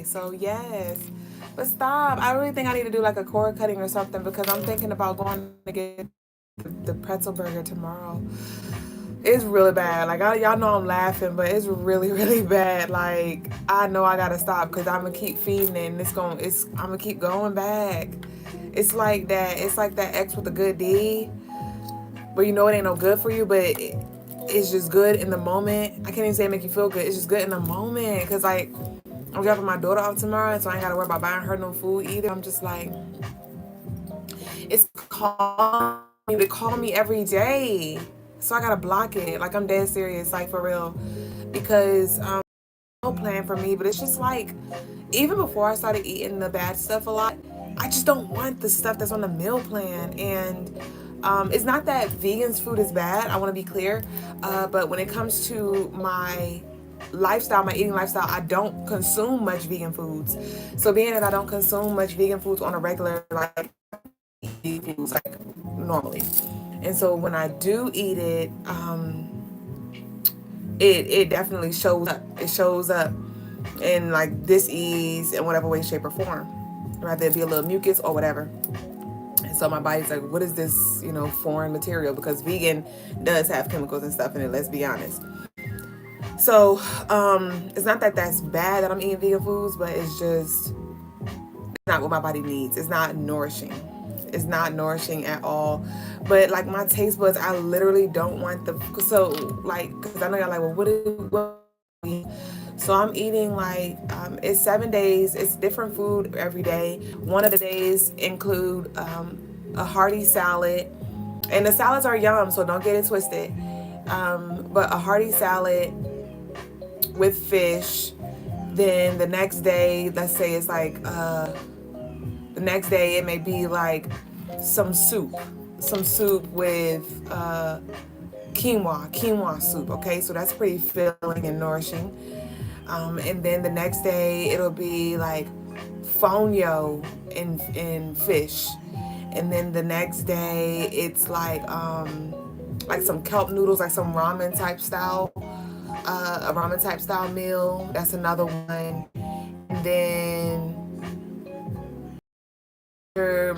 July. So yes. But stop. I really think I need to do like a cord cutting or something because I'm thinking about going to get the pretzel burger tomorrow. It's really bad. Like y'all know I'm laughing, but it's really, really bad. Like I know I gotta stop because I'm gonna keep feeding it, and I'm gonna keep going back. It's like that. It's like that X with a good D, where you know it ain't no good for you, but it's just good in the moment. I can't even say it make you feel good. It's just good in the moment because like I'm dropping my daughter off tomorrow, and so I ain't gotta worry about buying her no food either. I'm just like, it's calling me. They call me every day. So I gotta block it. Like I'm dead serious, like for real. Because no plan for me, but it's just like even before I started eating the bad stuff a lot, I just don't want the stuff that's on the meal plan. And it's not that vegans food is bad, I want to be clear, but when it comes to my lifestyle, my eating lifestyle, I don't consume much vegan foods. So being that I don't consume much vegan foods on a regular, like foods like normally, and so when I do eat it, it definitely shows up. It shows up in like dis-ease in whatever way, shape, or form. Rather it be a little mucus or whatever. And so my body's like, what is this, foreign material? Because vegan does have chemicals and stuff in it, let's be honest. So it's not that that's bad that I'm eating vegan foods, but it's just not what my body needs. It's not nourishing. It's not nourishing at all. But like my taste buds, I literally don't want so like, because I know y'all like, well, so I'm eating like, it's 7 days. It's different food every day. One of the days include a hearty salad. And the salads are yum, so don't get it twisted. But a hearty salad with fish. Then the next day, let's say it's like, the next day it may be like some soup with quinoa soup. Okay, so that's pretty filling and nourishing. And then the next day it'll be like fonio in fish, and then the next day it's like some kelp noodles, like some ramen type style, a ramen type style meal. That's another one. And then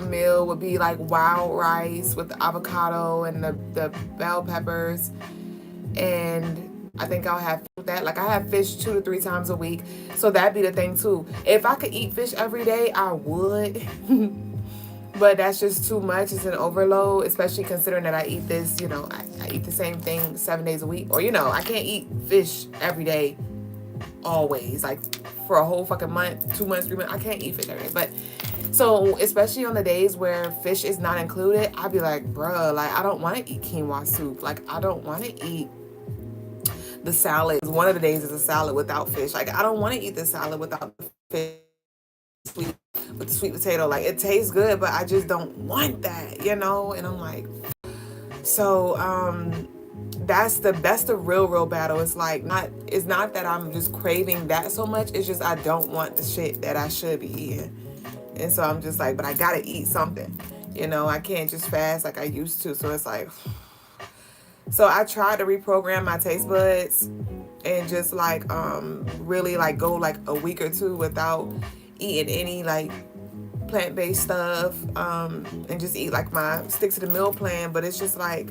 meal would be like wild rice with the avocado and the bell peppers. And I think I'll have that. Like I have fish 2 to 3 times a week. So that'd be the thing too. If I could eat fish every day, I would. But that's just too much. It's an overload, especially considering that I eat this, I eat the same thing 7 days a week. Or, I can't eat fish every day always. Like for a whole fucking month, 2 months, 3 months, I can't eat fish every day. But so especially on the days where fish is not included, I'd be like, bruh, like I don't want to eat quinoa soup. Like I don't want to eat the salad. One of the days is a salad without fish. Like I don't want to eat the salad without the fish, sweet with the sweet potato. Like it tastes good, but I just don't want that, And I'm like, so that's the real battle. It's like it's not that I'm just craving that so much. It's just I don't want the shit that I should be eating. And so I'm just like, but I gotta eat something. I can't just fast like I used to. So it's like, so I tried to reprogram my taste buds and just like really like go like a week or 2 without eating any like plant-based stuff, and just eat like stick to the meal plan. But it's just like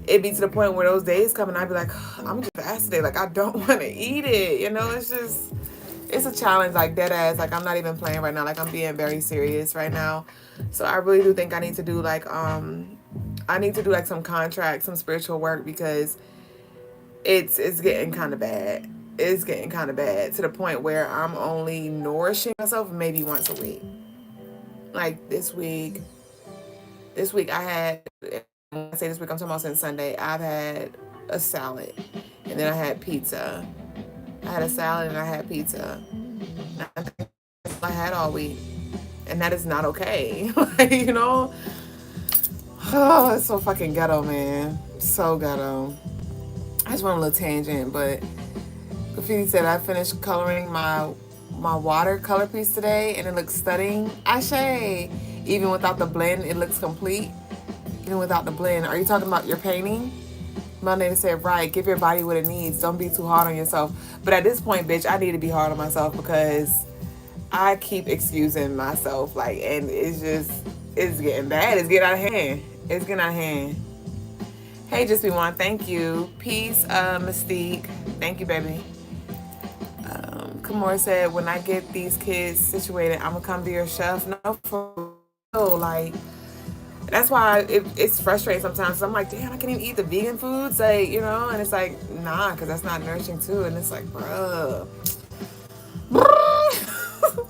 it be to the point where those days come and I'd be like, I'm just fast today, like I don't want to eat it. It's a challenge, like dead ass. Like I'm not even playing right now. Like I'm being very serious right now. So I really do think I need to do like some contract, some spiritual work, because it's getting kind of bad. It's getting kind of bad to the point where I'm only nourishing myself maybe once a week. Like this week I had, when I say this week, I'm talking about since Sunday, I've had a salad and then I had pizza. I had a salad and I had pizza. I think that's all I had all week. And that is not okay. Like, oh, it's so fucking ghetto, man. So ghetto. I just went on a little tangent, but Graffiti said I finished coloring my watercolor piece today and it looks stunning. Ashe! Even without the blend, it looks complete. Even without the blend. Are you talking about your painting? Melanie said, right, give your body what it needs. Don't be too hard on yourself. But at this point, bitch, I need to be hard on myself because I keep excusing myself, like, and it's getting bad. It's getting out of hand. It's getting out of hand. Hey, Just Be One, thank you. Peace, Mystique. Thank you, baby. Kamora said, when I get these kids situated, I'm gonna come to your chef. No, for real, like, that's why it's frustrating sometimes. I'm like, damn, I can't even eat the vegan foods, like, you know, and it's like, nah, because that's not nourishing too. And it's like, bruh.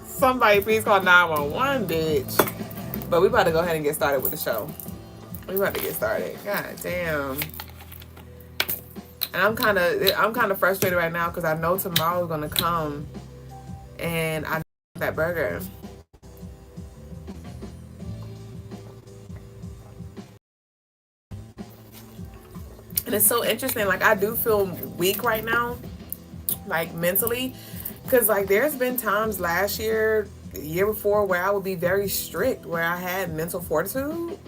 Somebody please call 911, bitch. But we about to go ahead and get started with the show. We about to get started. God damn. And I'm kind of frustrated right now because I know tomorrow's gonna come, and I know that burger. And it's so interesting. Like, I do feel weak right now, like, mentally, because, like, there's been times last year, the year before, where I would be very strict, where I had mental fortitude,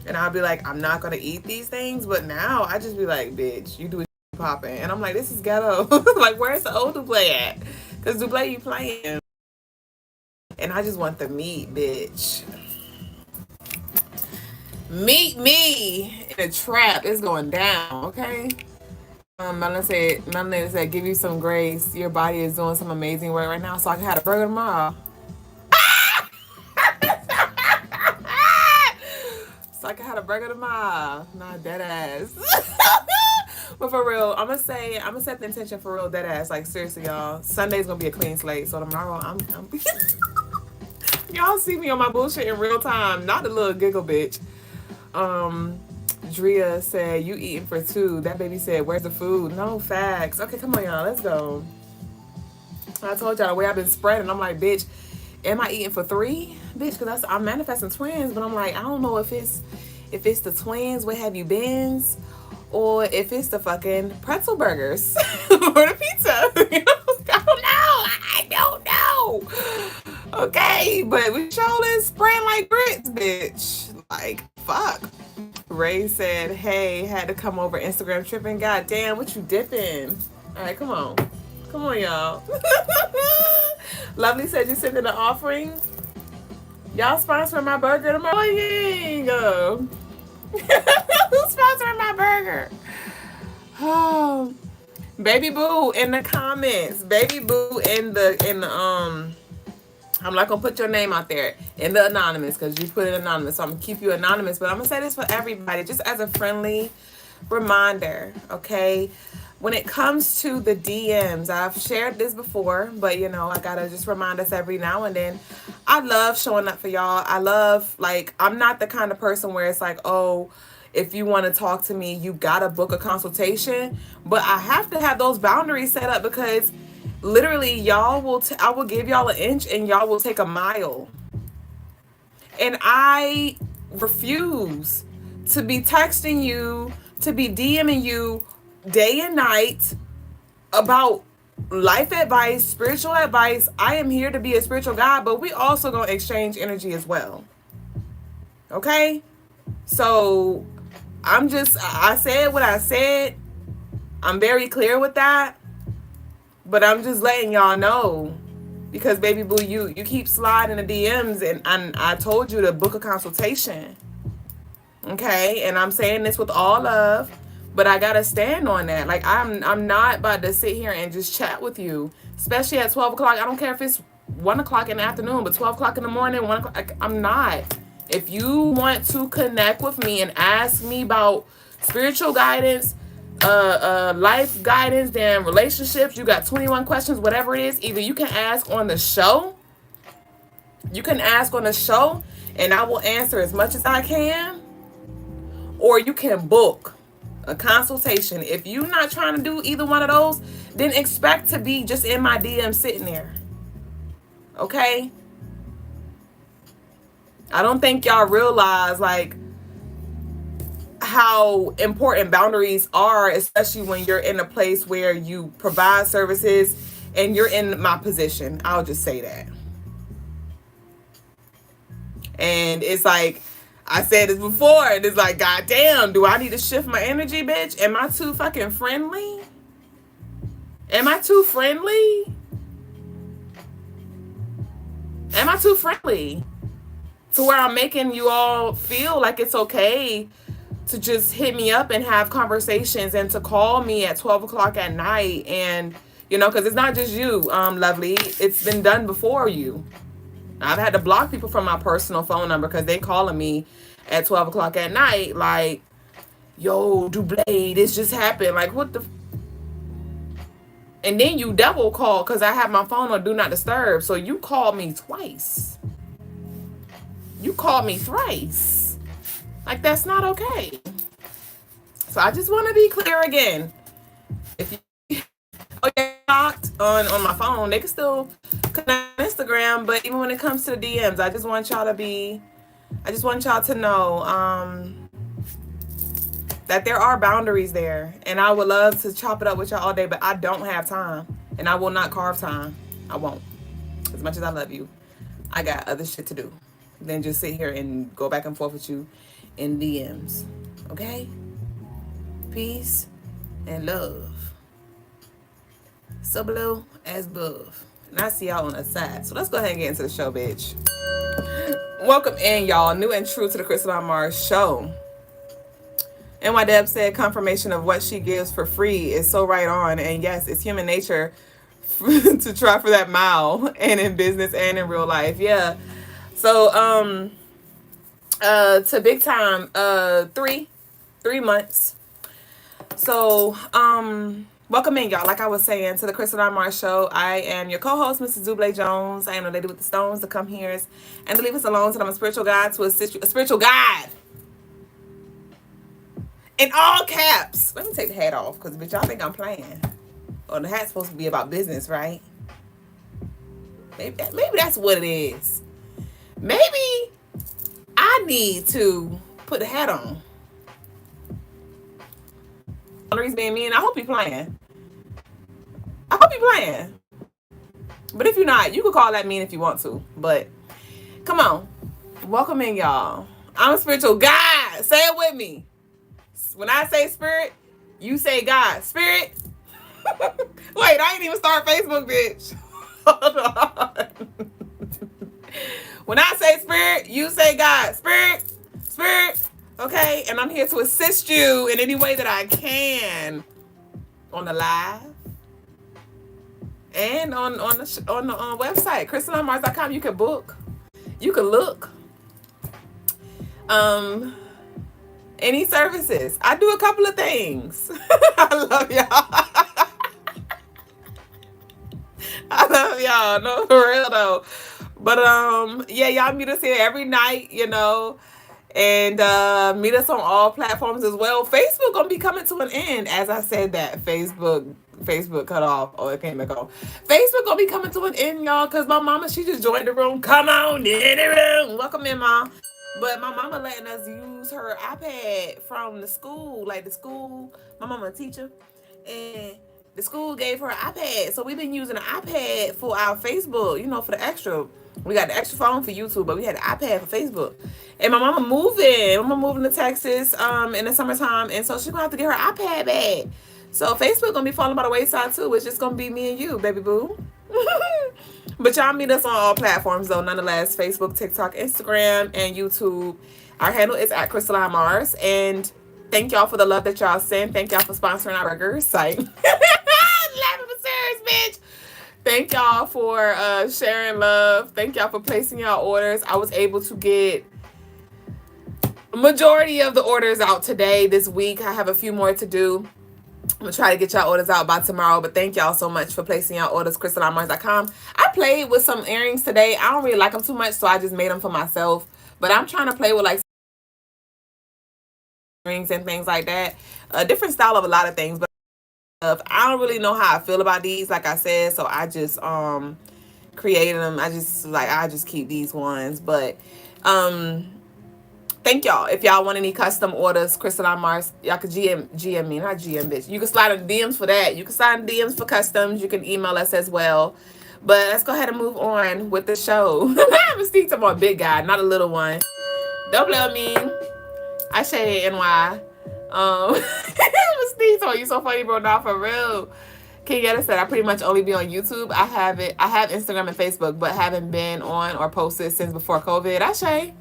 and I'll be like, I'm not gonna eat these things. But now I just be like, bitch, you do what you popping. And I'm like, this is ghetto. Like, where's the old Duublé at? Because Duublé, you playing. And I just want the meat, bitch. Meet me in a trap. It's going down, okay? Melanie said, give you some grace. Your body is doing some amazing work right now, so I can have a burger tomorrow. So I can have a burger tomorrow. Not dead ass. But for real, I'm gonna set the intention for real, dead ass. Like, seriously, y'all. Sunday's gonna be a clean slate. So tomorrow, I'm y'all see me on my bullshit in real time. Not the little giggle bitch. Drea said, you eating for two. That baby said, where's the food? No, facts. Okay, come on, y'all. Let's go. I told y'all the way I've been spreading. I'm like, bitch, am I eating for three? Bitch, because I'm manifesting twins. But I'm like, I don't know if it's the twins, what have you beens, or if it's the fucking pretzel burgers or the pizza. I don't know. Okay, but we sure spraying like grits, bitch. Like, fuck. Ray said, hey, had to come over Instagram tripping. God damn, what you dipping? All right, come on. Come on, y'all. Lovely said you sent in an offering. Y'all sponsoring my burger tomorrow? Who's sponsoring my burger? Oh, Baby Boo in the comments. Baby Boo in the I'm not gonna put your name out there in the anonymous because you put it anonymous. So I'm gonna keep you anonymous, but I'm gonna say this for everybody, just as a friendly reminder, okay? When it comes to the DMs, I've shared this before, but you know, I gotta just remind us every now and then. I love showing up for y'all. I love, like, I'm not the kind of person where it's like, oh, if you want to talk to me, you gotta book a consultation. But I have to have those boundaries set up because literally, y'all will. I will give y'all an inch, and y'all will take a mile. And I refuse to be texting you, to be DMing you day and night about life advice, spiritual advice. I am here to be a spiritual guide, but we also gonna exchange energy as well. Okay? So I said what I said. I'm very clear with that. But I'm just letting y'all know, because Baby Boo, you keep sliding the DMs, and I told you to book a consultation. Okay? And I'm saying this with all love, but I gotta stand on that. Like, I'm not about to sit here and just chat with you, especially at 12 o'clock. I don't care if it's 1 o'clock in the afternoon, but 12 o'clock in the morning, 1 o'clock, I'm not. If you want to connect with me and ask me about spiritual guidance, life guidance, then relationships, you got 21 questions, whatever it is, either you can ask on the show, and I will answer as much as I can, or you can book a consultation. If you're not trying to do either one of those, then expect to be just in my DM sitting there. Okay? I don't think y'all realize, like, how important boundaries are, especially when you're in a place where you provide services and you're in my position. I'll just say that. And it's like, I said this before, and it's like, God damn, do I need to shift my energy, bitch? Am I too fucking friendly? Am I too friendly? Am I too friendly to where I'm making you all feel like it's okay to just hit me up and have conversations and to call me at 12 o'clock at night? And, you know, because it's not just you, lovely. It's been done before you. I've had to block people from my personal phone number because they calling me at 12 o'clock at night like, yo, Duublé, this just happened. Like, what the... And then you double call because I have my phone on Do Not Disturb. So you called me twice. You called me thrice. Like, that's not okay. So I just want to be clear again. If you blocked on my phone, they can still connect on Instagram. But even when it comes to the DMs, I just want y'all to know that there are boundaries there. And I would love to chop it up with y'all all day, but I don't have time. And I will not carve time. I won't. As much as I love you, I got other shit to do than just sit here and go back and forth with you in DMs. Okay? Peace and love. So below as above. And I see y'all on the side. So let's go ahead and get into the show, bitch. Welcome in, y'all. New and true to the Crystaline Mars show. And my Deb said confirmation of what she gives for free is so right on. And yes, it's human nature to try for that mile, and in business and in real life. Yeah. So to big time, 3 months. So welcome in, y'all. Like I was saying, to the Crystaline Mars show. I am your co-host, Mrs. Duuble Jones. I am the lady with the stones to come here and to leave us alone. So I'm a spiritual guide to assist you. A spiritual guide. In all caps. Let me take the hat off because, bitch, y'all think I'm playing. Or the hat's supposed to be about business, right? Maybe that's what it is. Maybe I need to put the hat on. The reason being me, and I hope you're playing. But if you're not, you can call that mean if you want to. But come on. Welcome in, y'all. I'm a spiritual guide. Say it with me. When I say spirit, you say God. Spirit. Wait, I ain't even start Facebook, bitch. Hold on. When I say spirit, you say God. Spirit. Okay? And I'm here to assist you in any way that I can. On the live. And on the website, CrystalineMars.com. You can book. You can look. Any services. I do a couple of things. I love y'all. I love y'all. No, for real though. But yeah, y'all meet us here every night, you know. And meet us on all platforms as well. Facebook gonna be coming to an end. As I said that, Facebook cut off. Oh, it came back on. Facebook gonna be coming to an end, y'all, because my mama, she just joined the room. Come on in the room. Welcome in, Mom. But my mama letting us use her iPad from the school. Like the school, my mama a teacher, and the school gave her an iPad. So we've been using an iPad for our Facebook, you know, for the extra. We got the extra phone for YouTube, but we had an iPad for Facebook. And my mama moving to Texas in the summertime, and so she's gonna have to get her iPad back. So Facebook gonna be falling by the wayside too. It's just gonna be me and you, baby boo. But y'all meet us on all platforms though, nonetheless. Facebook, TikTok, Instagram, and YouTube. Our handle is at Crystaline Mars. And thank y'all for the love that y'all send. Thank y'all for sponsoring our burger site. Laughing for serious, bitch. Thank y'all for sharing love. Thank y'all for placing y'all orders. I was able to get a majority of the orders out today, this week. I have a few more to do. I'm going to try to get y'all orders out by tomorrow. But thank y'all so much for placing y'all orders. CrystalineMars.com. I played with some earrings today. I don't really like them too much, so I just made them for myself. But I'm trying to play with like earrings and things like that. A different style of a lot of things. But I don't really know how I feel about these, like I said. So I just created them. I just keep these ones. But thank y'all. If y'all want any custom orders, Crystaline Mars, y'all can GM me, not GM, bitch. You can slide in DMs for that. You can slide in DMs for customs. You can email us as well. But let's go ahead and move on with the show. Mystique talking about a big guy, not a little one. Don't blame me. I shade NY. Mystique told you so funny, bro. Not for real. Kenyatta said, I pretty much only be on YouTube. I have Instagram and Facebook, but haven't been on or posted since before COVID. Ashe.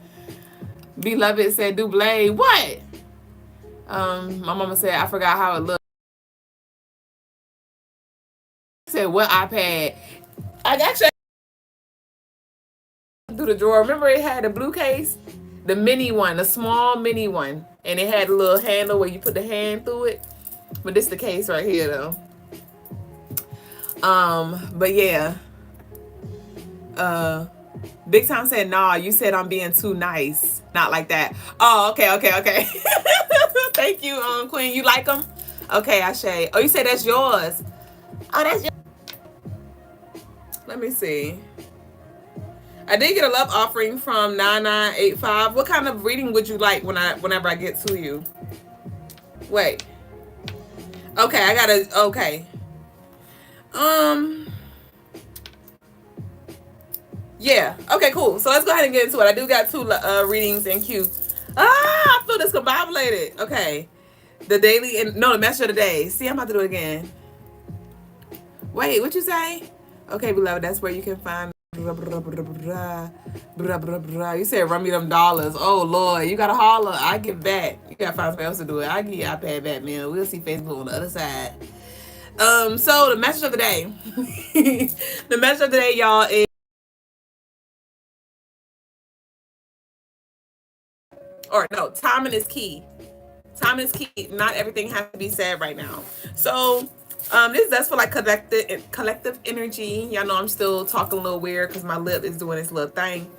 Beloved said, Duublé, what? My mama said, I forgot how it looked. I said, what iPad? I actually through the drawer. Remember it had a blue case? The mini one, the small mini one. And it had a little handle where you put the hand through it. But this the case right here though. But yeah. Big Time said, nah, you said I'm being too nice. Not like that. Oh, okay. Thank you, Queen. You like them? Okay, Ashe. Oh, you said that's yours. Oh, that's yours. Let me see. I did get a love offering from 9985. What kind of reading would you like whenever I get to you? Wait. Okay, I gotta, okay. Yeah. Okay, cool. So let's go ahead and get into it. I do got 2 readings in queue. I feel discombobulated. Okay. The daily, the message of the day. See, I'm about to do it again. Wait, what you say? Okay, beloved, that's where you can find. You said run me them dollars. Oh Lord, you gotta holler. I give back. You gotta find somebody else to do it. I give you iPad back, man. We'll see Facebook on the other side. So the message of the day. The message of the day, y'all, is timing is key. Timing is key. Not everything has to be said right now. So that's for like collective energy. Y'all know I'm still talking a little weird because my lip is doing its little thing.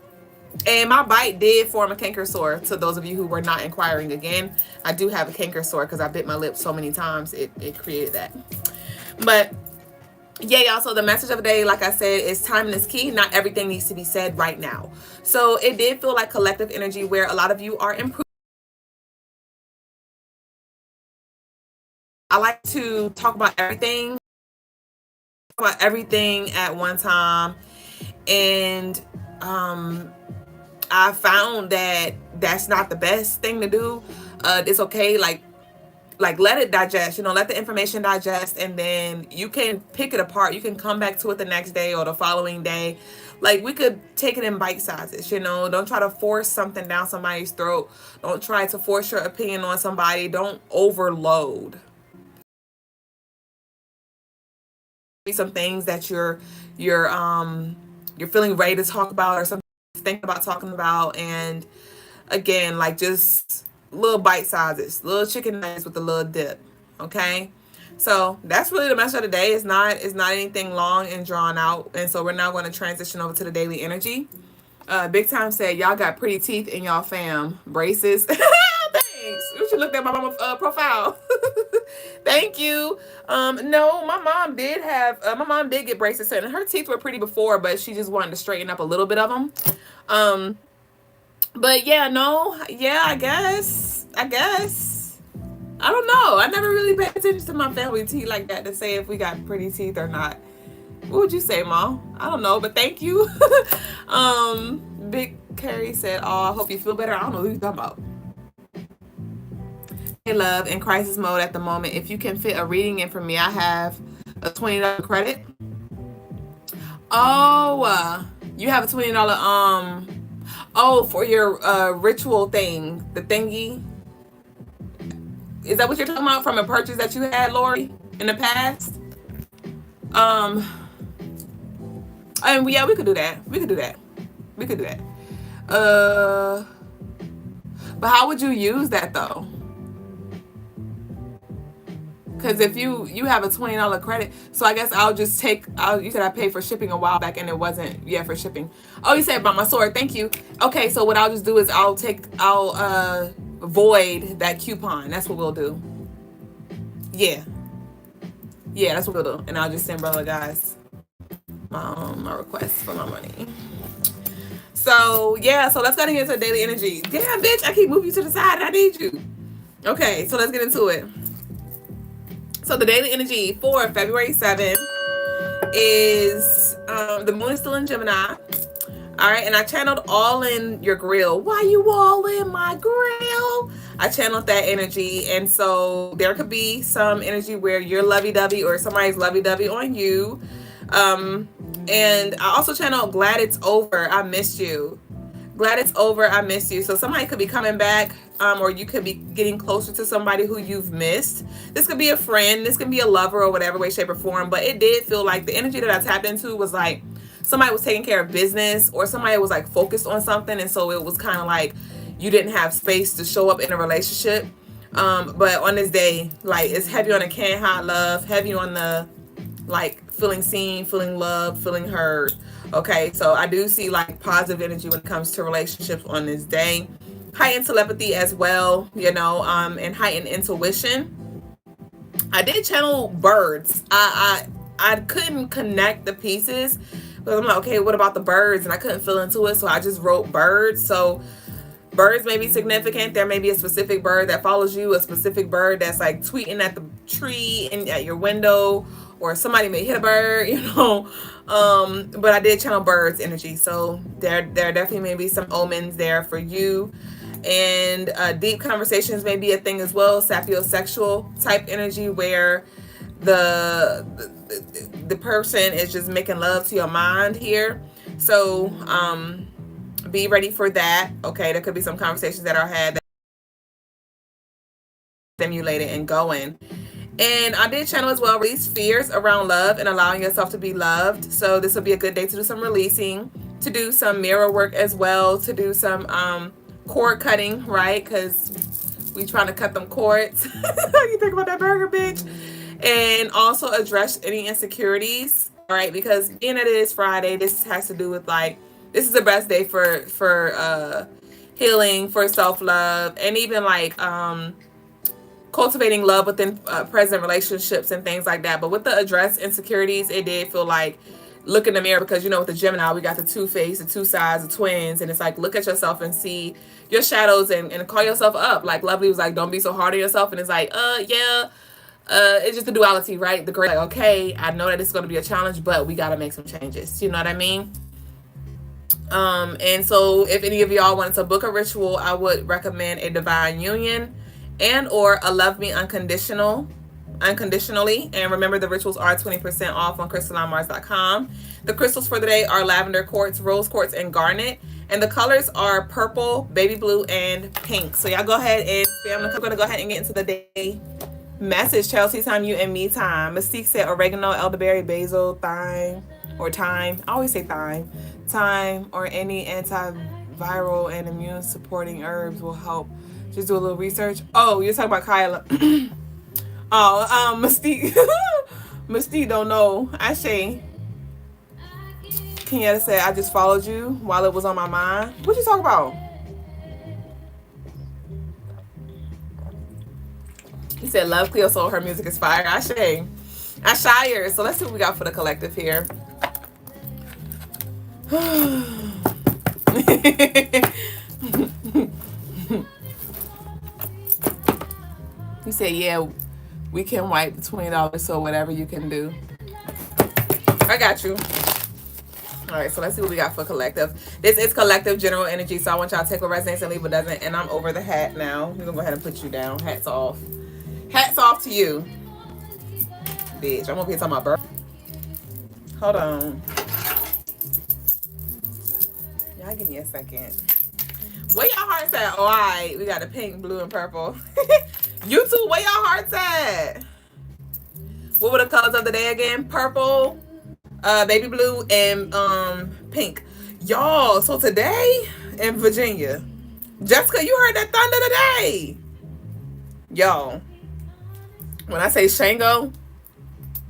And my bite did form a canker sore. To those of you who were not inquiring again, I do have a canker sore because I bit my lip so many times it created that. But yeah, y'all, so the message of the day, like I said, is timing is key. Not everything needs to be said right now. So it did feel like collective energy where a lot of you are improving. I like to talk about everything at one time. And I found that that's not the best thing to do. It's okay, like let it digest, let the information digest, and then you can pick it apart. You can come back to it the next day or the following day. Like, we could take it in bite sizes, Don't try to force something down somebody's throat. Don't try to force your opinion on somebody. Don't overload. Some things that you're feeling ready to talk about, or something you think about talking about, and again, like, just little bite sizes, little chicken nuggets with a little dip. Okay, so that's really the message of the day. It's not anything long and drawn out. And so we're now going to transition over to the daily energy. Big Time said, y'all got pretty teeth in y'all fam. Braces. Thanks. You should look at my mama's profile. Thank you. No, my mom did get braces, and her teeth were pretty before, but she just wanted to straighten up a little bit of them. But yeah, I guess. I don't know. I never really paid attention to my family teeth like that to say if we got pretty teeth or not. What would you say, Mom? I don't know, but thank you. Big Carrie said, oh, I hope you feel better. I don't know who you're talking about. Hey, love, in crisis mode at the moment. If you can fit a reading in for me, I have a $20 credit. Oh, you have a $20, for your ritual thing, the thingy. Is that what you're talking about from a purchase that you had, Lori, in the past? And yeah, we could do that. But how would you use that though? Because if you have a $20 credit, so I guess you said I paid for shipping a while back and it wasn't, for shipping. Oh, you said about my sword. Thank you. Okay, so what I'll just do is I'll void that coupon. That's what we'll do. Yeah, that's what we'll do. And I'll just send brother guys my request for my money. So yeah, so let's go into the daily energy. Damn, bitch, I keep moving you to the side and I need you. Okay, so let's get into it. So the daily energy for February 7th is the moon is still in Gemini. All right, and I channeled all in your grill. Why you all in my grill? I channeled that energy. And so there could be some energy where you're lovey-dovey or somebody's lovey-dovey on you. And I also channeled glad it's over, I missed you. Glad it's over, I miss you. So somebody could be coming back, or you could be getting closer to somebody who you've missed. This could be a friend, this could be a lover, or whatever way, shape, or form. But it did feel like the energy that I tapped into was like somebody was taking care of business, or somebody was like focused on something, and so it was kind of like you didn't have space to show up in a relationship. But on this day, like, it's heavy on the can't hide love, heavy on the like feeling seen, feeling loved, feeling heard. Okay, so I do see like positive energy when it comes to relationships on this day. Heightened telepathy as well, you know, and heightened intuition. I did channel birds. I couldn't connect the pieces, but I'm like, okay, what about the birds? And I couldn't feel into it, so I just wrote birds. So birds may be significant. There may be a specific bird that follows you, a specific bird that's like tweeting at the tree and at your window, or somebody may hit a bird, you know. But I did channel birds energy, so there definitely may be some omens there for you. And deep conversations may be a thing as well, sapiosexual type energy, where the person is just making love to your mind here. So be ready for that. Okay, there could be some conversations that are had that stimulated and going. And I did channel as well, release fears around love and allowing yourself to be loved. So this will be a good day to do some releasing, to do some mirror work as well, to do some cord cutting, right? Because we trying to cut them cords. You think about that burger, bitch. And also address any insecurities, right? Because being it is Friday, this has to do with like, this is the best day for healing, for self-love, and even like cultivating love within present relationships and things like that. But with the address insecurities, it did feel like look in the mirror, because you know with the Gemini we got the two face, the two sides, the twins, and it's like look at yourself and see your shadows and call yourself up. Like Lovely was like, don't be so hard on yourself, and it's like it's just the duality, right? The gray, like, okay, I know that it's going to be a challenge, but we got to make some changes, you know what I mean? And so if any of y'all wanted to book a ritual, I would recommend a divine union and or a love me unconditionally. And remember, the rituals are 20% off on crystalinemars.com. The crystals for the day are lavender quartz, rose quartz, and garnet. And the colors are purple, baby blue, and pink. So y'all go ahead and spam. I'm going to go ahead and get into the day message. Chelsea time, you and me time. Mystique said oregano, elderberry, basil, thyme, or thyme. I always say thyme. Thyme or any antiviral and immune supporting herbs will help. Just do a little research. Oh, you're talking about Kyla. Mystique. Mystique don't know. Actually, Kenyatta said, I just followed you while it was on my mind. What you talking about? He said, love Cleo Soul, her music is fire. Ashe. Ashire. So let's see what we got for the collective here. He said, yeah, we can wipe the $20, so whatever you can do. I got you. All right, so let's see what we got for collective. This is collective general energy, so I want y'all to take what resonates and leave what doesn't. And I'm over the hat now. We're going to go ahead and put you down. Hats off. Hats off to you. Bitch, I'm over here talking about birth. Hold on. Y'all give me a second. Where y'all hearts at? Oh, all right. We got the pink, blue, and purple. You two, where y'all hearts at? What were the colors of the day again? Purple, baby blue, and pink. Y'all, so today in Virginia, Jessica, you heard that thunder today. Y'all, when I say Shango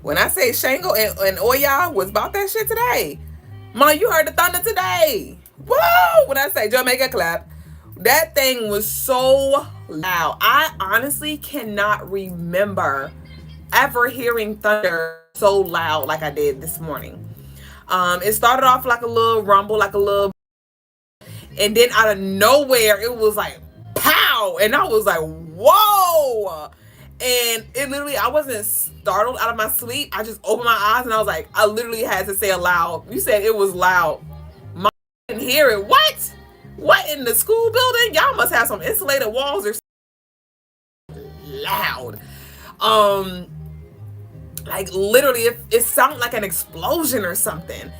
and Oya was about that shit today. Mom, you heard the thunder today. Whoa! When I say Jamaica clap, that thing was so loud. I honestly cannot remember ever hearing thunder so loud like I did this morning. It started off like a little rumble, like a little, and then out of nowhere it was like pow, and I was like, whoa. And it literally, I wasn't startled out of my sleep. I just opened my eyes and I was like, I literally had to say aloud. You said it was loud. Mom didn't hear it. What in the school building? Y'all must have some insulated walls or something. loud. Like literally it sounded like an explosion or something.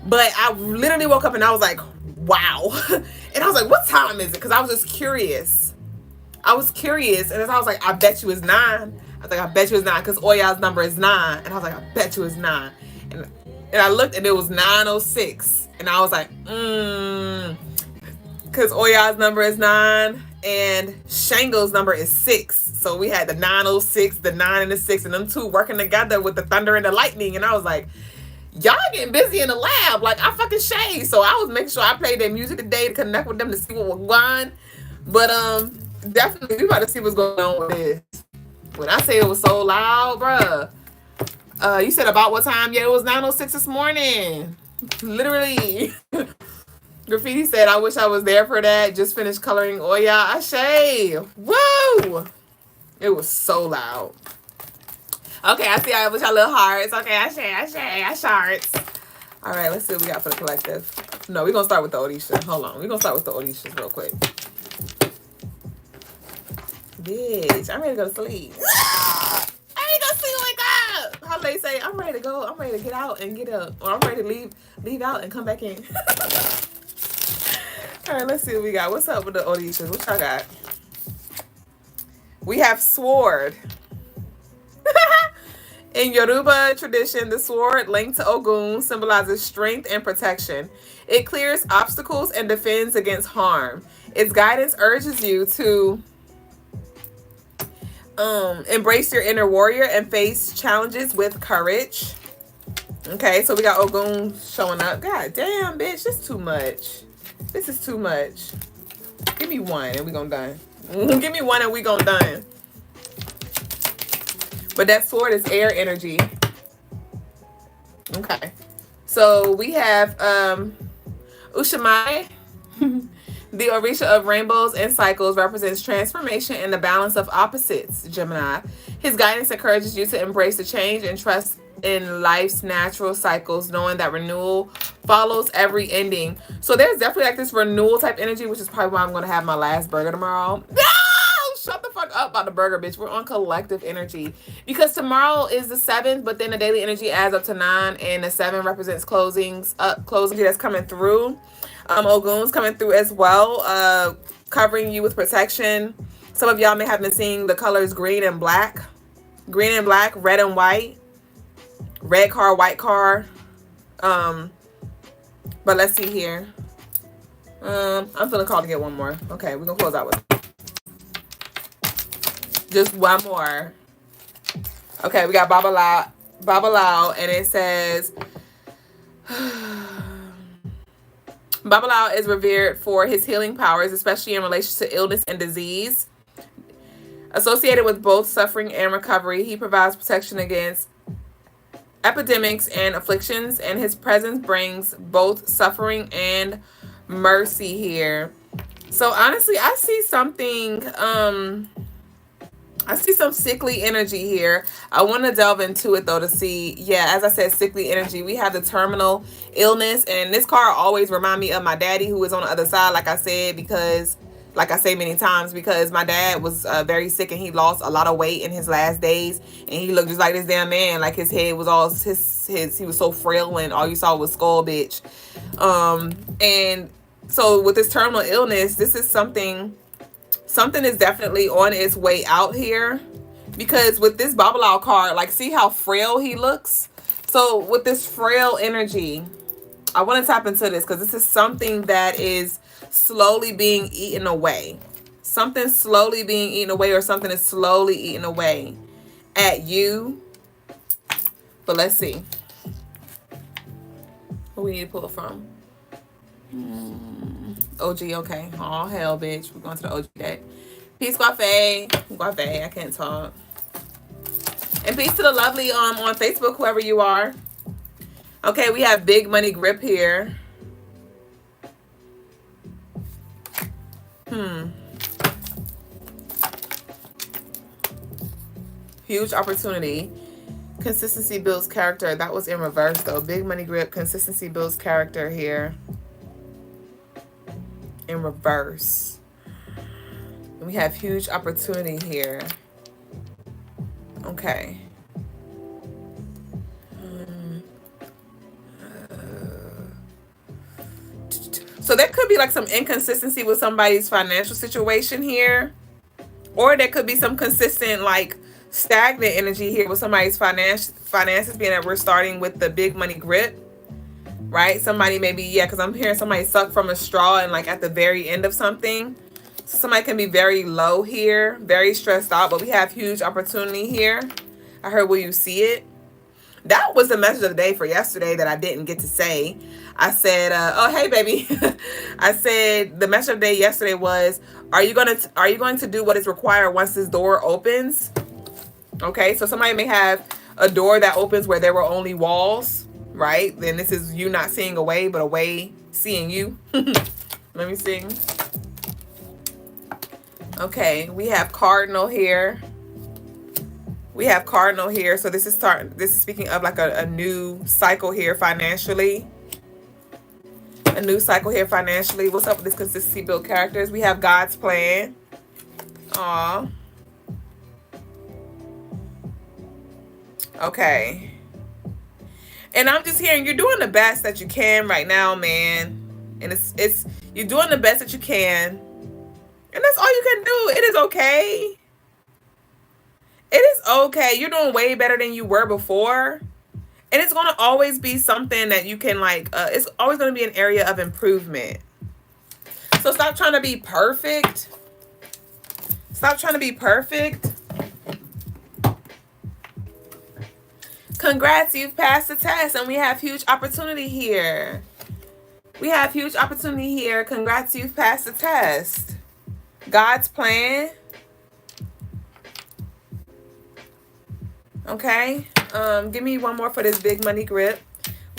But I literally woke up and I was like, wow. And I was like, what time is it? Because I was just curious. And I was like, I bet you it's 9. I was like, I bet you it's 9 because Oya's number is 9. And I was like, I bet you it's 9. And I looked and it was 906. And I was like, because Oya's number is 9 and Shango's number is 6. So we had the 906, the 9 and the 6, and them two working together with the thunder and the lightning. And I was like, y'all getting busy in the lab. Like, I fucking shade. So I was making sure I played their music today to connect with them to see what was going on. But definitely we about to see what's going on with this. When I say it was so loud, bruh. You said about what time? Yeah, it was 9:06 this morning. Literally. Graffiti said, I wish I was there for that. Just finished coloring Oya. Ashe. Woo! It was so loud. Okay, I see I wish I little hearts. Okay, Ashe hearts. All right, let's see what we got for the collective. No, we're going to start with the Odisha. Hold on. We're going to start with the Odishas real quick. Bitch, I'm ready to go to sleep. I ain't gonna sleep, wake up. How they say, I'm ready to go. I'm ready to get out and get up. Or I'm ready to leave out and come back in. All right, let's see what we got. What's up with the Odishas? What y'all got? We have sword. In Yoruba tradition, the sword linked to Ogun symbolizes strength and protection. It clears obstacles and defends against harm. Its guidance urges you to embrace your inner warrior and face challenges with courage. Okay, so we got Ogun showing up. God damn, bitch, this is too much. This is too much. Give me one and we gonna done. Give me one and we gonna done. But that sword is air energy. Okay. So we have Ushamai. The Orisha of rainbows and cycles represents transformation and the balance of opposites, Gemini. His guidance encourages you to embrace the change and trust in life's natural cycles, knowing that renewal follows every ending. So there's definitely like this renewal type energy, which is probably why I'm going to have my last burger tomorrow. No! Shut the fuck up about the burger, bitch. We're on collective energy. Because tomorrow is the 7th, but then the daily energy adds up to 9, and the 7 represents closing that's coming through. Ogun's coming through as well, covering you with protection. Some of y'all may have been seeing the colors green and black, red and white, red car, white car. But let's see here. I'm feeling called to get one more. Okay, we're gonna close out with just one more. Okay, we got Babalao, and it says Babalao is revered for his healing powers, especially in relation to illness and disease. Associated with both suffering and recovery, he provides protection against epidemics and afflictions, and his presence brings both suffering and mercy here. So honestly, I see something, I see some sickly energy here. I want to delve into it though to see, yeah, as I said, sickly energy. We have the terminal illness, and this card always remind me of my daddy, who is on the other side, like I said, because, like I say many times, because my dad was very sick and he lost a lot of weight in his last days, and he looked just like this damn man. Like his head was all he was so frail and all you saw was skull, bitch. And so with this terminal illness, this is something is definitely on its way out here, because with this Babalao card, like, see how frail he looks? So with this frail energy, I want to tap into this because this is something that is slowly being eaten away. Something slowly being eaten away, or something is slowly eaten away at you. But let's see who we need to pull it from. OG, okay. Oh, hell, bitch. We're going to the OG deck. Peace, Guafe. Guafe, I can't talk. And peace to the lovely on Facebook, whoever you are. Okay, we have Big Money Grip here. Huge opportunity. Consistency builds character. That was in reverse, though. Big Money Grip. Consistency builds character here. In reverse. We have huge opportunity here. Okay. So there could be like some inconsistency with somebody's financial situation here. Or there could be some consistent, like, stagnant energy here with somebody's finances, being that we're starting with the big money grip, right? Somebody maybe, yeah, because I'm hearing somebody suck from a straw and like at the very end of something. So somebody can be very low here, very stressed out, but we have huge opportunity here. I heard, will you see it? That was the message of the day for yesterday that I didn't get to say. I said, oh, hey, baby. I said the message of the day yesterday was, are you going to do what is required once this door opens? Okay, so somebody may have a door that opens where there were only walls, right? Then this is you not seeing a way, but a way seeing you. Let me see. Okay, we have Cardinal here. We have Cardinal here. So this is speaking of like a new cycle here financially. A new cycle here financially. What's up with this consistency build characters? We have God's plan. Aw. Okay. And I'm just hearing you're doing the best that you can right now, man. And it's you're doing the best that you can. And that's all you can do. It is okay. It is okay. You're doing way better than you were before. And it's going to always be something that you can like, it's always going to be an area of improvement. So stop trying to be perfect. Stop trying to be perfect. Congrats, you've passed the test and we have huge opportunity here. We have huge opportunity here. Congrats, you've passed the test. God's plan. Okay. Give me one more for this big money grip.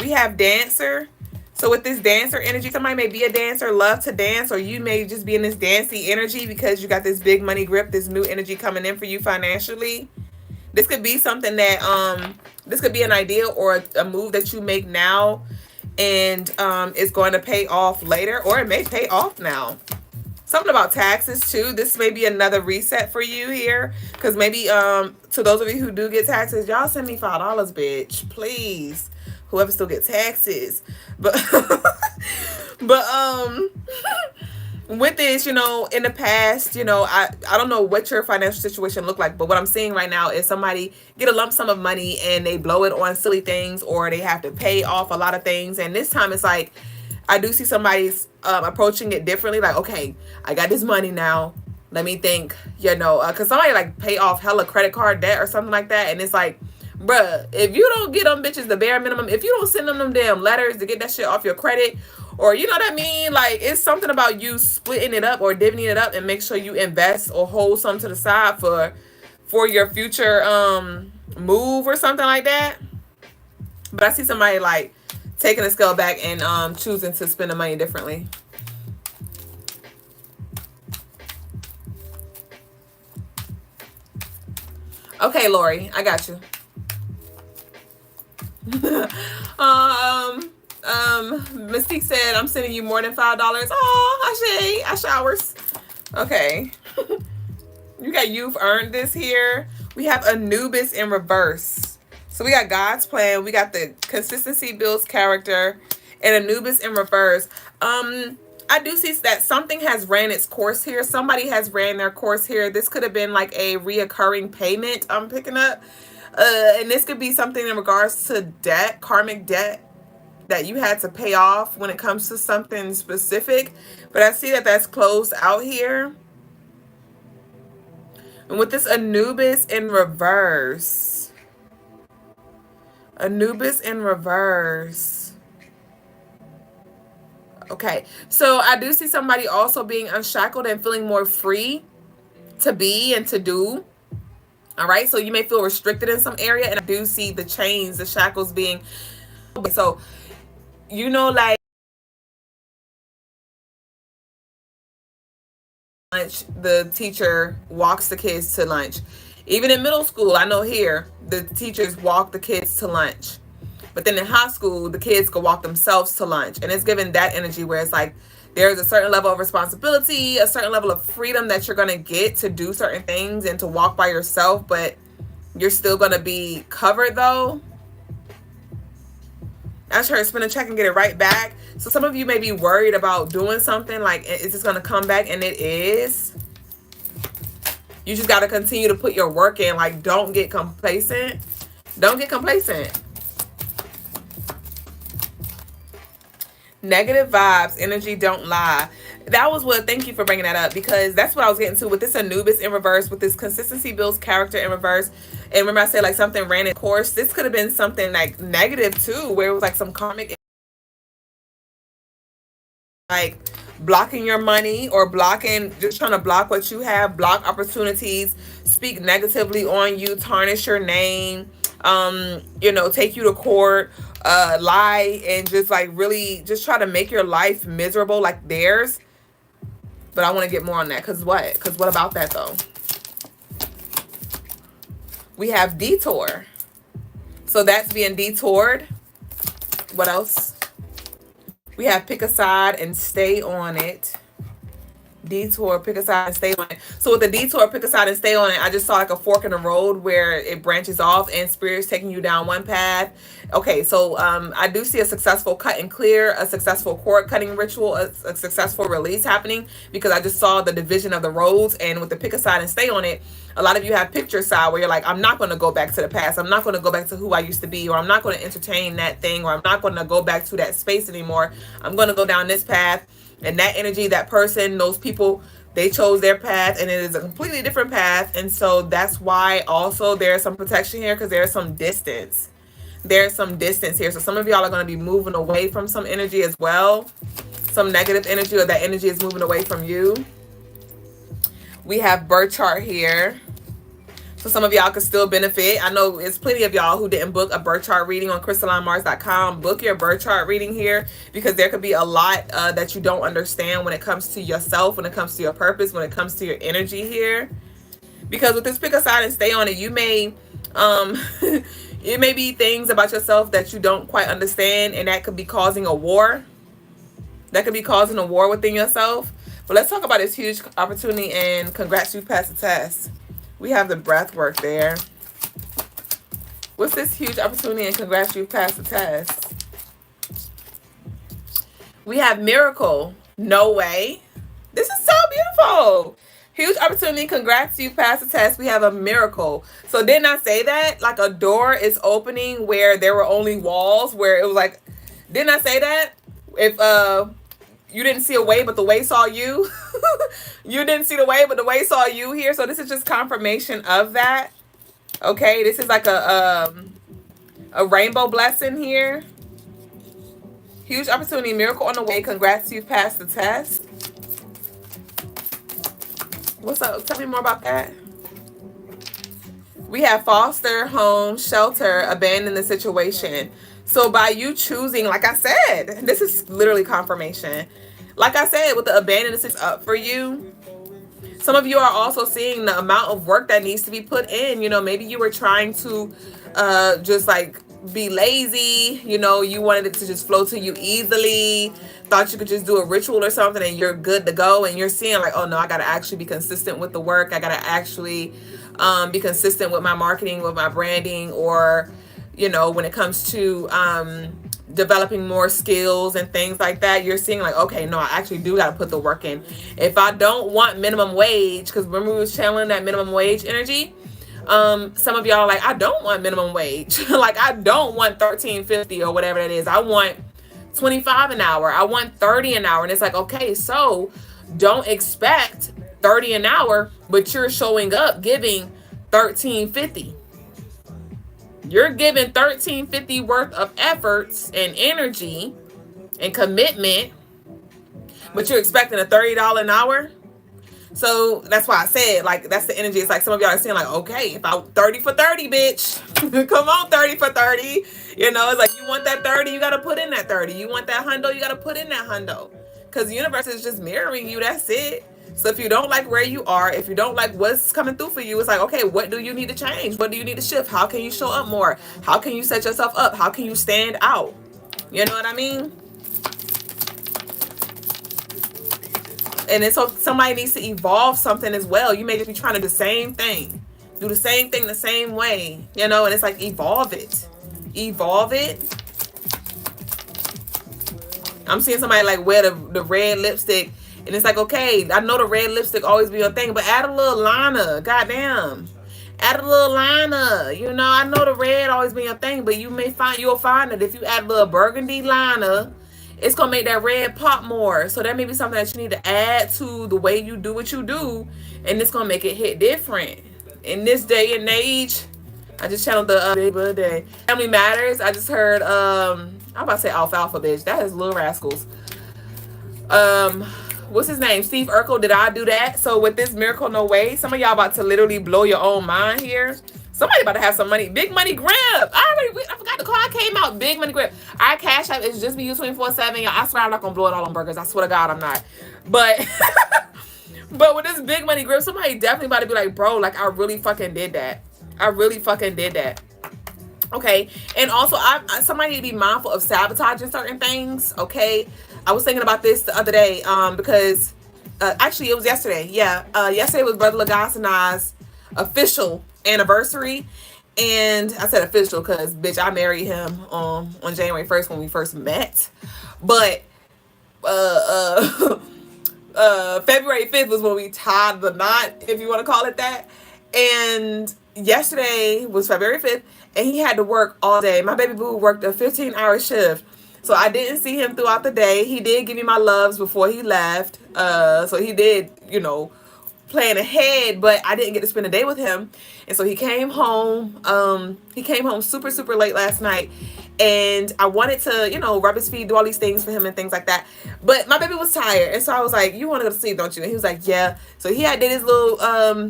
We have Dancer. So with this Dancer energy, somebody may be a dancer, love to dance, or you may just be in this dancey energy because you got this big money grip, this new energy coming in for you financially. This could be something that, this could be an idea or a move that you make now and it's going to pay off later, or it may pay off now. Something about taxes too. This may be another reset for you here. Because maybe to those of you who do get taxes, y'all send me $5, bitch. Please. Whoever still gets taxes. But with this, you know, in the past, you know, I don't know what your financial situation looked like, but what I'm seeing right now is somebody get a lump sum of money and they blow it on silly things, or they have to pay off a lot of things. And this time it's like, I do see somebody's approaching it differently. Like, okay, I got this money now. Let me think, you know, because somebody like pay off hella credit card debt or something like that. And it's like, bruh, if you don't get them bitches the bare minimum, if you don't send them damn letters to get that shit off your credit, or you know what I mean? Like, it's something about you splitting it up or divvying it up and make sure you invest or hold some to the side for your future move or something like that. But I see somebody like taking a scale back and choosing to spend the money differently. Okay, Lori, I got you. Mystique said, I'm sending you more than $5. Oh, I showers. Okay. You got you've earned this here. We have Anubis in reverse. So we got God's plan. We got the consistency builds character and Anubis in reverse. I do see that something has ran its course here. Somebody has ran their course here. This could have been like a reoccurring payment I'm picking up. And this could be something in regards to debt, karmic debt that you had to pay off when it comes to something specific. But I see that that's closed out here. And with this Anubis in reverse. Anubis in reverse. Okay, so I do see somebody also being unshackled and feeling more free to be and to do. All right, so you may feel restricted in some area, and I do see the chains, the shackles being. So, you know, like lunch, the teacher walks the kids to lunch. Even in middle school, I know here the teachers walk the kids to lunch. But then in high school, the kids go walk themselves to lunch. And it's given that energy where it's like there's a certain level of responsibility, a certain level of freedom that you're going to get to do certain things and to walk by yourself. But You're still going to be covered though. Ask her to spin a check and get it right back. So some of you may be worried about doing something like, is this going to come back? And it is. You just got to continue to put your work in. Like, don't get complacent. Don't get complacent. Negative vibes, energy don't lie. That was what, thank you for bringing that up, because that's what I was getting to with this Anubis in reverse, with this consistency builds character in reverse. And remember I said like something ran in course. This could have been something like negative too, where it was like some karmic, like blocking your money or blocking, just trying to block what you have, block opportunities, speak negatively on you, tarnish your name, you know, take you to court, lie, and just like really just try to make your life miserable like theirs. But I want to get more on that, because what? Because what about that though? We have detour. So that's being detoured. What else? We have pick a side and stay on it. Detour, pick a side and stay on it. So with the detour, pick a side and stay on it, I just saw like a fork in the road where it branches off and spirit's taking you down one path. Okay, so I do see a successful cut and clear, a successful cord cutting ritual, a successful release happening, because I just saw the division of the roads. And with the pick a side and stay on it, a lot of you have picture side where you're like, I'm not going to go back to the past. I'm not going to go back to who I used to be, or I'm not going to entertain that thing, or I'm not going to go back to that space anymore. I'm going to go down this path. And that energy, that person, those people, they chose their path, and it is a completely different path. And so that's why also there's some protection here, because there's some distance. There's some distance here. So some of y'all are going to be moving away from some energy as well. Some negative energy, or that energy is moving away from you. We have birth chart here. So some of y'all could still benefit. I know it's plenty of y'all who didn't book a birth chart reading on crystallinemars.com. Book your birth chart reading here, because there could be a lot that you don't understand when it comes to yourself, when it comes to your purpose, when it comes to your energy here. Because with this pick a side and stay on it, you may, it may be things about yourself that you don't quite understand, and that could be causing a war. That could be causing a war within yourself. But let's talk about this huge opportunity, and congrats, you passed the test. We have the breath work there. What's this huge opportunity, and congrats, you passed the test? We have miracle. No way. This is so beautiful. Huge opportunity. Congrats, you passed the test. We have a miracle. So didn't I say that? Like a door is opening where there were only walls, where it was like, didn't I say that? If you didn't see a way, but the way saw you. You didn't see the way, but the way saw you here. So this is just confirmation of that. Okay, this is like a rainbow blessing here. Huge opportunity, miracle on the way. Congrats, you passed the test. What's up? Tell me more about that. We have foster home, shelter, abandon the situation. So by you choosing, like I said, this is literally confirmation. Like I said, with the abandon the situation up for you. Some of you are also seeing the amount of work that needs to be put in. You know, maybe you were trying to just like be lazy. You know, you wanted it to just flow to you easily. Thought you could just do a ritual or something and you're good to go. And you're seeing like, oh no, I got to actually be consistent with the work. I got to actually be consistent with my marketing, with my branding, or, you know, when it comes to developing more skills and things like that. You're seeing like, okay, no, I actually do got to put the work in. If I don't want minimum wage, because remember we was channeling that minimum wage energy. Some of y'all are like, I don't want minimum wage. Like, I don't want $13.50 or whatever that is. I want $25 an hour. I want $30 an hour. And it's like, okay, so don't expect $30 an hour, but you're showing up giving $13.50. You're giving $13.50 worth of efforts and energy and commitment, but you're expecting a $30 an hour. So that's why I said, like, that's the energy. It's like some of y'all are saying, like, okay, if I 30 for 30, bitch, come on, 30 for 30. You know, it's like, you want that 30, you got to put in that 30. You want that hundo, you got to put in that hundo. Because the universe is just mirroring you. That's it. So if you don't like where you are, if you don't like what's coming through for you, it's like, okay, what do you need to change? What do you need to shift? How can you show up more? How can you set yourself up? How can you stand out? You know what I mean? And then so somebody needs to evolve something as well. You may just be trying to do the same thing. Do the same thing the same way, you know, and it's like evolve it. Evolve it. I'm seeing somebody like wear the red lipstick, and it's like, okay, I know the red lipstick always be your thing, but add a little liner. Goddamn. Add a little liner. You know, I know the red always be your thing, but you'll find that if you add a little burgundy liner, it's gonna make that red pop more. So that may be something that you need to add to the way you do what you do, and it's gonna make it hit different. In this day and age, I just channeled the day. Family Matters. I just heard I'm about to say alfalfa, bitch. That is Little Rascals. What's his name? Steve Urkel. Did I do that? So with this Miracle No Way, some of y'all about to literally blow your own mind here. Somebody about to have some money. Big Money Grip. I forgot the card came out. Big Money Grip. Our Cash App is just be you 24/7. Y'all, I swear I'm not gonna blow it all on burgers. I swear to God I'm not. But but with this Big Money Grip, somebody definitely about to be like, bro, like I really fucking did that. I really fucking did that. Okay, and also somebody need to be mindful of sabotaging certain things. Okay, I was thinking about this the other day because actually it was yesterday. Yeah, yesterday was Brother Logas and I's official anniversary, and I said official because bitch, I married him on January 1st when we first met, but February 5th was when we tied the knot, if you want to call it that, and yesterday was February 5th, and he had to work all day. My baby boo worked a 15-hour shift, so I didn't see him throughout the day. He did give me my loves before he left, so he did, you know, plan ahead, but I didn't get to spend a day with him. And so he came home super, super late last night, and I wanted to, you know, rub his feet, do all these things for him and things like that. But my baby was tired, and so I was like, "You want to go to sleep, don't you?" And he was like, "Yeah." So he had did his little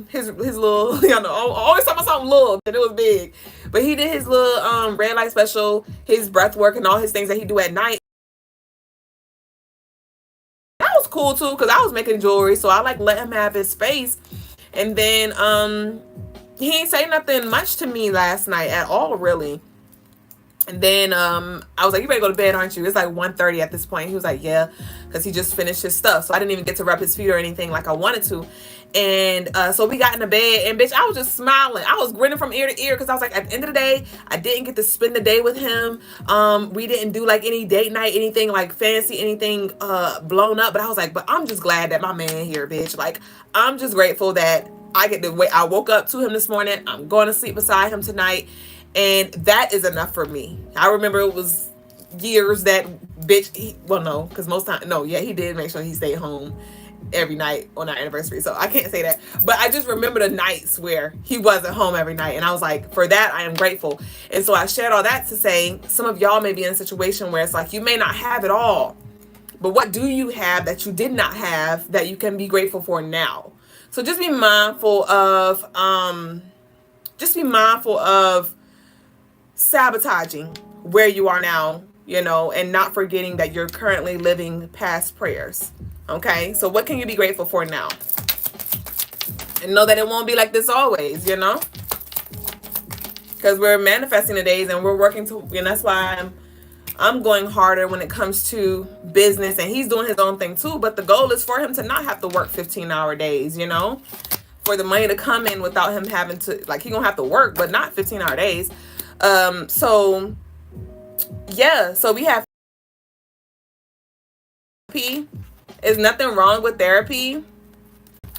his little, you know, always talking about something little, and it was big. But he did his little red light special, his breath work, and all his things that he do at night. That was cool too, because I was making jewelry, so I like let him have his space. And then he ain't say nothing much to me last night at all, really. And then I was like, "You ready to go to bed, aren't you?" It's like 1:30 at this point. He was like, "Yeah," because he just finished his stuff. So I didn't even get to rub his feet or anything like I wanted to. And so we got in the bed, and bitch, I was just smiling. I was grinning from ear to ear because I was like, at the end of the day, I didn't get to spend the day with him. We didn't do like any date night, anything like fancy, anything blown up. But I was like, but I'm just glad that my man here, bitch. Like, I'm just grateful that I get to wait. I woke up to him this morning. I'm going to sleep beside him tonight. And that is enough for me. I remember it was years that bitch, because most time, he did make sure he stayed home every night on our anniversary. So I can't say that. But I just remember the nights where he wasn't home every night. And I was like, for that, I am grateful. And so I shared all that to say, some of y'all may be in a situation where it's like, you may not have it all. But what do you have that you did not have that you can be grateful for now? So just be mindful of, sabotaging where you are now, you know, and not forgetting that you're currently living past prayers. Okay, so what can you be grateful for now? And know that it won't be like this always, you know, because we're manifesting the days and we're working to, and that's why I'm going harder when it comes to business, and he's doing his own thing too. But the goal is for him to not have to work 15-hour days, you know, for the money to come in without him having to, like, he gonna have to work, but not 15-hour days. So we have therapy. There's nothing wrong with therapy.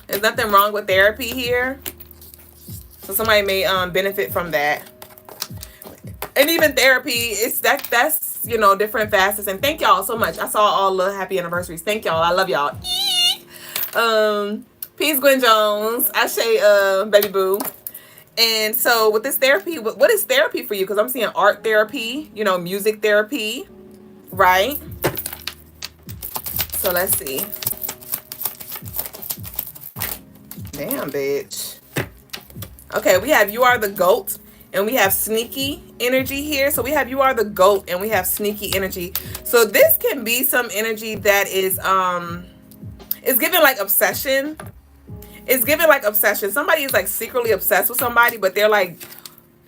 There's nothing wrong with therapy here. So somebody may benefit from that. And even therapy, that's you know, different facets. And thank y'all so much. I saw all the happy anniversaries. Thank y'all. I love y'all. Peace, Gwen Jones. Ashe, baby boo. And so with this therapy, what is therapy for you? Because I'm seeing art therapy, you know, music therapy, right? So let's see. Damn, bitch. Okay, we have You Are the GOAT, and we have sneaky energy here. So we have You Are the GOAT, and we have sneaky energy. So this can be some energy that is given like obsession. It's given like obsession. Somebody is like secretly obsessed with somebody, but they're like,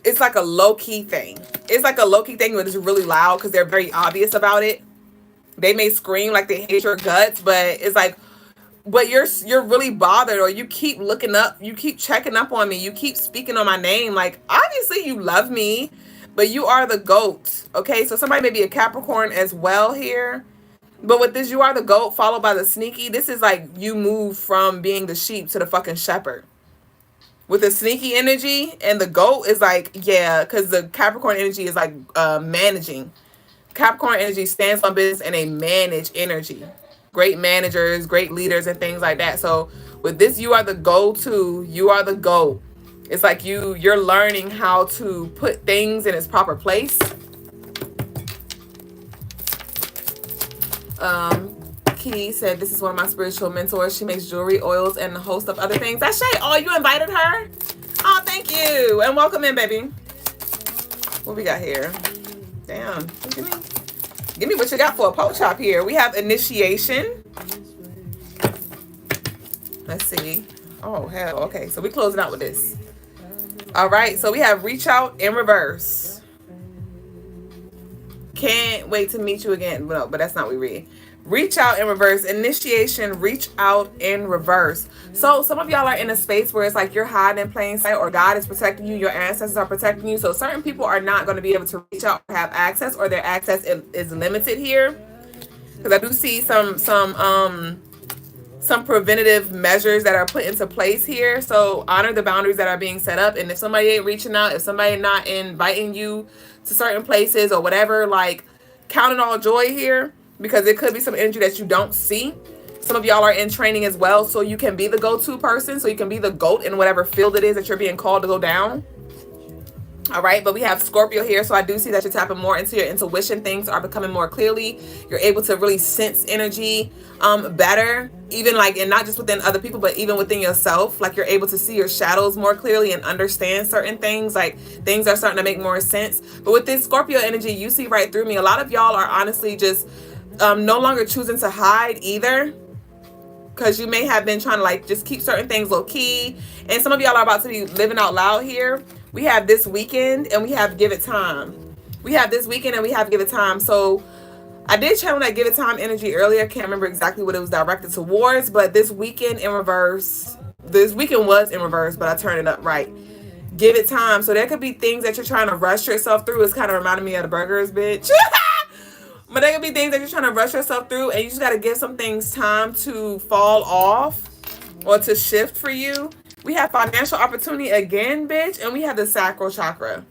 it's like a low-key thing. It's like a low-key thing that is really loud because they're very obvious about it. They may scream like they hate your guts, but it's like but you're really bothered, or you keep looking up, you keep checking up on me, you keep speaking on my name. Like, obviously you love me, but you are the goat. Okay, so somebody may be a Capricorn as well here. But with this, you are the goat followed by the sneaky. This is like you move from being the sheep to the fucking shepherd. With the sneaky energy, and the goat is like, yeah, because the Capricorn energy is like managing. Capricorn energy stands on business and a manage energy. Great managers, great leaders, and things like that. So with this, you are the go-to. You are the GOAT. It's like you're learning how to put things in its proper place. Key said, this is one of my spiritual mentors. She makes jewelry, oils, and a host of other things. That's Shay. Oh, you invited her? Oh, thank you. And welcome in, baby. What we got here? Damn. Give me what you got for a poke chop here. We have initiation. Let's see. Oh, hell. Okay, so we closing out with this. All right, so we have reach out in reverse. Can't wait to meet you again. No, but that's not what we read. Reach out in reverse. Initiation, reach out in reverse. So some of y'all are in a space where it's like you're hiding in plain sight, or God is protecting you, your ancestors are protecting you. So certain people are not going to be able to reach out or have access, or their access is limited here. Because I do see some preventative measures that are put into place here. So honor the boundaries that are being set up. And if somebody ain't reaching out, if somebody not inviting you to certain places or whatever, like, count it all joy here. Because it could be some energy that you don't see. Some of y'all are in training as well, so you can be the go-to person, so you can be the GOAT in whatever field it is that you're being called to go down. All right, but we have Scorpio here, so I do see that you're tapping more into your intuition. Things are becoming more clearly. You're able to really sense energy better, even like, and not just within other people, but even within yourself. Like, you're able to see your shadows more clearly and understand certain things. Like, things are starting to make more sense. But with this Scorpio energy, you see right through me. A lot of y'all are honestly just no longer choosing to hide either, because you may have been trying to like just keep certain things low key. And some of y'all are about to be living out loud here. We have this weekend and we have give it time. We have this weekend and we have give it time. So I did channel that give it time energy earlier. Can't remember exactly what it was directed towards, but this weekend in reverse, this weekend was in reverse, but I turned it up right. Give it time. So there could be things that you're trying to rush yourself through. It's kind of reminding me of the burgers, bitch. But there could be things that you're trying to rush yourself through, and you just got to give some things time to fall off or to shift for you. We have financial opportunity again, bitch, and we have the sacral chakra.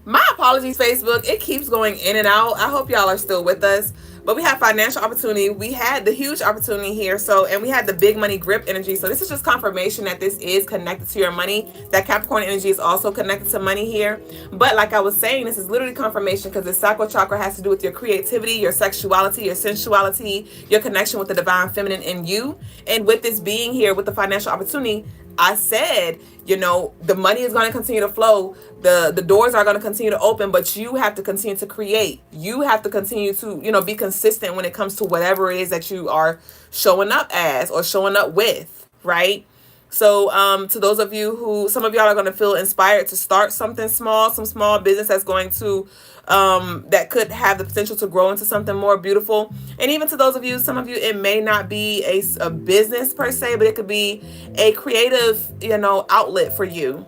My apologies, Facebook. It keeps going in and out. I hope y'all are still with us. But we have financial opportunity. We had the huge opportunity here. So, and we had the big money grip energy. So this is just confirmation that this is connected to your money. That Capricorn energy is also connected to money here. But like I was saying, this is literally confirmation, because the sacral chakra has to do with your creativity, your sexuality, your sensuality, your connection with the divine feminine in you. And with this being here, with the financial opportunity, I said, you know, the money is going to continue to flow. The doors are going to continue to open, but you have to continue to create. You have to continue to, you know, be consistent when it comes to whatever it is that you are showing up as or showing up with, right? So to those of you who, some of y'all are going to feel inspired to start something small, some small business that's going to, that could have the potential to grow into something more beautiful. And even to those of you, some of you, it may not be a business per se, but it could be a creative, you know, outlet for you.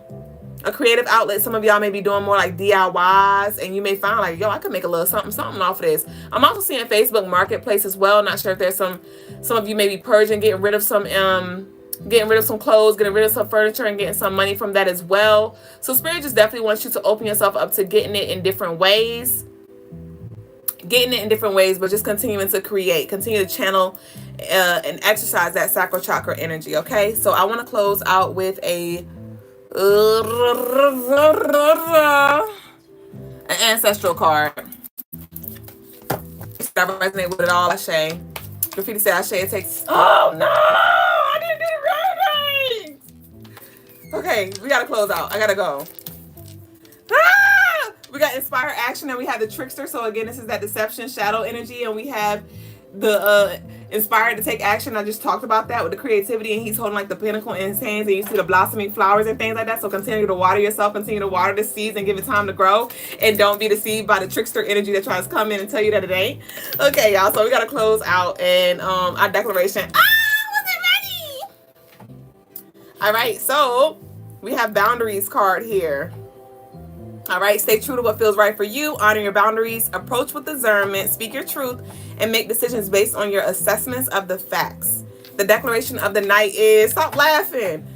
A creative outlet. Some of y'all may be doing more like DIYs, and you may find like, yo, I could make a little something off of this. I'm also seeing Facebook Marketplace as well. Not sure if there's some of you may be purging, getting rid of some clothes, getting rid of some furniture, and getting some money from that as well. So Spirit just definitely wants you to open yourself up to getting it in different ways. But just continuing to create, continue to channel and exercise that sacral chakra energy, okay? So I want to close out with an ancestral card. I resonate with it all, Ashe. Graffiti said, Ashe, it takes... Oh, no! I didn't do it right! Okay, we gotta close out. I gotta go. We got Inspire Action, and we have the Trickster. So again, this is that deception, shadow energy, and we have the inspired to take action. I just talked about that with the creativity, and he's holding like the pinnacle in his hands, and you see the blossoming flowers and things like that. So continue to water yourself, continue to water the seeds and give it time to grow, and don't be deceived by the trickster energy that tries to come in and tell you that it ain't. Okay, y'all, so we gotta close out, and our declaration. Wasn't ready. All right, so we have boundaries card here. All right, stay true to what feels right for you. Honor your boundaries. Approach with discernment. Speak your truth and make decisions based on your assessments of the facts. The declaration of the night is, stop laughing,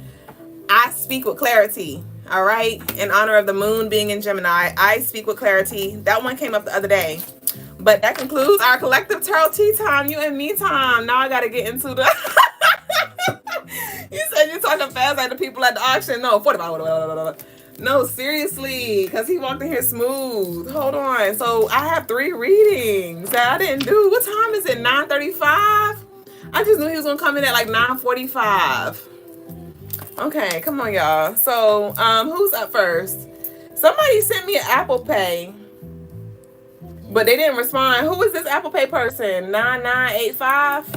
I speak with clarity. All right, in honor of the moon being in Gemini, I speak with clarity. That one came up the other day. But that concludes our collective tarot tea time, you and me time. Now I got to get into the... You said you're talking fast like the people at the auction. No, 45. No, seriously, because he walked in here smooth. Hold on. So I have 3 readings that I didn't do. What time is it? 9:35? I just knew he was going to come in at like 9:45. Okay, come on, y'all. So who's up first? Somebody sent me an Apple Pay, but they didn't respond. Who is this Apple Pay person? 9985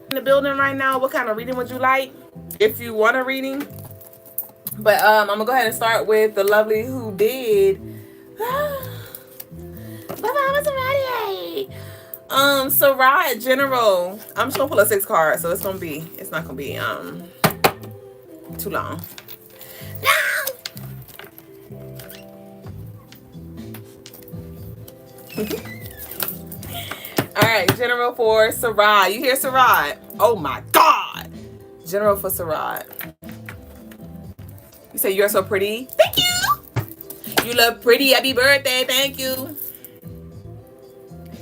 in the building right now. What kind of reading would you like? If you want a reading. But I'm gonna go ahead and start with the lovely who did. Sarai General. I'm just gonna pull a 6 card, so it's not gonna be too long. All right, General for Sarai. You hear Sarai? Oh my God. General for Sarai. You say you're so pretty. Thank you. You look pretty. Happy birthday. Thank you.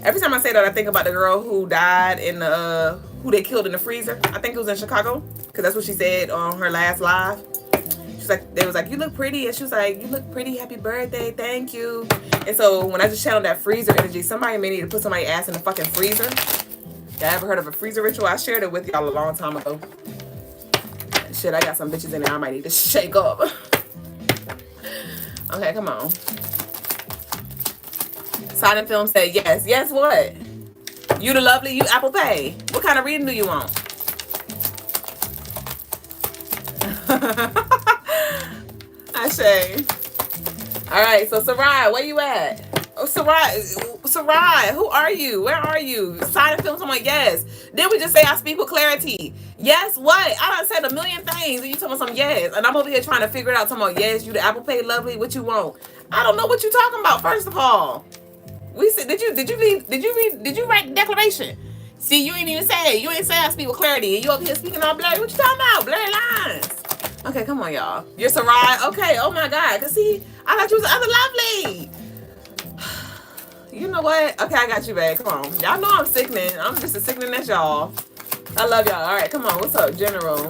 Every time I say that, I think about the girl who died in the who they killed in the freezer. I think it was in Chicago, because that's what she said on her last live. She's like, they was like, you look pretty, and she was like, you look pretty. Happy birthday. Thank you. And so when I just channeled that freezer energy, somebody may need to put somebody's ass in the fucking freezer. Y'all ever heard of a freezer ritual? I shared it with y'all a long time ago. Shit, I got some bitches in there I might need to shake up. Okay, come on. Silent Film said yes. Yes, what? You the lovely, you Apple Pay. What kind of reading do you want? I say. All right, so Sarai, where you at? Oh, Sarai, who are you? Where are you? Silent Film, someone, yes. Then we just say I speak with clarity. Yes, what? I done said a million things and you talking about some yes. And I'm over here trying to figure it out, talking about yes, you the Apple Pay lovely, what you want? I don't know what you talking about, first of all. We said, did you write the declaration? See, you ain't even say it. You ain't say I speak with clarity. And you over here speaking all blurry. What you talking about? Blurry lines. Okay, come on, y'all. You're Sarai. Okay, oh my God. Cause see, I thought you was the other lovely. You know what? Okay, I got you, babe. Come on. Y'all know I'm sickening. I'm just as sickening as y'all. I love y'all. All right, come on. What's up, General?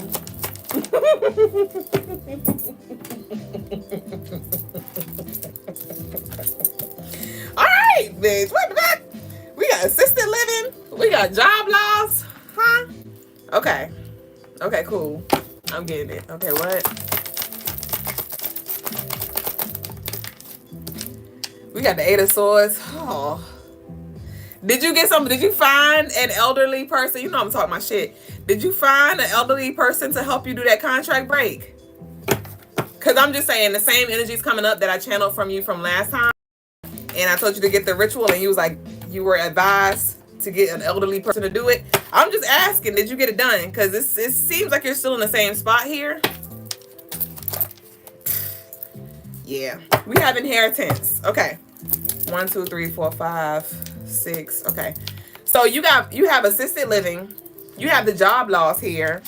All right, bitch. What the fuck? We got assisted living. We got job loss. Huh? Okay. Okay, cool. I'm getting it. Okay, what? We got the 8 of Swords. Oh. Did you find an elderly person? You know I'm talking my shit. Did you find an elderly person to help you do that contract break? Because I'm just saying the same energy is coming up that I channeled from you from last time. And I told you to get the ritual and you was like, you were advised to get an elderly person to do it. I'm just asking, did you get it done? Because it seems like you're still in the same spot here. Yeah, we have inheritance. Okay, 1, 2, 3, 4, 5, 6. Okay, so you have assisted living. You have the job loss here.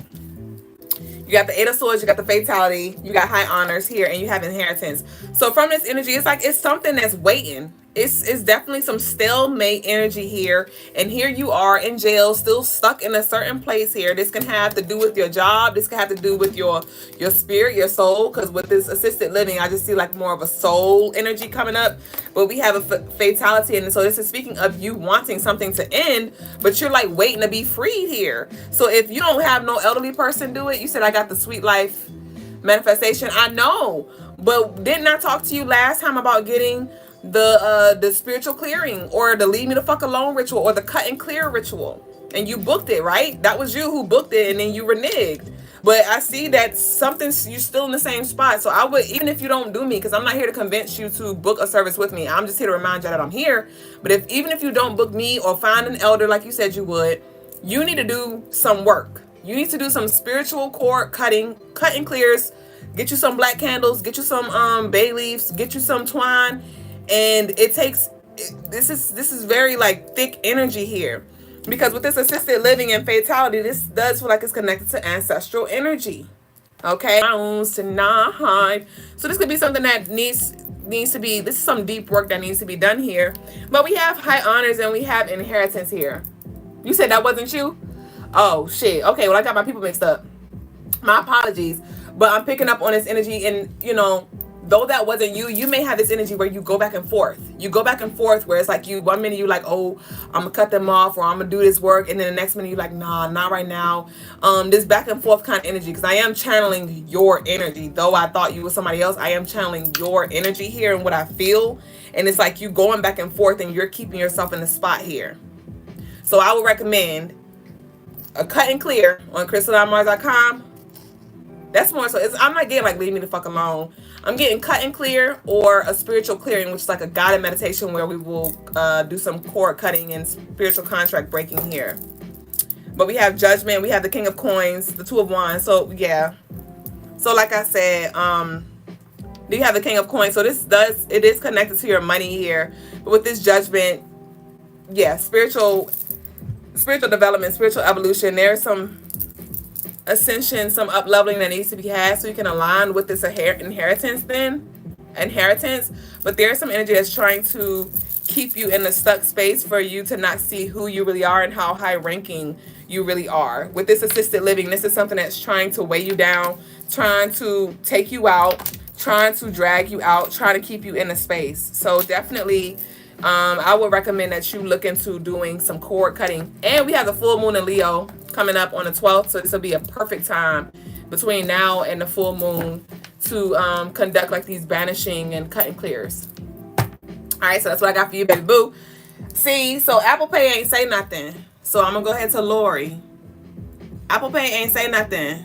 You got the 8 of Swords. You got the fatality. You got high honors here, and you have inheritance. So from this energy, it's like it's something that's waiting. It's definitely some stalemate energy here. And here you are in jail, still stuck in a certain place here. This can have to do with your job. This can have to do with your spirit, your soul. Because with this assisted living, I just see like more of a soul energy coming up. But we have a fatality. And so this is speaking of you wanting something to end, but you're like waiting to be freed here. So if you don't have no elderly person do it, you said I got the sweet life manifestation. I know. But didn't I talk to you last time about getting the spiritual clearing or the leave me the fuck alone ritual or the cut and clear ritual? and you booked it, right? That was you who booked it, and then you reneged. But I see that something's, you're still in the same spot. So I would, even if you don't do me, because I'm not here to convince you to book a service with me. I'm just here to remind you that I'm here. But even if you don't book me or find an elder like you said you would, you need to do some work. You need to do some spiritual cord cutting clears. Get you some black candles. Get you some bay leaves. Get you some twine. And it takes, this is very like thick energy here. Because with this assisted living and fatality, this does feel like it's connected to ancestral energy. Okay, tonight. So this could be something that needs to be, this is some deep work that needs to be done here. But we have high honors and we have inheritance here. You said that wasn't you? Oh shit. Okay, well I got my people mixed up. My apologies. But I'm picking up on this energy, and you know, though that wasn't you, you may have this energy where you go back and forth. You go back and forth where it's like you, one minute you like, oh, I'm gonna cut them off, or I'm gonna do this work, and then the next minute you like, nah, not right now. This back and forth kind of energy, because I am channeling your energy. Though I thought you were somebody else, I am channeling your energy here and what I feel. And it's like you going back and forth, and you're keeping yourself in the spot here. So I would recommend a cut and clear on crystalinemars.com. That's more so, I'm not getting like leave me the fuck alone. I'm getting cut and clear, or a spiritual clearing, which is like a guided meditation where we will do some cord cutting and spiritual contract breaking here. But we have judgment, we have the King of Coins, the Two of Wands. So yeah. So like I said, you have the King of Coins. So it is connected to your money here. But with this judgment, yeah, spiritual development, spiritual evolution. There's some ascension, some up leveling that needs to be had, so you can align with this inheritance. But there's some energy that's trying to keep you in the stuck space for you to not see who you really are and how high ranking you really are. With this assisted living, this is something that's trying to weigh you down, trying to take you out, trying to drag you out, trying to keep you in a space. So definitely I would recommend that you look into doing some cord cutting. And we have the full moon in Leo coming up on the 12th, so this will be a perfect time between now and the full moon to conduct like these banishing and cutting clears. All right, so that's what I got for you, baby boo. See, so Apple Pay ain't say nothing, so I'm gonna go ahead to Lori. Apple Pay ain't say nothing.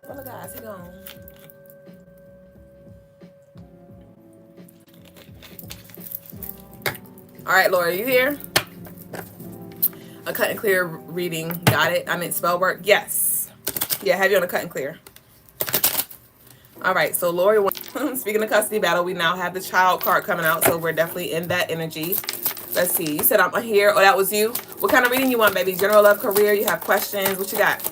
Oh my God, he gone. All right, Lori, you here? A cut and clear reading. Got it. I meant spell work. Yes. Yeah, have you on a cut and clear. All right, so Lori, speaking of custody battle, we now have the child card coming out, so we're definitely in that energy. Let's see. You said I'm here. Oh, that was you. What kind of reading you want, baby? General love, career. You have questions. What you got?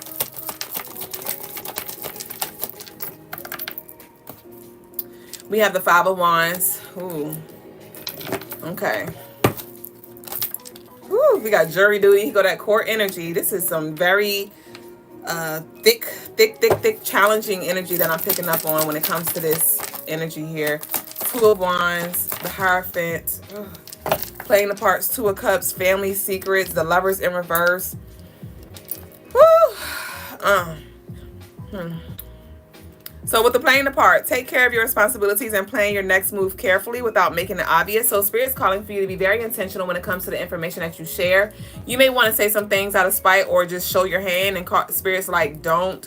We have the Five of Wands. Ooh. Okay. Woo, we got jury duty. You go that court energy. This is some very thick, challenging energy that I'm picking up on when it comes to this energy here. Two of Wands, the Hierophant, playing the parts, Two of Cups, family secrets, the Lovers in reverse. Woo. So with the playing the part, take care of your responsibilities and plan your next move carefully without making it obvious. So Spirit's calling for you to be very intentional when it comes to the information that you share. You may want to say some things out of spite or just show your hand, and Spirit's like, don't.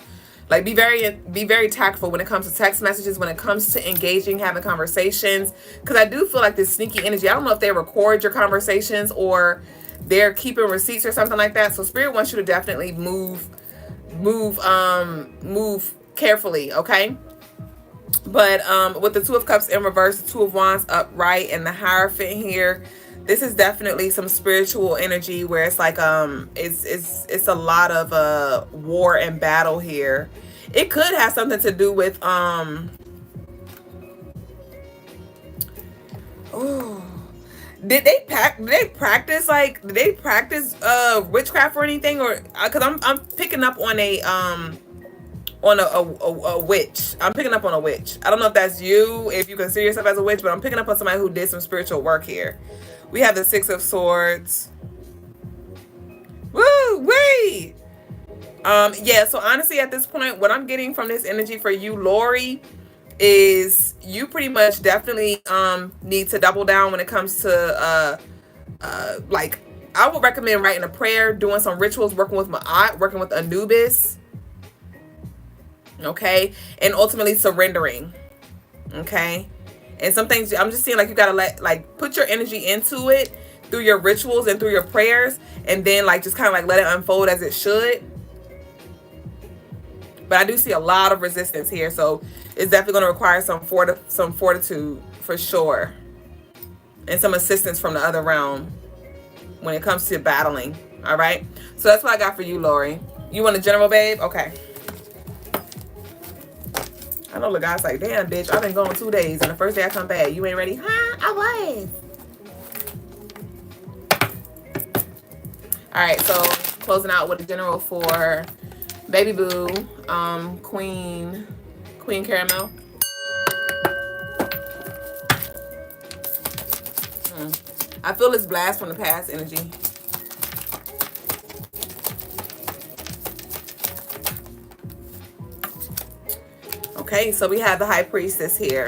Like, be very tactful when it comes to text messages, when it comes to engaging, having conversations. Because I do feel like this sneaky energy, I don't know if they record your conversations or they're keeping receipts or something like that. So Spirit wants you to definitely move carefully, okay? But with the Two of Cups in reverse, the Two of Wands upright, and the Hierophant here, this is definitely some spiritual energy where it's like it's a lot of war and battle here. It could have something to do with did they practice witchcraft or anything? Or because I'm picking up on a witch. I'm picking up on a witch. I don't know if that's you, if you consider yourself as a witch, but I'm picking up on somebody who did some spiritual work here. We have the Six of Swords. Woo wee. Yeah, so honestly at this point, what I'm getting from this energy for you, Lori, is you pretty much definitely need to double down when it comes to like, I would recommend writing a prayer, doing some rituals, working with Ma'at, working with Anubis, okay, and ultimately surrendering, okay. And some things I'm just seeing, like, you gotta put your energy into it through your rituals and through your prayers, and then like just kind of like let it unfold as it should. But I do see a lot of resistance here, so it's definitely going to require some fortitude for sure, and some assistance from the other realm when it comes to battling. All right, so that's what I got for you, Lori. You want a general, babe? Okay. I know the guy's like, damn, bitch, I've been gone 2 days, and the first day I come back, you ain't ready? Huh? I was. All right, so closing out with a general for Baby Boo, Queen Caramel. I feel this blast from the past energy. Okay, so we have the High Priestess here.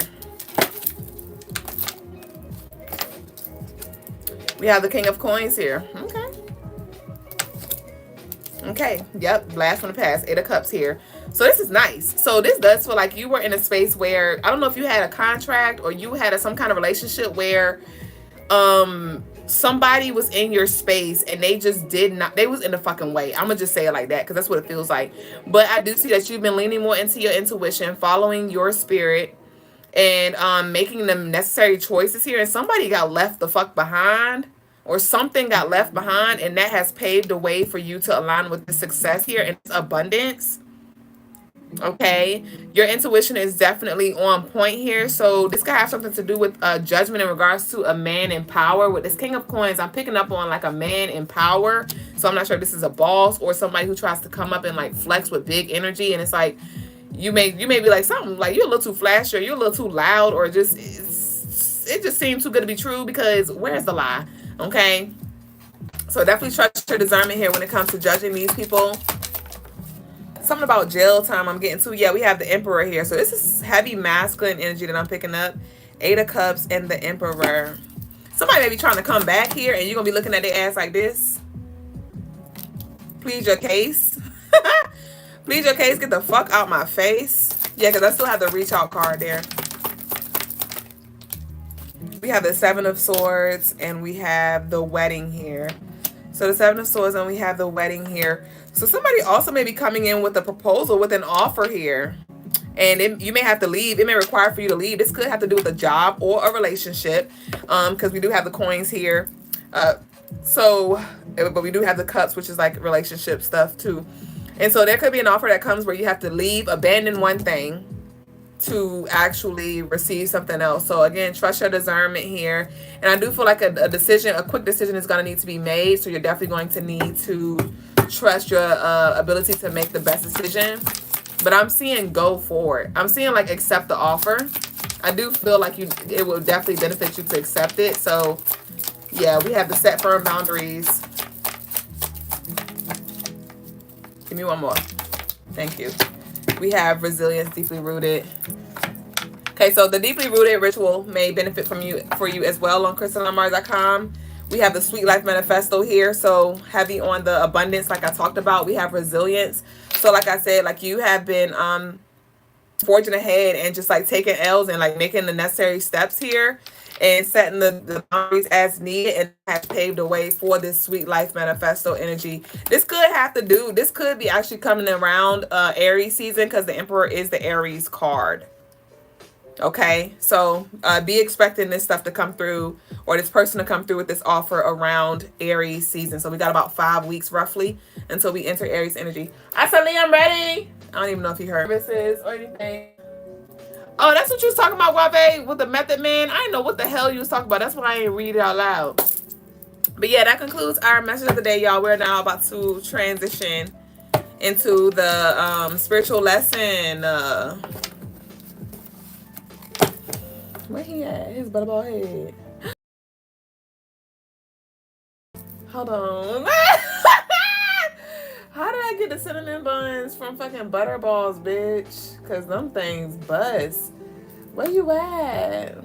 We have the King of Coins here. Okay. Okay, yep, blast from the past. 8 of Cups here. So this is nice. So this does feel like you were in a space where, I don't know if you had a contract or you had some kind of relationship where somebody was in your space and they just did not, they was in the fucking way. I'm gonna just say it like that because that's what it feels like. But I do see that you've been leaning more into your intuition, following your spirit, and making the necessary choices here. And somebody got left the fuck behind, or something got left behind, and that has paved the way for you to align with the success here and abundance. Okay, your intuition is definitely on point here. So this could have something to do with judgment in regards to a man in power. With this King of Coins, I'm picking up on like a man in power. So I'm not sure if this is a boss or somebody who tries to come up and like flex with big energy. And it's like you may be like something like you're a little too flashy, or you're a little too loud, or just it just seems too good to be true, because where's the lie? Okay, so definitely trust your discernment here when it comes to judging these people. Something about jail time I'm getting to. Yeah, we have the Emperor here. So this is heavy masculine energy that I'm picking up. 8 of Cups and the Emperor. Somebody may be trying to come back here and you're going to be looking at their ass like this. Plead your case. Plead your case. Get the fuck out my face. Yeah, because I still have the reach out card there. We have the 7 of Swords and we have the Wedding here. So the 7 of Swords and we have the Wedding here. So somebody also may be coming in with a proposal, with an offer here. And you may have to leave. It may require for you to leave. This could have to do with a job or a relationship, because we do have the coins here. But we do have the cups, which is like relationship stuff too. And so there could be an offer that comes where you have to leave, abandon one thing to actually receive something else. So again, trust your discernment here. And I do feel like a decision, a quick decision is going to need to be made. So you're definitely going to need to trust your ability to make the best decision. But I'm seeing go for it. I'm seeing like accept the offer. I do feel like it will definitely benefit you to accept it. So yeah, we have the set firm boundaries. Give me one more. Thank you. We have resilience, deeply rooted. Okay, so the deeply rooted ritual may benefit for you as well on CrystalineMars.com. We have the Sweet Life Manifesto here, so heavy on the abundance like I talked about. We have resilience. So like I said, like you have been forging ahead and just like taking L's and like making the necessary steps here and setting the boundaries as needed, and has paved the way for this Sweet Life Manifesto energy. This could be actually coming around Aries season, because the Emperor is the Aries card. Okay, so be expecting this stuff to come through, or this person to come through with this offer around Aries season. So we got about 5 weeks roughly until we enter Aries energy. I said, Lee, I'm ready. I don't even know if he heard services or anything. Oh, that's what you was talking about, Wave, with the Method Man. I didn't know what the hell you was talking about. That's why I didn't read it out loud. But yeah, that concludes our message of the day, y'all. We're now about to transition into the spiritual lesson. Where he at? His butterball head. Hold on. How did I get the cinnamon buns from fucking Butterballs, bitch? Because them things buzz. Where you at?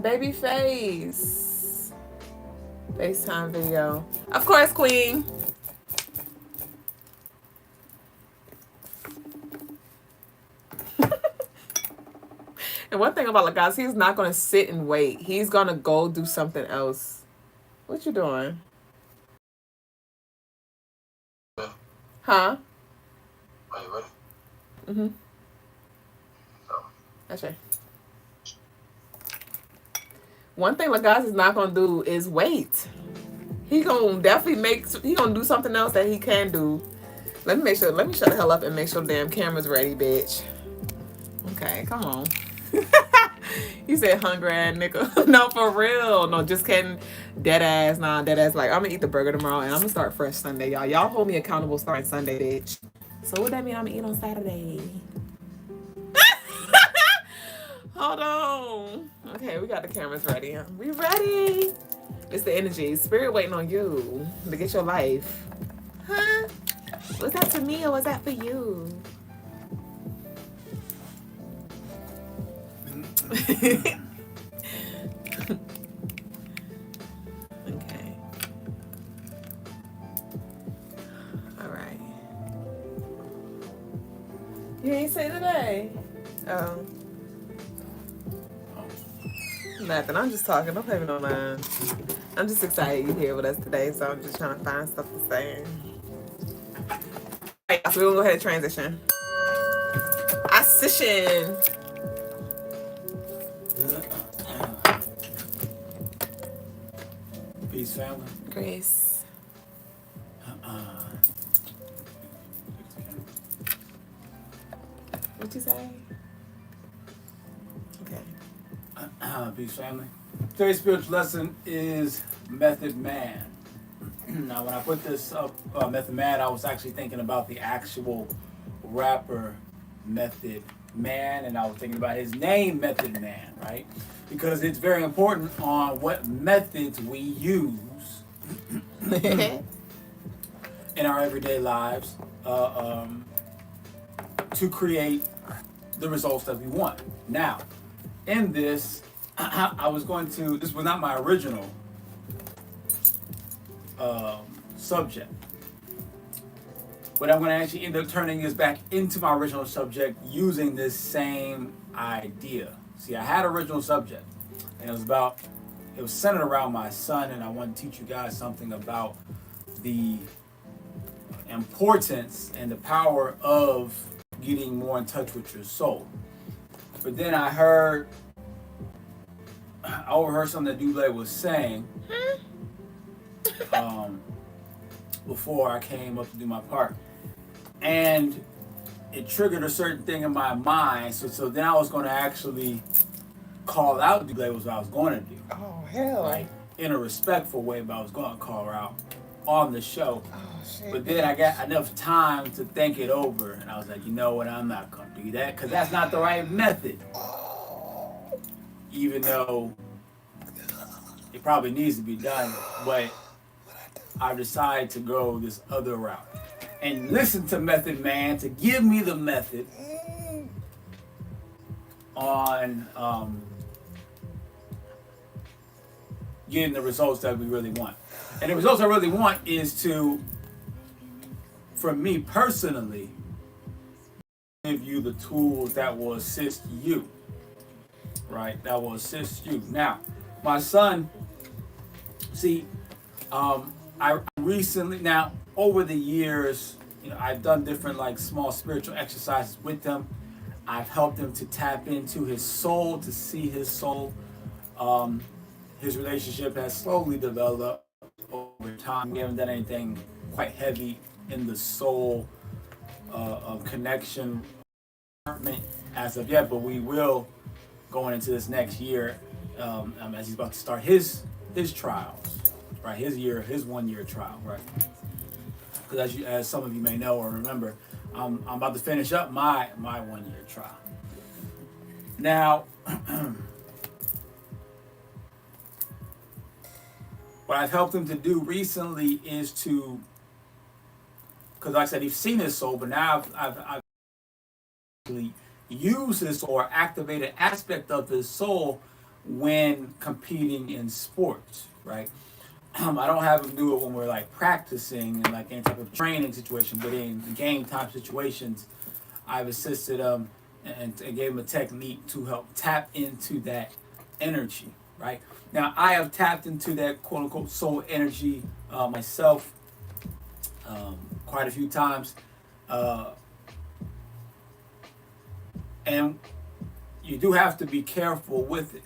Baby face. FaceTime video. Of course, Queen. And one thing about Logas, he's not going to sit and wait. He's going to go do something else. What you doing? Huh? Are you ready? Mm-hmm. Okay. One thing Logas is not going to do is wait. He going to definitely he going to do something else that he can do. Let me shut the hell up and make sure the damn camera's ready, bitch. Okay, come on. You said hungry ass nigga. No, for real. No, just kidding. Dead ass. Nah, dead ass. Like, I'm gonna eat the burger tomorrow and I'm gonna start fresh Sunday, y'all. Y'all hold me accountable starting Sunday, bitch. So what that mean I'm gonna eat on Saturday? Hold on. Okay, we got the cameras ready. We ready. It's the energy. Spirit waiting on you to get your life. Huh? Was that to me or was that for you? Okay. All right. You ain't say today. Oh. Nothing. I'm just talking. Don't pay me no mind. I'm just excited you're here with us today, so I'm just trying to find stuff to say. All right, so we're gonna go ahead and transition. Ascension. Peace, family. Grace. What you say? Okay. Peace, family. Today's spiritual lesson is Method Man. Now, when I put this up, Method Man, I was actually thinking about the actual rapper Method Man, and I was thinking about his name, Method Man, right? Because it's very important on what methods we use in our everyday lives to create the results that we want. Now, in this, I was going to, this was not my original subject, but I'm going to actually end up turning this back into my original subject using this same idea. See, I had an original subject, and it was centered around my son, and I want to teach you guys something about the importance and the power of getting more in touch with your soul. But then I overheard something that Duublé was saying before I came up to do my part, and it triggered a certain thing in my mind. So then I was going to actually call out Duublé, was what I was going to do. Oh, hell. Right? In a respectful way, but I was going to call her out on the show. Oh, shit. But then I got enough time to think it over, and I was like, you know what, I'm not going to do that, because that's not the right method. Even though it probably needs to be done, but I decided to go this other route and listen to Method Man to give me the method on getting the results that we really want. And the results I really want is to, for me personally, give you the tools that will assist you, right? That will assist you. Now, my son, see, I recently, now over the years, I've done different like small spiritual exercises with him. I've helped him to tap into his soul, to see his soul. His relationship has slowly developed over time. We haven't done anything quite heavy in the soul of connection as of yet, but we will going into this next year as he's about to start his trials, right? His 1 year trial, right? Because as some of you may know or remember, I'm about to finish up my 1 year trial. Now, what I've helped him to do recently is to, because like I said, he's seen his soul, but now I've actually used his or activated aspect of his soul when competing in sports, right? I don't have him do it when we're like practicing and like any type of training situation, but in game type situations, I've assisted him and gave him a technique to help tap into that energy, right? Now, I have tapped into that quote unquote soul energy myself quite a few times. And you do have to be careful with it,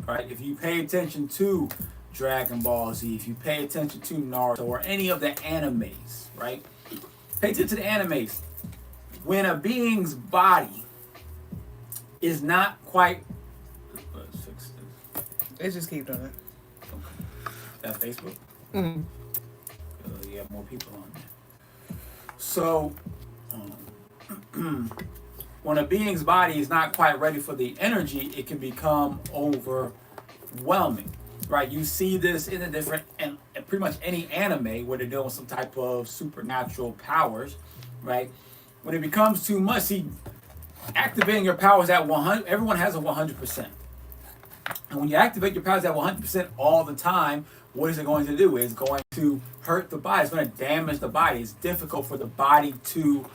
right? If you pay attention to Dragon Ball Z, if you pay attention to Naruto or any of the animes, right? Pay attention to the animes. When a being's body is not quite... Let's fix this. It just keep doing it. Okay. That's Facebook? Mm-hmm. You have more people on there. So, when a being's body is not quite ready for the energy, it can become overwhelming, right? You see this in a different, and pretty much any anime where they're dealing with some type of supernatural powers, right? When it becomes too much, see, activating your powers at 100, everyone has a 100%. And when you activate your powers at 100% all the time, what is it going to do? It's going to hurt the body. It's going to damage the body. It's difficult for the body to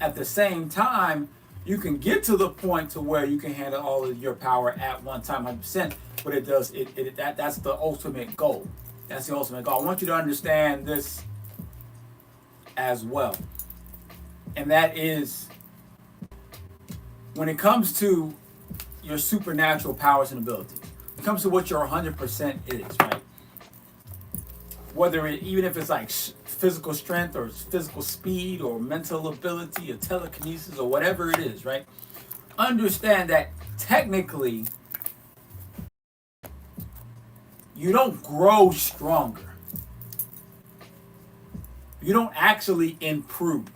at the same time, you can get to the point to where you can handle all of your power at one time 100%, but that's the ultimate goal. That's the ultimate goal. I want you to understand this as well. And that is, when it comes to your supernatural powers and abilities, it comes to what your 100% is, right? Whether even if it's like physical strength or physical speed or mental ability or telekinesis or whatever it is, right? Understand that technically you don't grow stronger. You don't actually improve.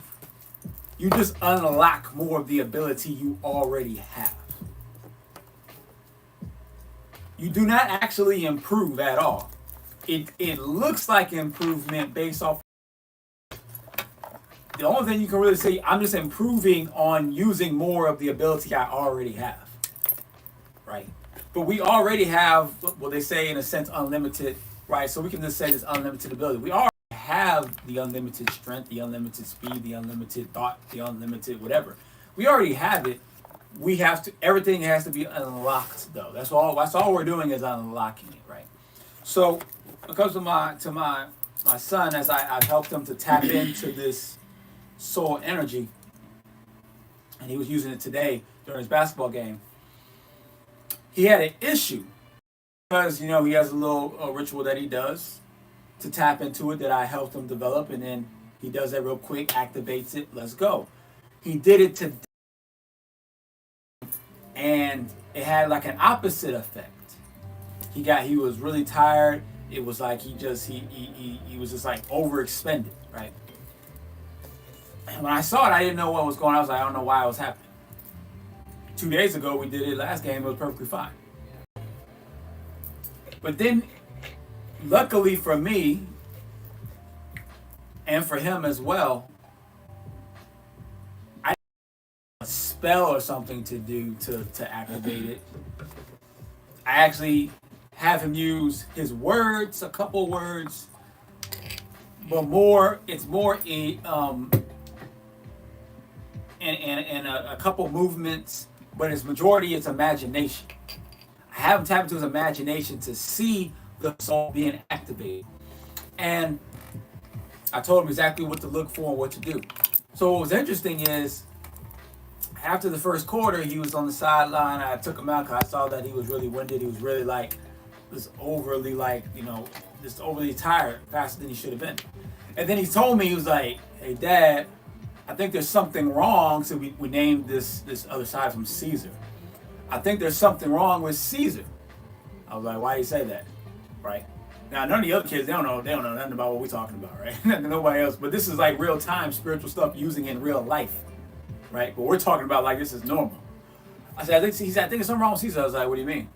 You just unlock more of the ability you already have. You do not actually improve at all. It looks like improvement based off. The only thing you can really say, I'm just improving on using more of the ability I already have, right? But we already have, well, they say in a sense, unlimited, right? So we can just say this unlimited ability. We already have the unlimited strength, the unlimited speed, the unlimited thought, the unlimited whatever. We already have it. We have to, everything has to be unlocked though. That's all we're doing is unlocking it, right? So when it comes to my son, as I've helped him to tap into this soul energy, and he was using it today during his basketball game, he had an issue because, he has a little ritual that he does to tap into it that I helped him develop, and then he does that real quick, activates it, let's go. He did it today, and it had like an opposite effect. He was really tired. It was like he was just like overexpended, right? And when I saw it, I didn't know what was going on. I was like, I don't know why it was happening. 2 days ago, we did it last game. It was perfectly fine. But then, luckily for me, and for him as well, I had a spell or something to do to activate it. I actually have him use his words, a couple words, but it's more and a couple movements, but his majority it's imagination. I have him tap into his imagination to see the soul being activated. And I told him exactly what to look for and what to do. So what was interesting is, after the first quarter, he was on the sideline. I took him out because I saw that he was really winded. He was really just overly just overly tired, faster than he should have been. And then he told me, he was like, hey, Dad, I think there's something wrong. So we named this other side from Caesar. I think there's something wrong with Caesar. I was like, why do you say that? Right? Now, none of the other kids, they don't know nothing about what we're talking about, right? Nobody else. But this is like real time spiritual stuff using in real life, right? But we're talking about like this is normal. I said, I think there's something wrong with Caesar. I was like, what do you mean?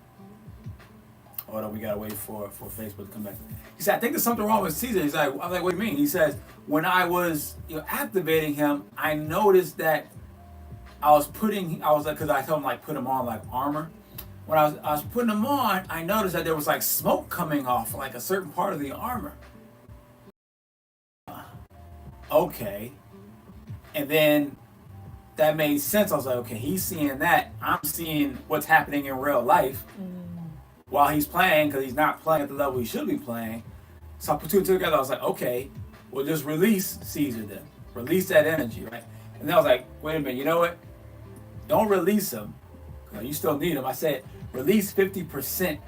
Hold on, we gotta wait for Facebook to come back. He said, I think there's something wrong with Caesar. He's like, I was like, what do you mean? He says, when I was activating him, I noticed that I was like, because I told him like put him on like armor. when I was putting them on, I noticed that there was like smoke coming off like a certain part of the armor. Okay. And then that made sense. I was like, okay, he's seeing that. I'm seeing what's happening in real life while he's playing, because he's not playing at the level he should be playing. So I put two and two together. I was like, okay, well, just release Caesar then. Release that energy, right? And then I was like, wait a minute, you know what? Don't release him. You still need him. I said, release 50%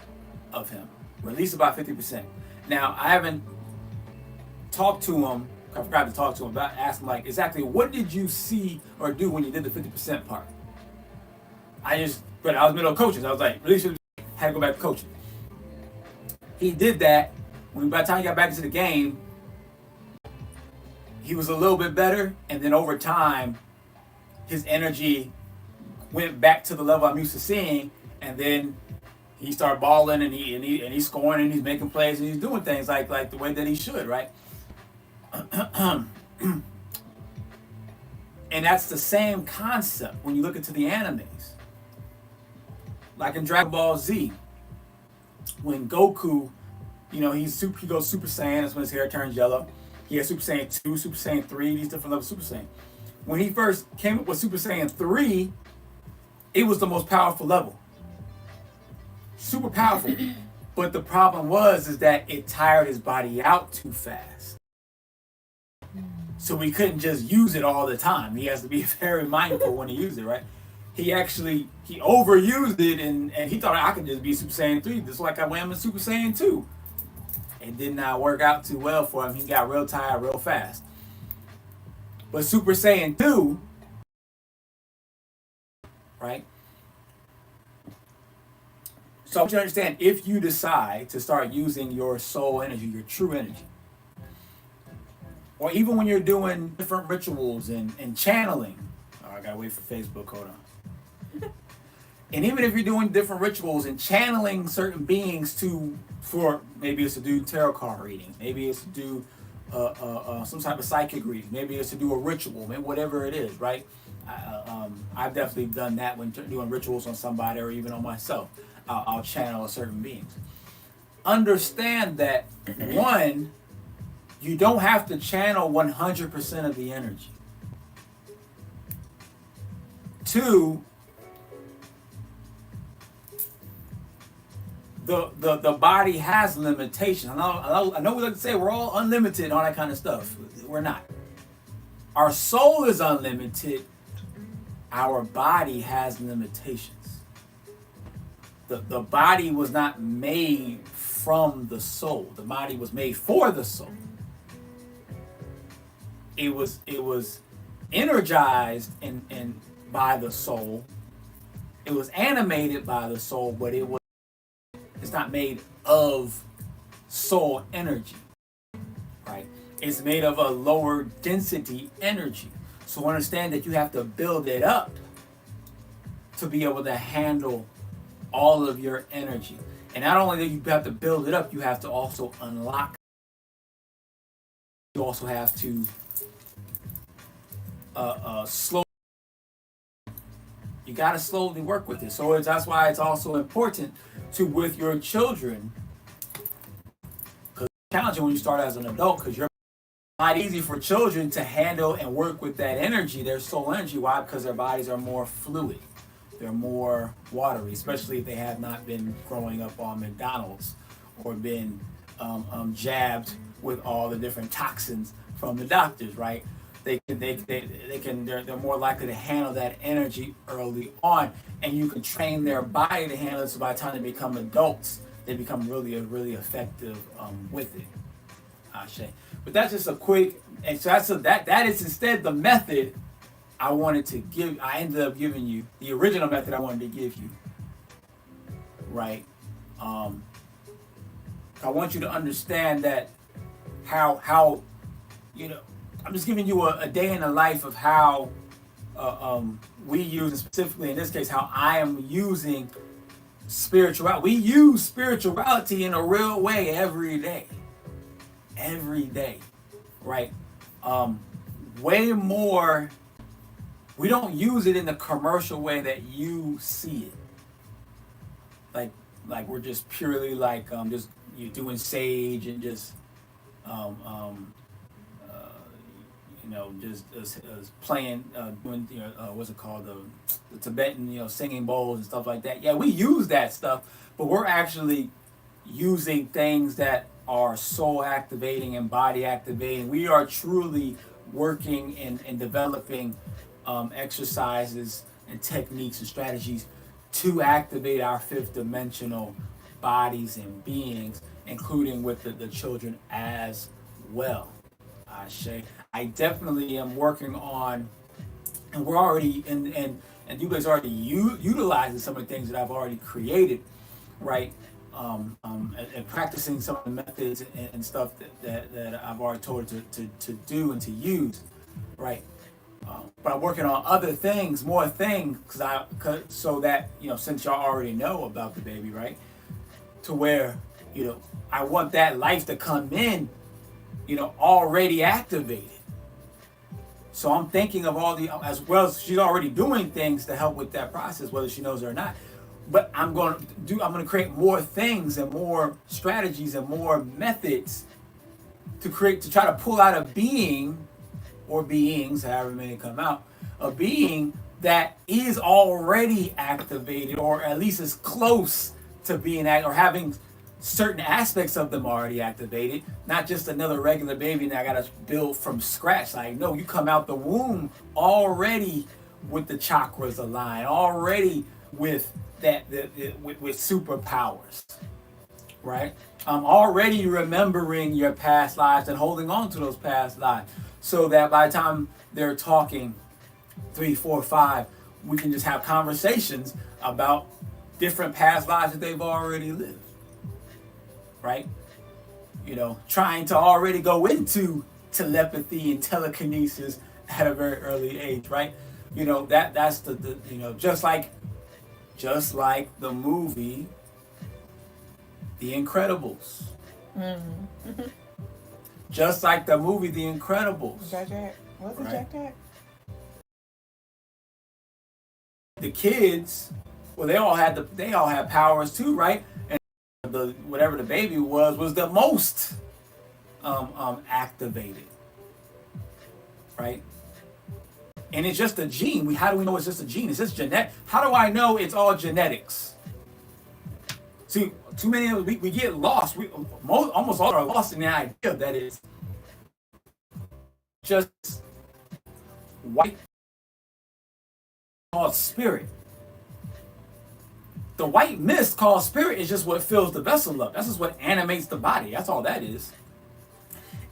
of him. Release about 50%. Now, I haven't talked to him. I forgot to talk to him about, ask him like, exactly what did you see or do when you did the 50% part? But I was middle of coaching. So I was like, release 50%. Had to go back to coaching. He did that. By the time he got back into the game, he was a little bit better, and then over time, his energy went back to the level I'm used to seeing, and then he started balling, and he's scoring, and he's making plays, and he's doing things like the way that he should, right? And that's the same concept when you look into the animes. Like in Dragon Ball Z, when Goku, he goes Super Saiyan, that's when his hair turns yellow. He has Super Saiyan 2, Super Saiyan 3, these different levels of Super Saiyan. When he first came up with Super Saiyan 3, it was the most powerful level. Super powerful. But the problem is that it tired his body out too fast. So we couldn't just use it all the time. He has to be very mindful when he uses it, right? He overused it, and he thought I could just be Super Saiyan 3, just like I am in Super Saiyan 2. It did not work out too well for him. He got real tired real fast. But Super Saiyan 2, right? So I want you to understand, if you decide to start using your soul energy, your true energy, or even when you're doing different rituals and channeling, I gotta wait for Facebook, hold on. And even if you're doing different rituals and channeling certain beings for maybe it's to do tarot card reading, maybe it's to do some type of psychic reading, maybe it's to do a ritual, maybe whatever it is, right? I've definitely done that when doing rituals on somebody or even on myself. I'll channel a certain beings. Understand that, one, you don't have to channel 100% of the energy. Two, the body has limitations. I know we like to say we're all unlimited and all that kind of stuff. We're not. Our soul is unlimited. Our body has limitations. The body was not made from the soul. The body was made for the soul. It was energized and by the soul. It was animated by the soul, but it's not made of soul energy, right? It's made of a lower density energy. So understand that you have to build it up to be able to handle all of your energy. And not only do you have to build it up, you have to also unlock. You also have to slow. You got to slowly work with it. So that's why it's also important to, with your children, because it's challenging when you start as an adult, because you're not easy for children to handle and work with that energy, their soul energy. Why? Because their bodies are more fluid. They're more watery, especially if they have not been growing up on McDonald's or been jabbed with all the different toxins from the doctors, right? They're more likely to handle that energy early on, and you can train their body to handle it. So by the time they become adults, they become really effective with it. But that's just a quick, and so that is instead the method I wanted to give. I ended up giving you the original method I wanted to give you, right? I want you to understand that how I'm just giving you a day in the life of how we use, and specifically in this case, how I am using spirituality. We use spirituality in a real way every day, right? Way more. We don't use it in the commercial way that you see it. like we're just purely like just you doing sage and just you know, just as playing, doing, you know, what's it called, the Tibetan, you know, singing bowls and stuff like that. Yeah, we use that stuff, but we're actually using things that are soul activating and body activating. We are truly working and developing exercises and techniques and strategies to activate our fifth dimensional bodies and beings, including with the children as well. I definitely am working on, and we're already and Duublé's already utilizing some of the things that I've already created, right? And practicing some of the methods and stuff that I've already told her to do and to use, right? But I'm working on other things, more things, so that, you know, since y'all already know about the baby, right? To where, you know, I want that life to come in, you know, already activated. So I'm thinking of all the, as well as she's already doing things to help with that process, whether she knows it or not. But I'm going to create more things and more strategies and more methods to try to pull out a being or beings, however many come out, a being that is already activated, or at least is close to being or having certain aspects of them already activated, not just another regular baby that I gotta build from scratch. Like, no, you come out the womb already with the chakras aligned, already with with superpowers, right? I'm already remembering your past lives and holding on to those past lives, so that by the time they're talking 3, 4, 5, we can just have conversations about different past lives that they've already lived. Right? You know, trying to already go into telepathy and telekinesis at a very early age, right? You know, that's the you know, just like the movie The Incredibles. Mm-hmm. Just like the movie The Incredibles. Jack. Was it right? Jack? The kids, well, they all had powers too, right? The whatever the baby was the most activated, right? And it's just a gene. How do we know it's just a gene? It's just genetic. How do I know it's all genetics? See, too many of us, we get lost. Almost all are lost in the idea that it's just white called spirit. The white mist called spirit is just what fills the vessel up. That's just what animates the body. That's all that is.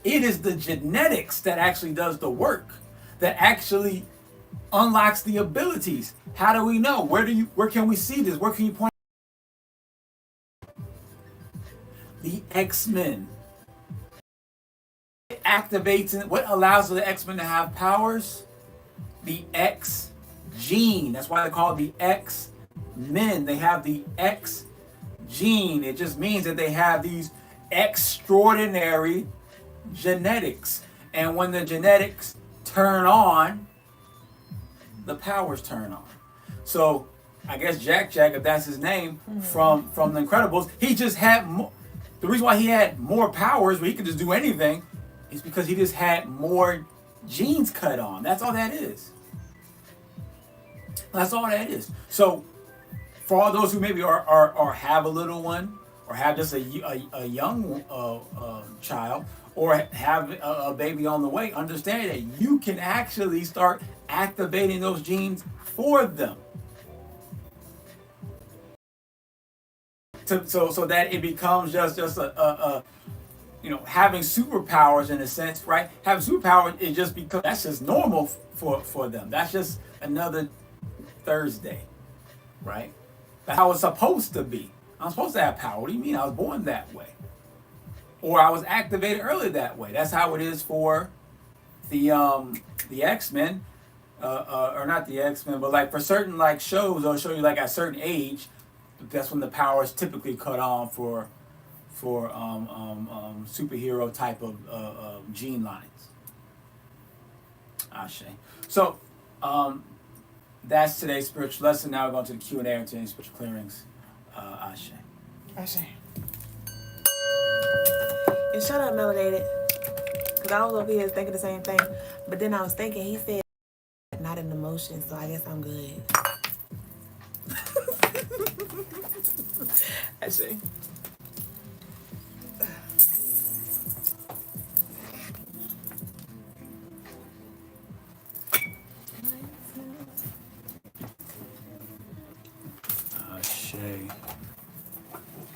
It is the genetics that actually does the work, that actually unlocks the abilities. How do we know? Where can we see this? Where can you point? The X-Men. It activates and what allows the X-Men to have powers? The X gene. That's why they call it the X-Men. They have the X gene. It just means that they have these extraordinary genetics. And when the genetics turn on, the powers turn on. So I guess Jack, if that's his name, from The Incredibles, he just had more. The reason why he had more powers, where he could just do anything, is because he just had more genes cut on. That's all that is. That's all that is. So for all those who maybe are have a little one, or have just a young child, or have a baby on the way, understand that you can actually start activating those genes for them. So that it becomes just a having superpowers in a sense, right? Having superpowers is just because that's just normal for them. That's just another Thursday, right? That's how it's supposed to be. I'm supposed to have power. What do you mean? I was born that way, or I was activated early that way. That's how it is for the X-Men, or not the X-Men, but like for certain like shows, they'll show you like at a certain age. That's when the powers typically cut on for superhero type of gene lines. Ashe. So that's today's spiritual lesson. Now we're going to the Q&A and to any spiritual clearings. Ashe. Ashe. And shut up, Melanated. Because I was over here thinking the same thing. But then I was thinking, he said not an emotion, so I guess I'm good. Ashe.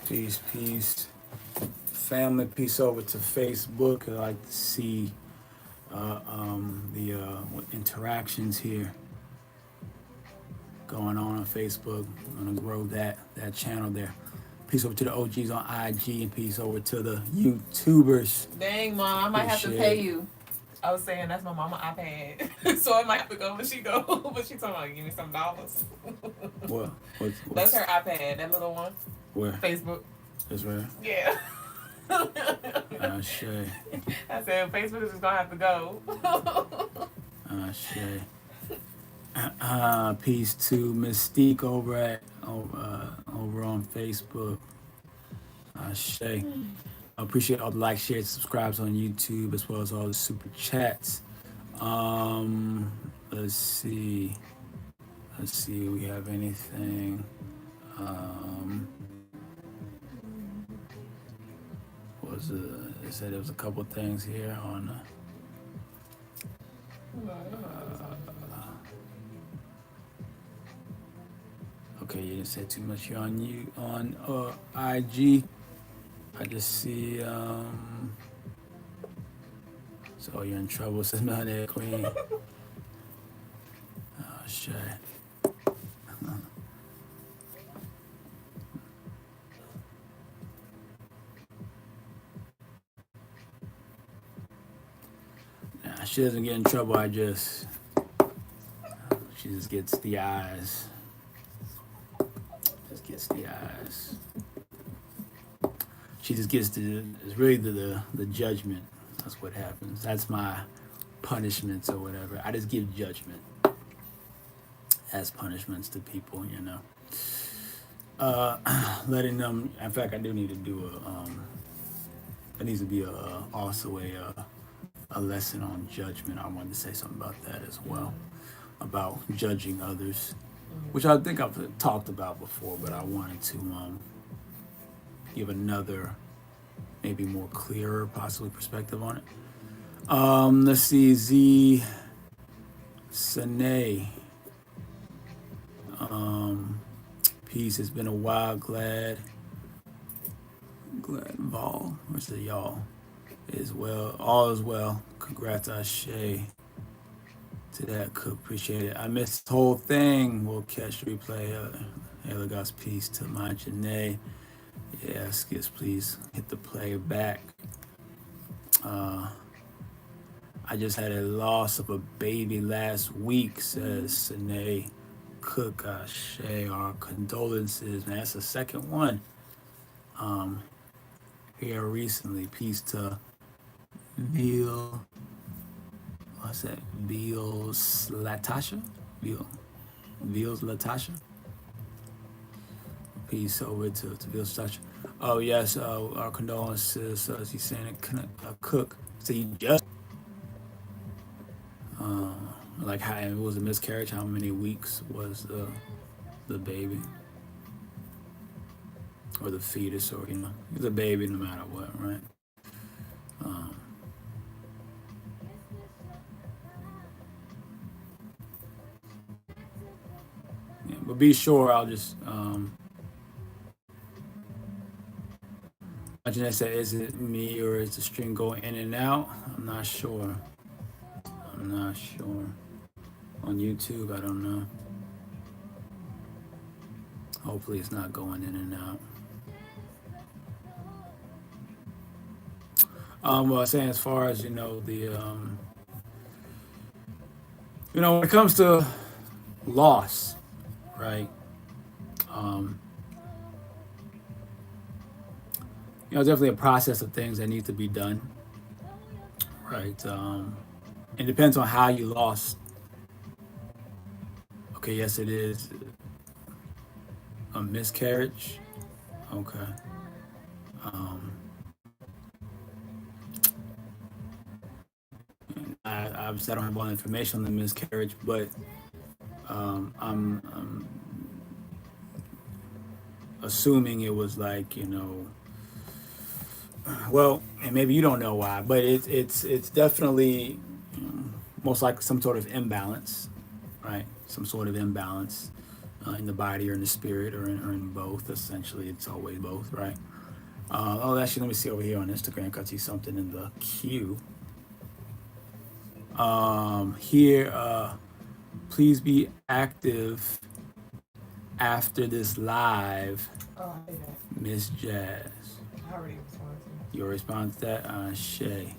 Peace, peace. Family, peace over to Facebook. I like to see the interactions here going on Facebook. I'm gonna grow that channel there. Peace over to the OGs on IG and peace over to the YouTubers. Dang, Mom, I might have to pay you. I was saying that's my mama iPad, so I might have to go when she go. But she told me, give me some dollars. What? That's her iPad, that little one. Where? Facebook. That's right. Yeah. Shay. I said Facebook is just gonna have to go. Shay. Peace to Mystique over on Facebook. Shay. I appreciate all the likes, shares, subscribes on YouTube, as well as all the super chats. Let's see. We have anything. It said there was a couple things here on. Okay, you didn't say too much here on IG. I just see so you're in trouble, says Melanated Queen. Oh shit. Nah, she doesn't get in trouble, she just gets the eyes. She just gets it's really the judgment. That's what happens. That's my punishments or whatever. I just give judgment as punishments to people, you know. Letting them, in fact, I do need to do it needs to be also a lesson on judgment. I wanted to say something about that as well, about judging others, which I think I've talked about before, but I wanted to give another, maybe more clearer, possibly perspective on it. Let's see, Z Sane. Peace. It's been a while. Glad Vol. Where's the y'all? Is well. All is well. Congrats, Ashe. To that, Cook. Appreciate it. I missed the whole thing. We'll catch the replay. Logas peace to my Janae. Yeah, Skis, please hit the play back. I just had a loss of a baby last week, says Sine Cook. Ashe, our condolences, man. That's the second one. Here recently. Peace to Veal. What's that? Veals Latasha? Veals Latasha? Peace over to Veals Latasha. Oh, yes, our condolences. He's saying Cook. So you just, like, how it was a miscarriage, how many weeks was the baby? Or the fetus, or, you know, it's a baby no matter what, right? Yeah, but be sure, I'll just, Jeanette said, is it me or is the string going in and out? I'm not sure. On YouTube, I don't know. Hopefully it's not going in and out. Well, I'm saying as far as, you know, the, when it comes to loss, right? Definitely a process of things that need to be done, right? It depends on how you lost. Okay, yes, it is A miscarriage. Okay. I obviously I don't have all the information on the miscarriage, but I'm assuming it was like, you know, well, and maybe you don't know why, but it's definitely, you know, most likely some sort of imbalance, right? Some sort of imbalance in the body or in the spirit or in both. Essentially, it's always both, right? Oh, actually, let me see over here on Instagram. I see something in the queue. Here, please be active after this live, Oh, I did that. Miss Jazz. I already responded to Your response to that, Shay,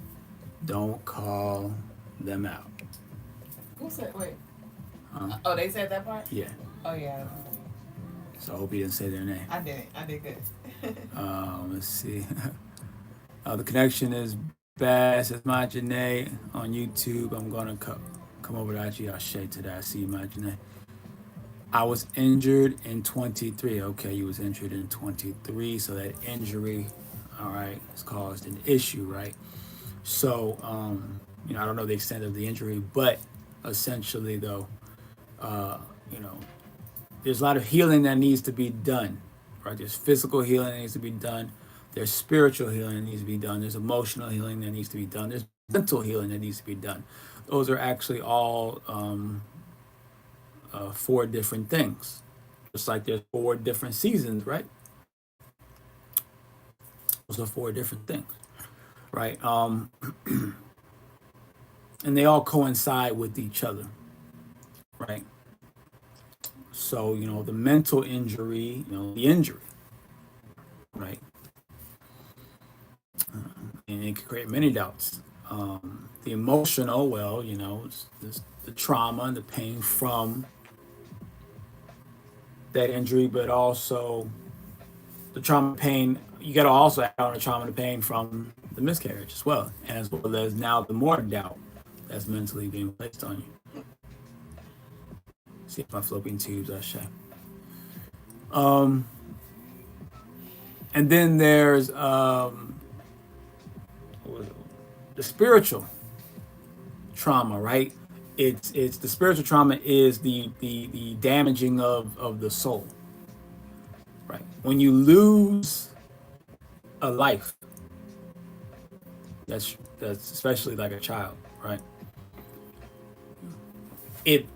don't call them out. Who said, wait. Huh? Oh, they said that part? Yeah. Oh, yeah. So I hope you didn't say their name. I didn't. I did good. Let's see. The connection is bad. Says my Janae on YouTube. I'm gonna come over to IG. I'll share to that. I see you, my Janae. I was injured in 23. Okay, you was injured in 23. So that injury, all right, has caused an issue, right? So, you know, I don't know the extent of the injury, but essentially, though, you know, there's a lot of healing that needs to be done, right? There's physical healing that needs to be done. There's spiritual healing that needs to be done. There's emotional healing that needs to be done. There's mental healing that needs to be done. Those are actually all 4 different things. Just like there's 4 different seasons, right? Those are 4 different things, right? And they all coincide with each other, right? So, you know, the mental injury, you know, the injury, right? And it can create many doubts. The emotional, well, you know, it's the trauma and the pain from that injury, but also the trauma pain, you got to also add on the trauma and the pain from the miscarriage as well. And as well as now the more doubt that's mentally being placed on you. See if my fallopian tubes are shut. And then there's the spiritual trauma, right? It's the spiritual trauma is the damaging of the soul, right? When you lose a life, that's especially like a child, right? It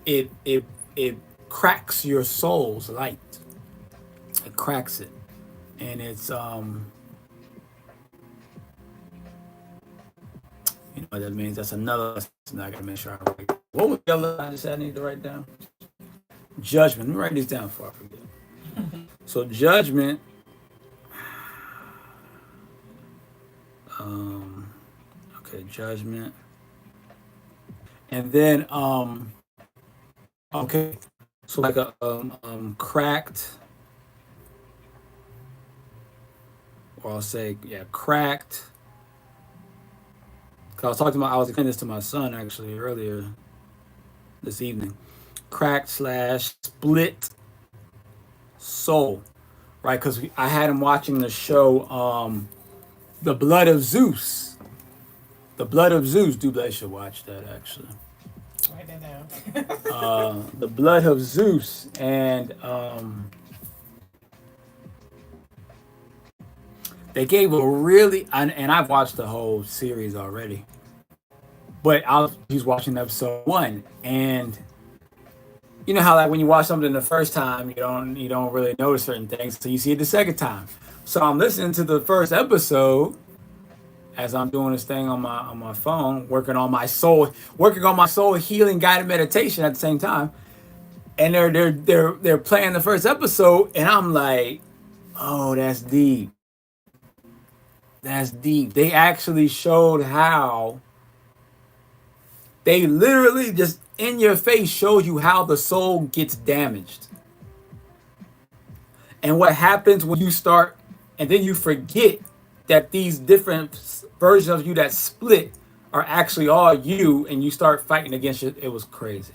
cracks your soul's light. It cracks it, and it's you know what that means. That's another lesson I gotta make sure I write. What was the other line I just said I need to write down? Judgment. Let me write this down before I forget. So judgment. Okay, judgment. And then okay, so like a cracked, or I'll say cracked. Cause I was explaining this to my son actually earlier this evening. Cracked / split soul, right? Because I had him watching the show, The Blood of Zeus. The Blood of Zeus. Duuble should watch that actually. Write that down. The Blood of Zeus, and they gave a really, and I've watched the whole series already, but he's watching episode 1, and you know how like when you watch something the first time, you don't really notice certain things, so you see it the second time. So I'm listening to the first episode as I'm doing this thing on my phone, working on my soul healing guided meditation at the same time, and they're playing the first episode, and I'm like, oh, that's deep. That's deep. They actually showed how they literally just in your face showed you how the soul gets damaged. And what happens when you start, and then you forget that these different versions of you that split are actually all you, and you start fighting against it. It was crazy.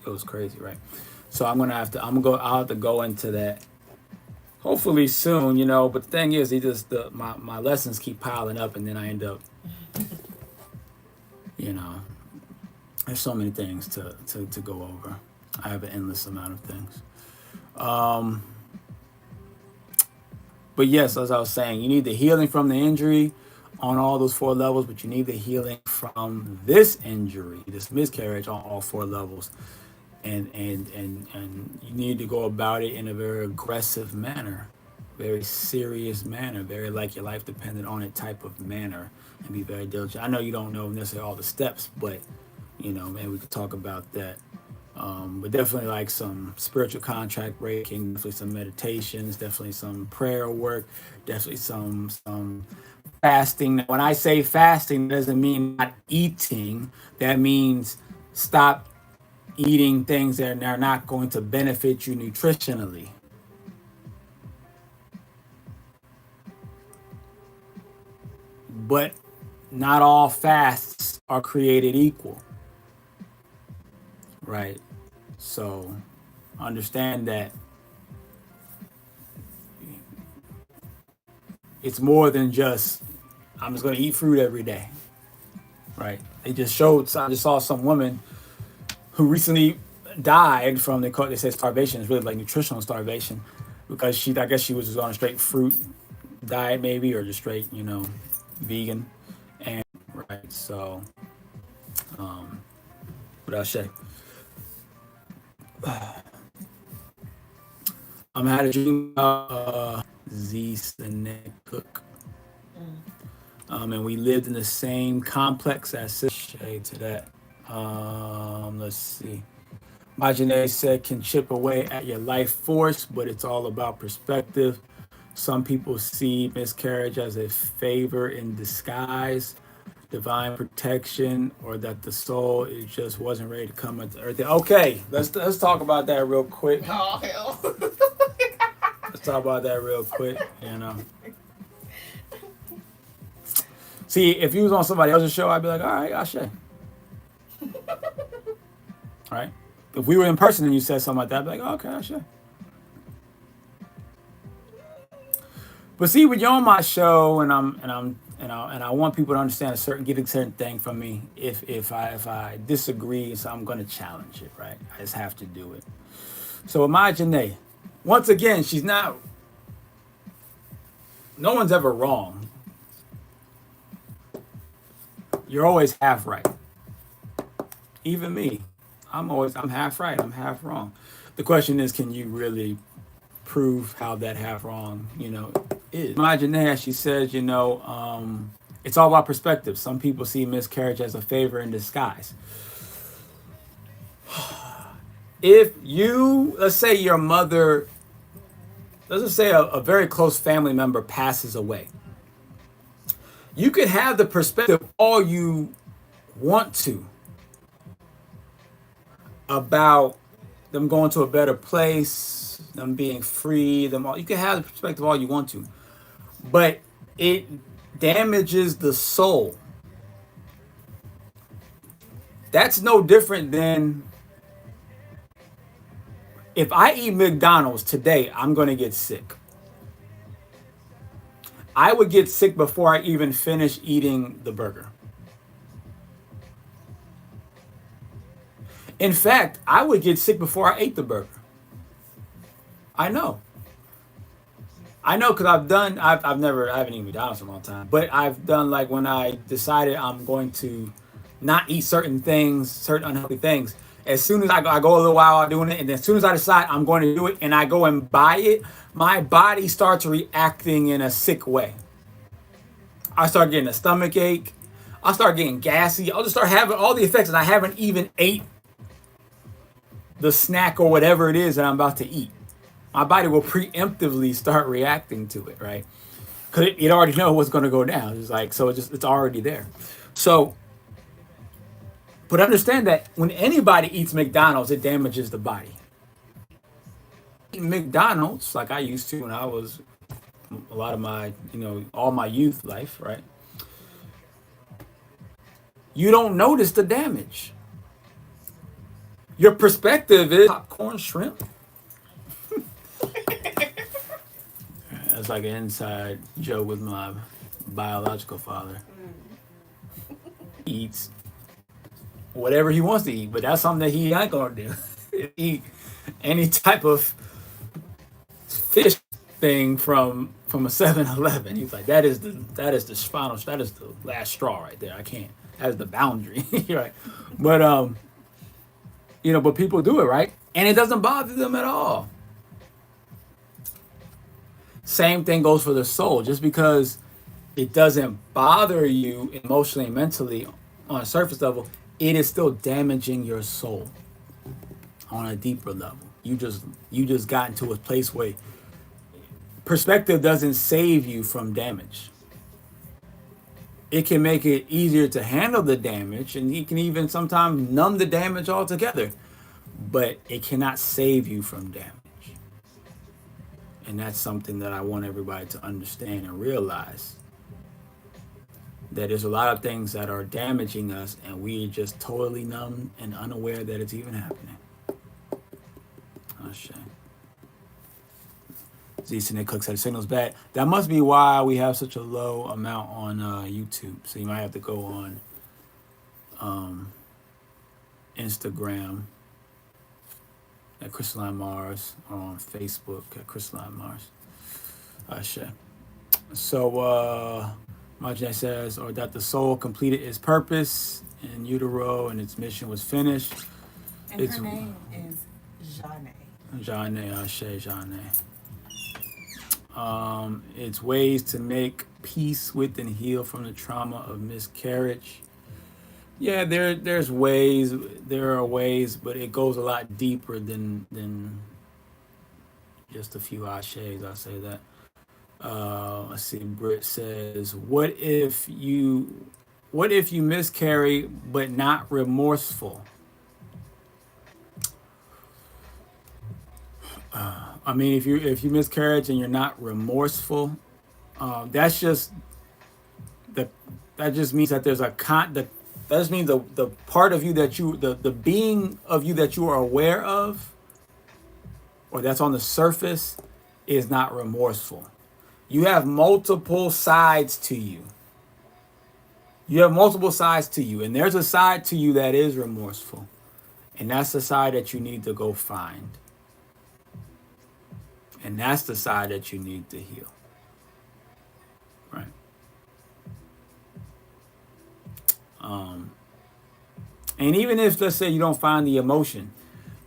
It was crazy, right? So I'll have to go into that hopefully soon, you know. But the thing is, my lessons keep piling up, and then I end up, you know, there's so many things to go over. I have an endless amount of things. But yes, as I was saying, you need the healing from the injury on all those 4 levels, but you need the healing from this injury, this miscarriage, on all 4 levels. And you need to go about it in a very aggressive manner, very serious manner, very like your life depended on it type of manner, and be very diligent. I know you don't know necessarily all the steps, but you know, maybe we could talk about that. But definitely like some spiritual contract breaking, definitely some meditations, definitely some prayer work, definitely some fasting. When I say fasting, that doesn't mean not eating. That means stop eating things that are not going to benefit you nutritionally. But not all fasts are created equal. Right? So understand that it's more than just, I'm just going to eat fruit every day. Right? I just saw some woman who recently died from, they say starvation. It's really like nutritional starvation, because I guess she was just on a straight fruit diet maybe, or just straight, you know, vegan. And right, so what I'll say, had a dream about Zelle Cook. And we lived in the same complex as shade to that. Let's see. Majine said, can chip away at your life force, but it's all about perspective. Some people see miscarriage as a favor in disguise, divine protection, or that the soul just wasn't ready to come into earth. Okay, let's talk about that real quick. Oh, hell. Let's talk about that real quick, you know. See, if you was on somebody else's show, I'd be like, all right, Ashe. Right? If we were in person and you said something like that, I'd be like, oh, okay, Ashe. But see, when you're on my show and I want people to understand get a certain thing from me. If I disagree, so I'm gonna challenge it, right? I just have to do it. So imagine once again, she's not. No one's ever wrong. You're always half right. Even me, I'm half right. I'm half wrong. The question is, can you really prove how that half wrong, you know, is? Imagine she says, you know, it's all about perspective. Some people see miscarriage as a favor in disguise. If you, let's say your mother, let's just say a very close family member passes away, you could have the perspective all you want to about them going to a better place, them being free, you can have the perspective all you want to, but it damages the soul. That's no different than if I eat McDonald's today, I'm going to get sick. I would get sick before I even finish eating the burger. In fact, I would get sick before I ate the burger. I know because I haven't eaten McDonald's in a long time, but I've done, like, when I decided I'm going to not eat certain things, certain unhealthy things. As soon as I go a little while out doing it, and then as soon as I decide I'm going to do it and I go and buy it, my body starts reacting in a sick way. I start getting a stomach ache. I'll start getting gassy. I'll just start having all the effects, and I haven't even ate the snack or whatever it is that I'm about to eat. My body will preemptively start reacting to it, right? Because it already knows what's going to go down. It's like, so it's already there. So, but understand that when anybody eats McDonald's, it damages the body. Eating McDonald's, like I used to when I was a lot of my, all my youth life, right? You don't notice the damage. Your perspective is popcorn shrimp. That's like an inside joke with my biological father. He eats whatever he wants to eat, but that's something that he ain't gonna do. Eat any type of fish thing from a 7-Eleven. He's like, that is the final, that is the last straw right there. I can't. That is the boundary, right? But but people do it, right? And it doesn't bother them at all. Same thing goes for the soul. Just because it doesn't bother you emotionally and mentally on a surface level, it is still damaging your soul on a deeper level. You just got into a place where perspective doesn't save you from damage. It can make it easier to handle the damage, and it can even sometimes numb the damage altogether, but it cannot save you from damage. And that's something that I want everybody to understand and realize, that there's a lot of things that are damaging us and we are just totally numb and unaware that it's even happening. Oh, shit. Z-Cynic Cook said signal's bad. That must be why we have such a low amount on YouTube. So you might have to go on Instagram at Crystaline Mars, or on Facebook at Crystaline Mars. Shit. So Majane says, or that the soul completed its purpose in utero and its mission was finished. And her name is Jane. Jane, Ashe, Jane. It's ways to make peace with and heal from the trauma of miscarriage. Yeah, there are ways, but it goes a lot deeper than just a few Ashes. I'll say that. Let's see. Britt says, "What if you miscarry but not remorseful?" I mean, if you miscarriage and you're not remorseful, that just means that there's that just means the part of you that the being of you that you are aware of, or that's on the surface, is not remorseful. You have multiple sides to you. And there's a side to you that is remorseful, and that's the side that you need to go find. And that's the side that you need to heal. Right. And even if, let's say, you don't find the emotion,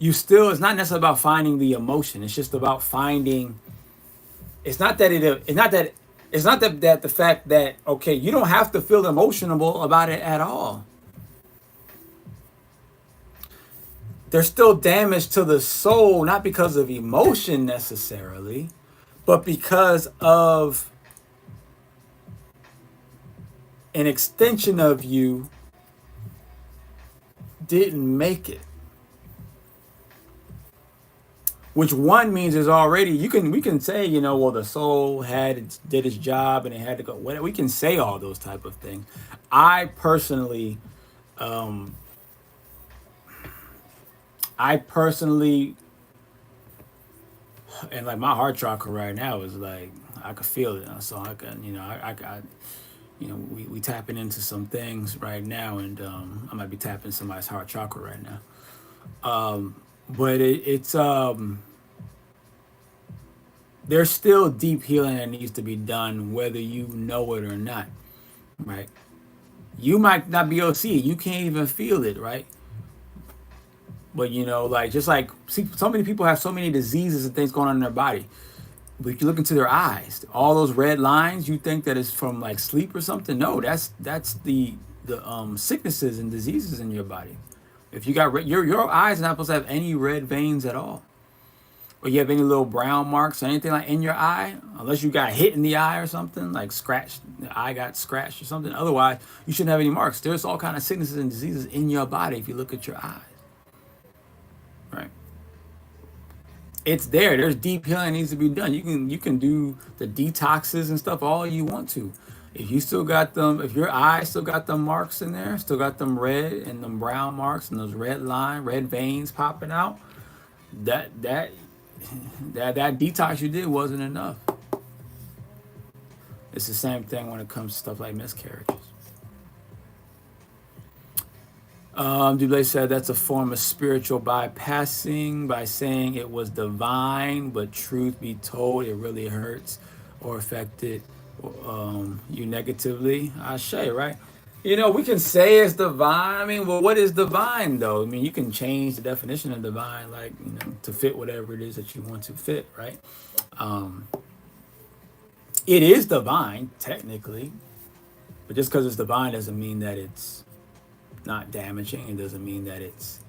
it's not necessarily about finding the emotion. It's just about finding, it's not that the fact that, okay, you don't have to feel emotional about it at all. There's still damage to the soul, not because of emotion necessarily, but because of an extension of you didn't make it. Which one means is already, we can say, well, the soul did its job and it had to go. We can say all those type of things. I personally, and like my heart chakra right now is like, I could feel it. So I can, we tapping into some things right now, and I might be tapping somebody's heart chakra right now. But it's there's still deep healing that needs to be done, whether you know it or not, right? You might not be able to see it. You can't even feel it, right? But so many people have so many diseases and things going on in their body. But if you look into their eyes, all those red lines, you think that it's from like sleep or something. No, that's the sicknesses and diseases in your body. If you got your eyes are not supposed to have any red veins at all, or you have any little brown marks or anything like in your eye, unless you got hit in the eye or something, like scratched, the eye got scratched or something. Otherwise, you shouldn't have any marks. There's all kind of sicknesses and diseases in your body if you look at your eyes. Right. It's there. There's deep healing that needs to be done. You can do the detoxes and stuff all you want to. If you still got them, if your eyes still got them marks in there, still got them red and them brown marks and those red veins popping out, that detox you did wasn't enough. It's the same thing when it comes to stuff like miscarriages. Duublé said that's a form of spiritual bypassing by saying it was divine, but truth be told, it really hurts or affected you negatively. Ashe, right? You know, we can say it's divine. I mean, well, what is divine though? I mean, you can change the definition of divine, like, you know, to fit whatever it is that you want to fit, right? It is divine, technically, but just because it's divine doesn't mean that it's not damaging. It doesn't mean that it's,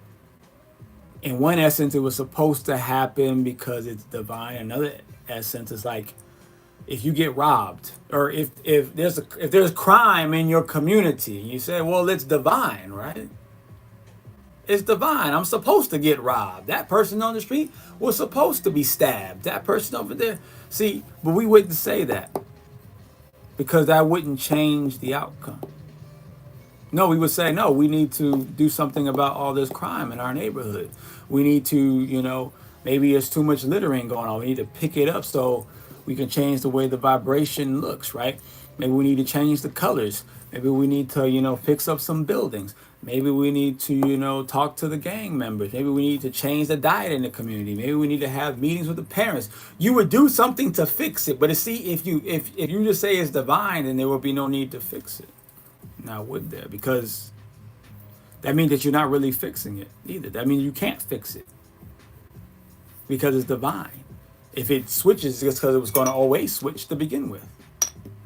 in one essence, it was supposed to happen because it's divine. Another essence is like, if you get robbed, or if there's crime in your community, you say, well, it's divine, right? It's divine. I'm supposed to get robbed. That person on the street was supposed to be stabbed. That person over there. See, but we wouldn't say that because that wouldn't change the outcome. No, we would say, no, we need to do something about all this crime in our neighborhood. We need to, you know, maybe there's too much littering going on. We need to pick it up so we can change the way the vibration looks, right? Maybe we need to change the colors. Maybe we need to, you know, fix up some buildings. Maybe we need to, you know, talk to the gang members. Maybe we need to change the diet in the community. Maybe we need to have meetings with the parents. You would do something to fix it. But see, if you just say it's divine, then there will be no need to fix it. Now, would there? Because that means that you're not really fixing it either. That means you can't fix it because it's divine. If it switches, it's because it was going to always switch to begin with,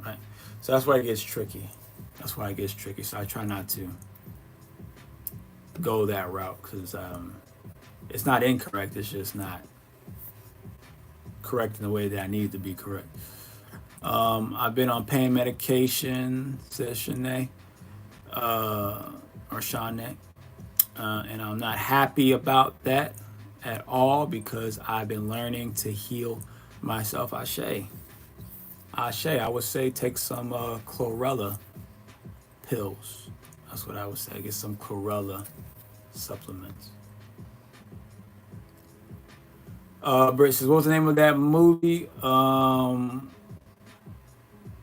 right? So that's why it gets tricky. That's why it gets tricky. So I try not to go that route because it's not incorrect. It's just not correct in the way that I need to be correct. I've been on pain medication, says Shanae, or Shanae, and I'm not happy about that at all because I've been learning to heal myself. Ashe, I would say take some chlorella pills. That's what I would say. Get some chlorella supplements. Britt says, what was the name of that movie?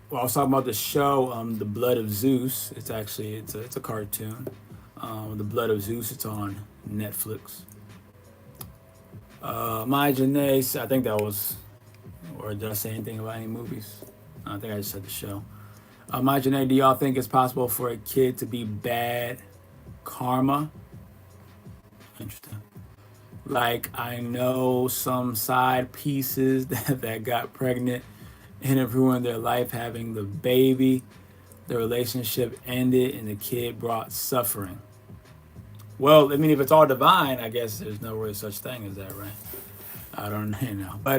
Well, I was talking about the show, The Blood of Zeus. It's actually, it's a cartoon. The Blood of Zeus, it's on Netflix. My Janae, I think that was, or did I say anything about any movies? I think I just said the show. My Janae, do y'all think it's possible for a kid to be bad karma? Interesting. Like, I know some side pieces that got pregnant and it ruined their life having the baby. The relationship ended and the kid brought suffering. Well, I mean, if it's all divine, I guess there's no really such thing as that, right? I don't know. But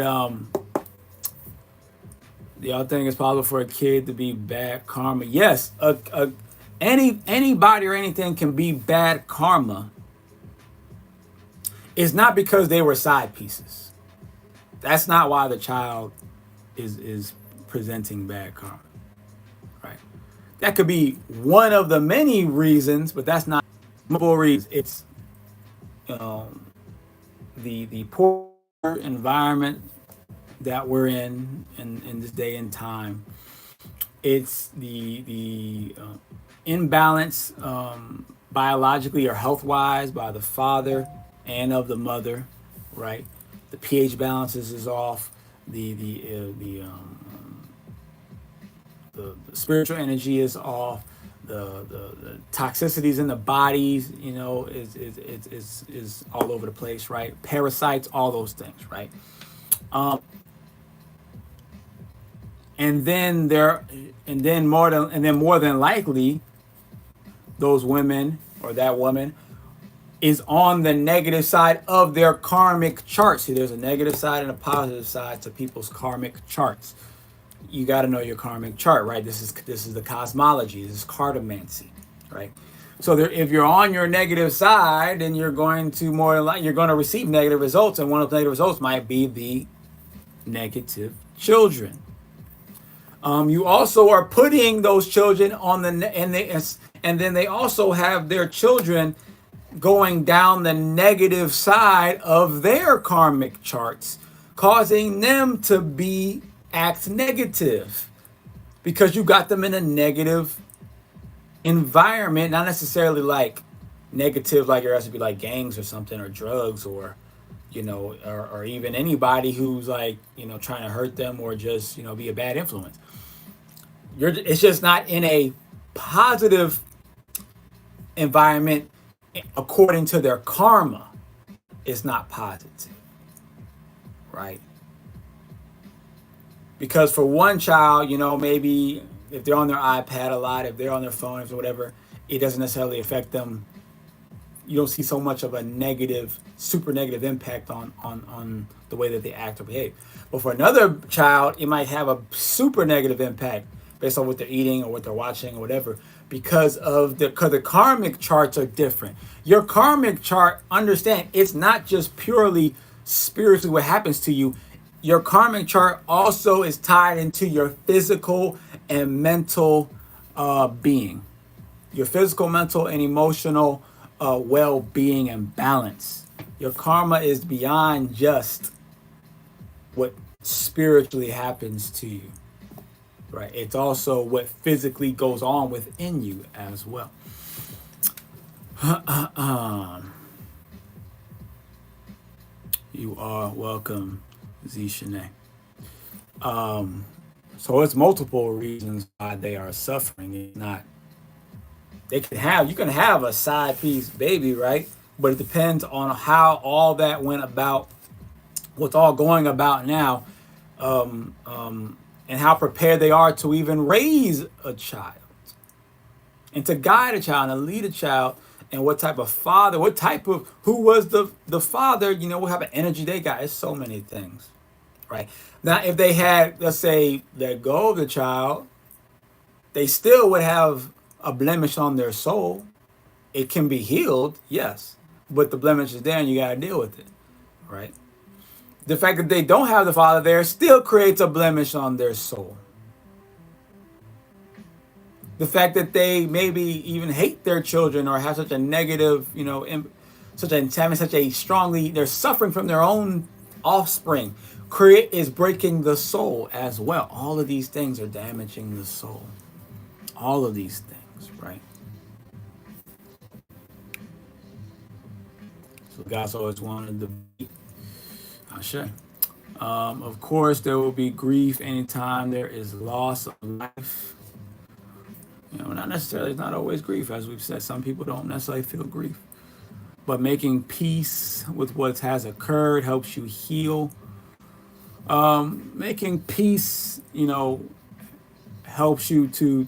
do y'all think it's possible for a kid to be bad karma? Yes, anybody or anything can be bad karma. It's not because they were side pieces. That's not why the child is presenting bad karma, right? That could be one of the many reasons, but that's not multiple reasons. It's the poor environment that we're in this day and time. It's the imbalance biologically or health-wise by the father and of the mother, right? The pH balances is off. The spiritual energy is off. The toxicities in the bodies, you know, is all over the place, right? Parasites, all those things, right? And then more than likely, those women or that woman is on the negative side of their karmic chart. See, there's a negative side and a positive side to people's karmic charts. You got to know your karmic chart, right? This is the cosmology. This is cartomancy, right? So if you're on your negative side, then you're going to receive negative results, and one of the negative results might be the negative children. You also are putting those children on and then they also have their children going down the negative side of their karmic charts, causing them to act negative because you got them in a negative environment, not necessarily like negative, like it has to be like gangs or something, or drugs, or or even anybody who's like trying to hurt them, or just be a bad influence. It's just not in a positive environment according to their karma. It's not positive, right? Because for one child, maybe if they're on their iPad a lot, if they're on their phones or whatever, it doesn't necessarily affect them. You don't see so much of a negative, super negative impact on the way that they act or behave. But for another child, it might have a super negative impact based on what they're eating or what they're watching or whatever, because the karmic charts are different. Your karmic chart, understand, it's not just purely spiritually what happens to you. Your karmic chart also is tied into your physical and mental being, your physical, mental, and emotional well-being and balance. Your karma is beyond just what spiritually happens to you, right? It's also what physically goes on within you as well. You are welcome, Z Shanae. So it's multiple reasons why they are suffering. It's not, you can have a side piece baby, right? But it depends on how all that went about, what's all going about now, and how prepared they are to even raise a child, and to guide a child, and lead a child, and what type of father, who was the father, what type of energy they got. It's so many things, right? Now, if they had, let's say, let go of the child, they still would have a blemish on their soul. It can be healed, yes, but the blemish is there and you got to deal with it, right? The fact that they don't have the father there still creates a blemish on their soul. The fact that they maybe even hate their children, or have such a negative, they're suffering from their own offspring, is breaking the soul as well. All of these things are damaging the soul. All of these things, right? So God's always wanted to be. Of course, there will be grief anytime there is loss of life. Not necessarily, it's not always grief. As we've said, some people don't necessarily feel grief. But making peace with what has occurred helps you heal. Making peace, helps you to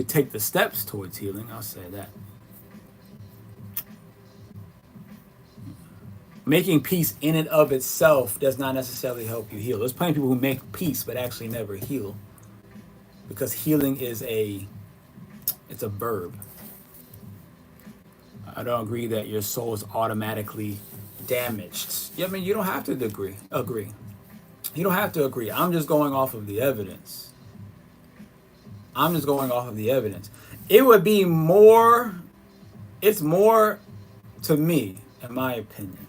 take the steps towards healing. I'll say that. Making peace in and of itself does not necessarily help you heal. There's plenty of people who make peace but actually never heal, because healing is it's a verb. I don't agree that your soul is automatically damaged. You don't have to agree. You don't have to agree. I'm just going off of the evidence. It would be more, it's more, to me, in my opinion,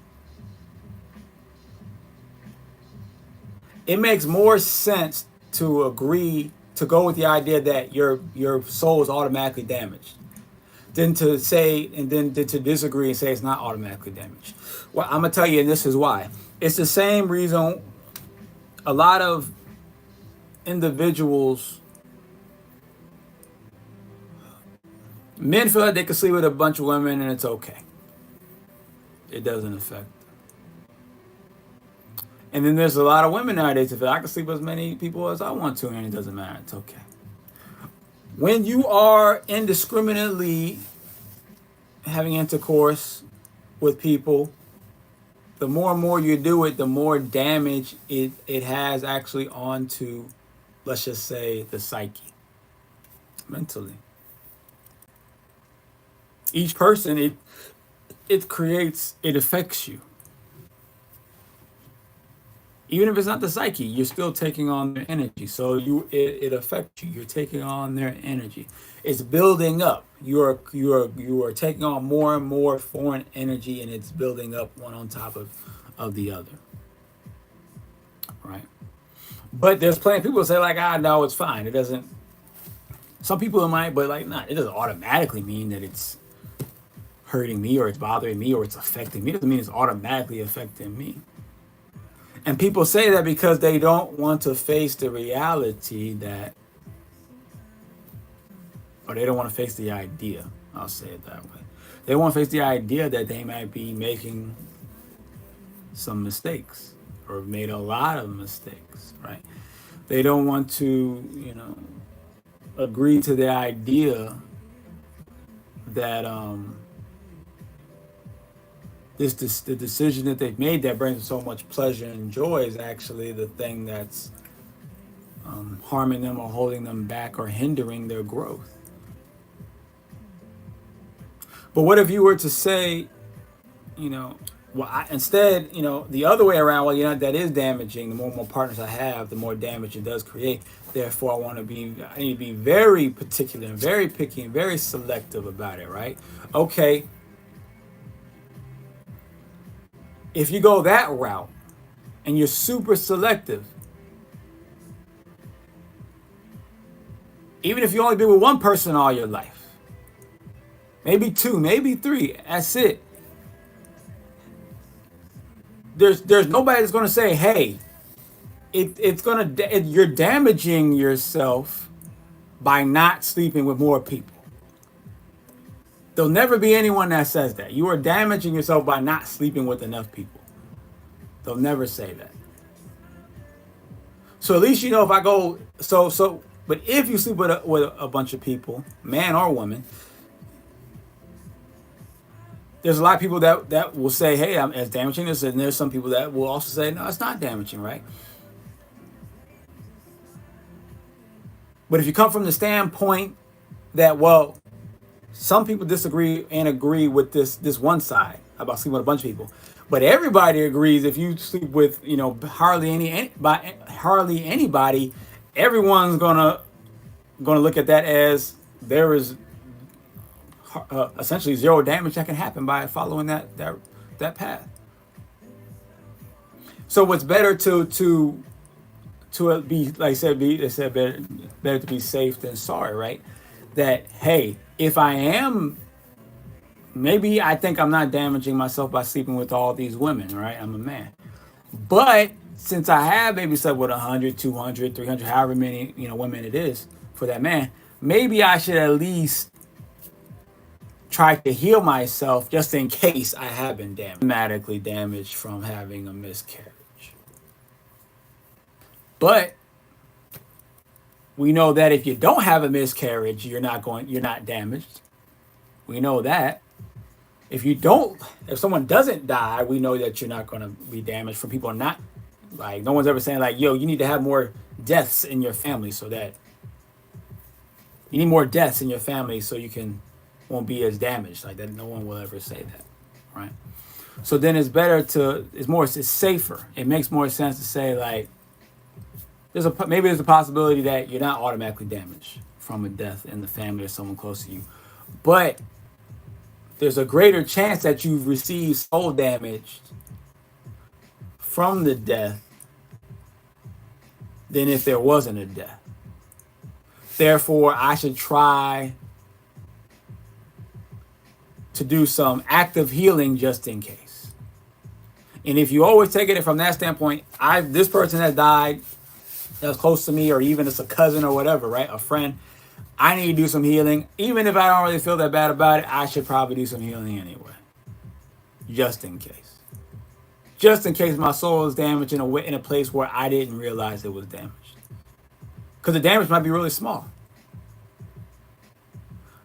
it makes more sense to agree, to go with the idea that your soul is automatically damaged, than to say, and then to disagree and say it's not automatically damaged. Well, I'm gonna tell you, and this is why. It's the same reason a lot of individuals, men, feel like they can sleep with a bunch of women and it's okay. It doesn't affect. And then there's a lot of women nowadays that feel I can sleep with as many people as I want to and it doesn't matter. It's okay. When you are indiscriminately having intercourse with people, the more and more you do it, the more damage it has actually onto, let's just say, the psyche, mentally. Each person, it affects you. Even if it's not the psyche, you're still taking on their energy. So it affects you. You're taking on their energy. It's building up. You are taking on more and more foreign energy, and it's building up one on top of the other. Right? But there's plenty of people who say like, no, it's fine. It doesn't. Some people might, but like, not. It doesn't automatically mean that it's hurting me or it's bothering me or it's affecting me. It doesn't mean it's automatically affecting me. And people say that because they don't want to face the reality that, or they don't want to face the idea. I'll say it that way. They want to face the idea that they might be making some mistakes or made a lot of mistakes, right? They don't want to, agree to the idea that the decision that they've made that brings so much pleasure and joy is actually the thing that's harming them or holding them back or hindering their growth. But what if you were to say, instead, the other way around, well, that is damaging. The more and more partners I have, the more damage it does create. Therefore, I need to be very particular and very picky and very selective about it, right? Okay. If you go that route and you're super selective, even if you only been with one person all your life, maybe two, maybe three, that's it. There's nobody that's going to say, hey, you're damaging yourself by not sleeping with more people. There'll never be anyone that says that. You are damaging yourself by not sleeping with enough people. They'll never say that. So at least if I go, but if you sleep with a bunch of people, man or woman, there's a lot of people that will say, hey, it's damaging this, and there's some people that will also say, no, it's not damaging, right? But if you come from the standpoint that, well, some people disagree and agree with this one side about sleeping with a bunch of people, but everybody agrees if you sleep with hardly anybody, everyone's gonna look at that as there is essentially zero damage that can happen by following that path. So what's better to be, like I said, better to be safe than sorry, right? That, hey, if I am, maybe I think I'm not damaging myself by sleeping with all these women, right? I'm a man. But since I have maybe slept with 100, 200, 300, however many, women it is for that man, maybe I should at least try to heal myself just in case I have been dramatically damaged from having a miscarriage. But we know that if you don't have a miscarriage, you're not damaged. We know that. If someone doesn't die, we know that you're not going to be damaged from people not, like, no one's ever saying like, yo, you need to have more deaths in your family so that you need more deaths in your family so you won't be as damaged. Like that, no one will ever say that, right? So then it's safer. It makes more sense to say like, maybe there's a possibility that you're not automatically damaged from a death in the family or someone close to you, but there's a greater chance that you've received soul damage from the death than if there wasn't a death. Therefore, I should try to do some active healing just in case. And if you always take it from that standpoint, this person has died that was close to me, or even it's a cousin or whatever, right? A friend. I need to do some healing. Even if I don't really feel that bad about it, I should probably do some healing anyway. Just in case. Just in case my soul is damaged in a place where I didn't realize it was damaged. Because the damage might be really small.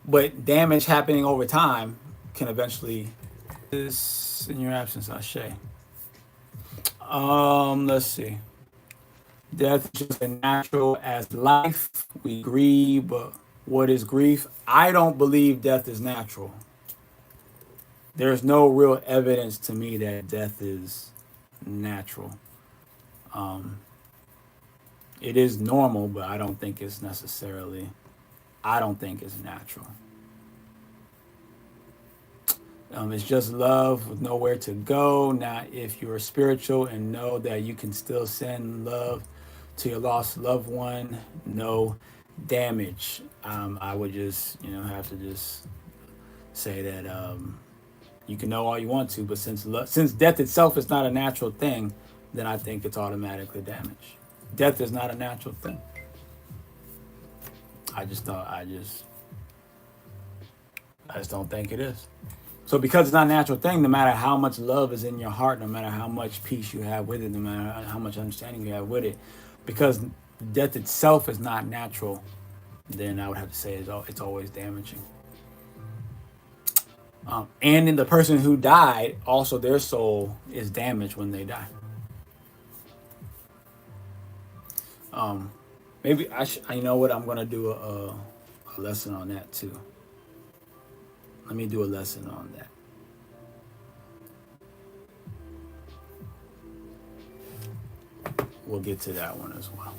But damage happening over time can eventually... This in your absence, Ashe. Let's see. Death is just as natural as life. We grieve, but what is grief? I don't believe death is natural. There's no real evidence to me that death is natural. It is normal, but I don't think it's natural. It's just love with nowhere to go. Now, if you're spiritual and know that you can still send love to your lost loved one, no damage. I would just, have to just say that you can know all you want to, but since death itself is not a natural thing, then I think it's automatically damaged. Death is not a natural thing. I just don't think it is. So because it's not a natural thing, no matter how much love is in your heart, no matter how much peace you have with it, no matter how much understanding you have with it, because death itself is not natural, then I would have to say it's always damaging. And in the person who died, also their soul is damaged when they die. Maybe you know what? I'm gonna do a lesson on that too. Let me do a lesson on that. We'll get to that one as well.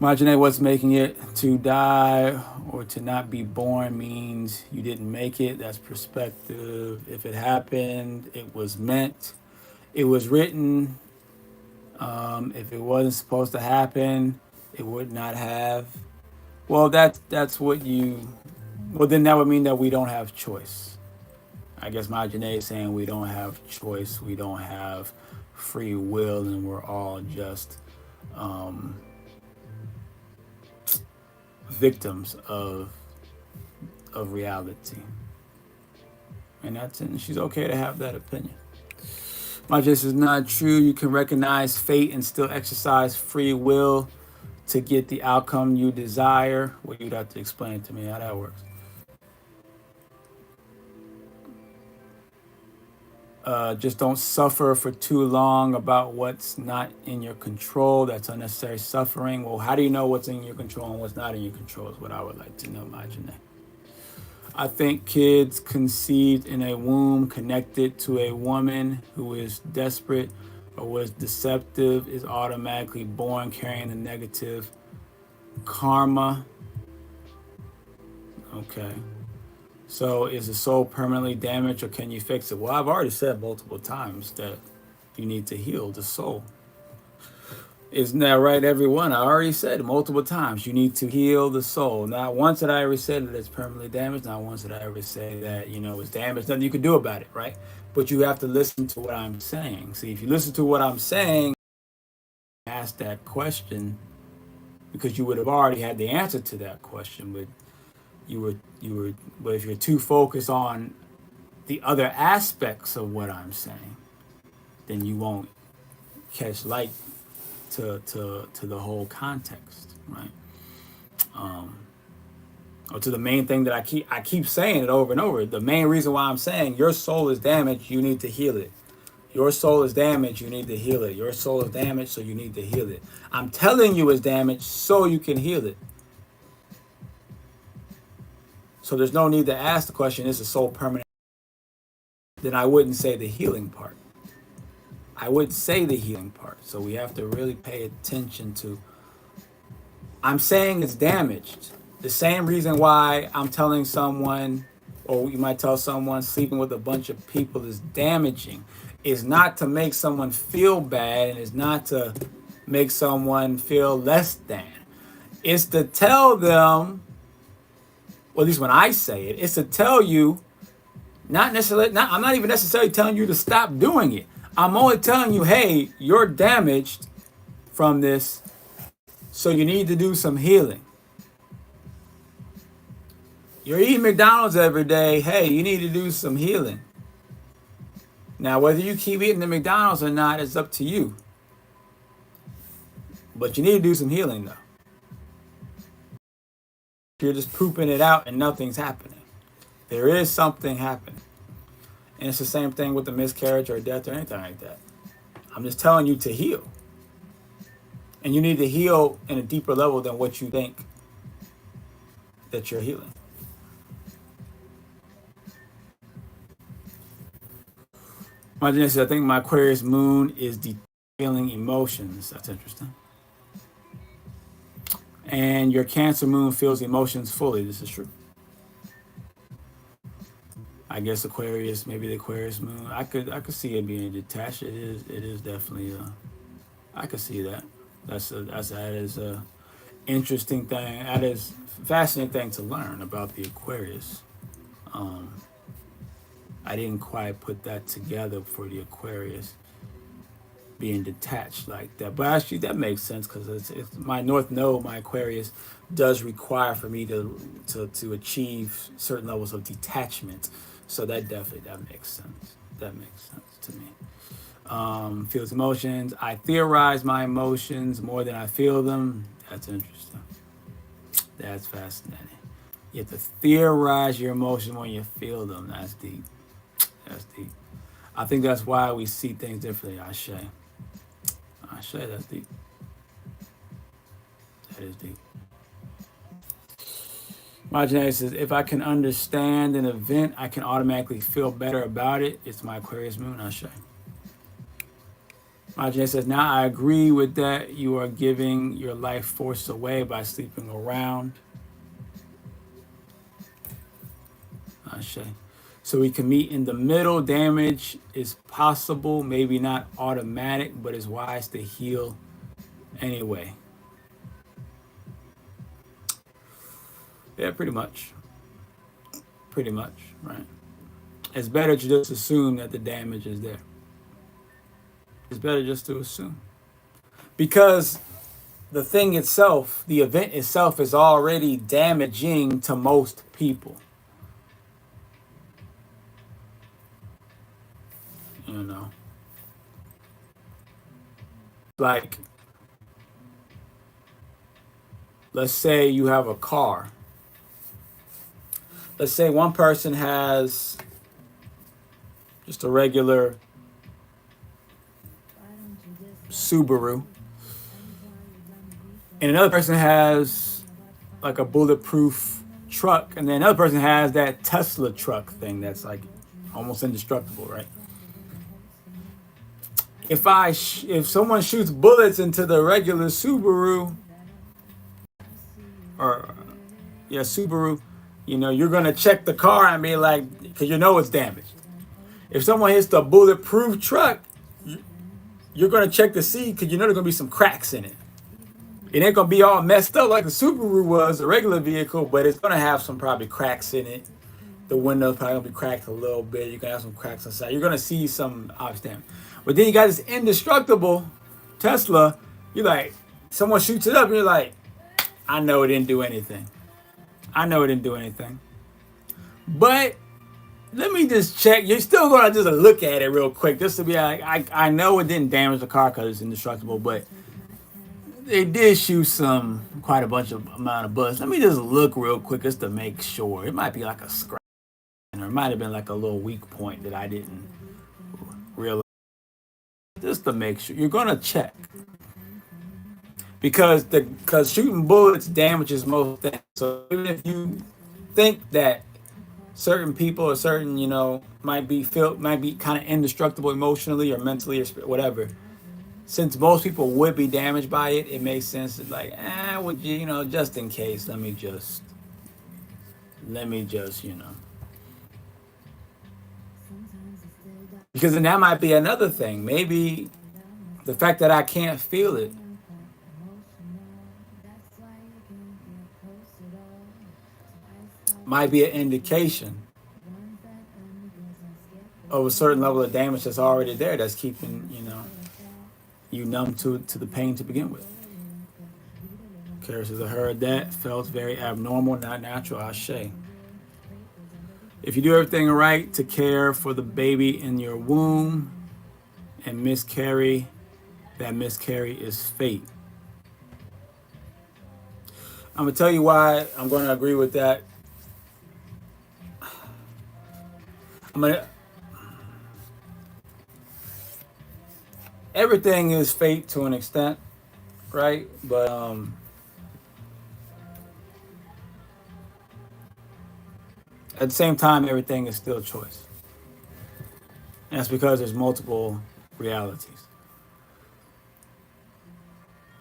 Imagine what's making it. To die or to not be born means you didn't make it. That's perspective. If it happened, it was meant. It was written. If it wasn't supposed to happen, it would not have. Well, that's what you. Well, then that would mean that we don't have choice. I guess Majane is saying we don't have choice. We don't have free will, and we're all just victims of reality. And she's okay to have that opinion. This is not true. You can recognize fate and still exercise free will to get the outcome you desire. Well, you'd have to explain to me how that works. Just don't suffer for too long about what's not in your control. That's unnecessary suffering. Well, how do you know what's in your control and what's not in your control is what I would like to know, Majane. I think kids conceived in a womb connected to a woman who is desperate or was deceptive is automatically born carrying the negative karma. Okay. So is the soul permanently damaged or can you fix it? Well, I've already said multiple times that you need to heal the soul. Isn't that right, everyone? I already said multiple times, you need to heal the soul. Not once did I ever say that it's permanently damaged. Not once did I ever say that, it's damaged. Nothing you can do about it, right? But you have to listen to what I'm saying. See, if you listen to what I'm saying, ask that question because you would have already had the answer to that question. But but if you're too focused on the other aspects of what I'm saying, then you won't catch light to the whole context, right? Or to the main thing that I keep saying it over and over. The main reason why I'm saying your soul is damaged, you need to heal it. Your soul is damaged, you need to heal it. Your soul is damaged, so you need to heal it. I'm telling you it's damaged so you can heal it. So there's no need to ask the question, is the soul permanent? Then I wouldn't say the healing part. I would say the healing part. So we have to really pay attention to. I'm saying it's damaged. The same reason why I'm telling someone, or you might tell someone sleeping with a bunch of people is damaging, is not to make someone feel bad and is not to make someone feel less than. It's to tell them, well, at least when I say it, it's to tell you, I'm not even necessarily telling you to stop doing it. I'm only telling you, hey, you're damaged from this, so you need to do some healing. You're eating McDonald's every day, hey, you need to do some healing. Now, whether you keep eating the McDonald's or not is up to you. But you need to do some healing, though. You're just pooping it out and nothing's happening. There is something happening. And it's the same thing with the miscarriage or death or anything like that. I'm just telling you to heal. And you need to heal in a deeper level than what you think that you're healing. I think my Aquarius moon is feeling emotions. That's interesting. And your Cancer moon feels emotions fully. This is true. I guess Aquarius, maybe the Aquarius moon. I could see it being detached. It is definitely. I could see that. That is a interesting thing. That is fascinating thing to learn about the Aquarius. I didn't quite put that together for the Aquarius being detached like that, but actually that makes sense because it's my North Node, my Aquarius, does require for me to achieve certain levels of detachment. So that makes sense. That makes sense to me. Feels emotions. I theorize my emotions more than I feel them. That's interesting. That's fascinating. You have to theorize your emotions when you feel them. That's deep. That's deep. I think that's why we see things differently. Ashe, that's deep. That is deep. My genetic says, if I can understand an event, I can automatically feel better about it. It's my Aquarius moon. Ashe. My genetic says, now I agree with that. You are giving your life force away by sleeping around. Ashe. So we can meet in the middle. Damage is possible, maybe not automatic, but it's wise to heal anyway. Yeah, pretty much. Pretty much, right? It's better to just assume that the damage is there. It's better just to assume. Because the thing itself, the event itself, is already damaging to most people. You know? Like, let's say you have a car. Let's say one person has just a regular Subaru, and another person has like a bulletproof truck, and then another person has that Tesla truck thing that's like almost indestructible, right? If someone shoots bullets into the regular Subaru, Subaru, you're gonna check the car and be like, because it's damaged. If someone hits the bulletproof truck, you're gonna check to see, because there's gonna be some cracks in it. It ain't gonna be all messed up like the Subaru was, a regular vehicle, but it's gonna have some probably cracks in it. The window's probably gonna be cracked a little bit. You're gonna have some cracks inside. You're gonna see some obvious damage. But then you got this indestructible Tesla. You're like, someone shoots it up, and you're like, I know it didn't do anything. But let me just check. You're still gonna just look at it real quick, just to be like, I know it didn't damage the car because it's indestructible, but they did shoot quite a bunch of amount of bullets. Let me just look real quick just to make sure. It might be like a scratch, or it might have been like a little weak point that I didn't realize. Just to make sure. You're gonna check. Because shooting bullets damages most things. So even if you think that certain people or certain, might be kind of indestructible emotionally or mentally or whatever, since most people would be damaged by it, it makes sense to would you, just in case, let me just, because then that might be another thing. Maybe the fact that I can't feel it might be an indication of a certain level of damage that's already there, that's keeping, you numb to the pain to begin with. Kara says, I heard that, felt very abnormal, not natural. Ashe. If you do everything right to care for the baby in your womb and miscarry, that miscarry is fate. I'm going to tell you why I'm going to agree with that. Everything is fate to an extent, right? But at the same time, everything is still choice. And that's because there's multiple realities.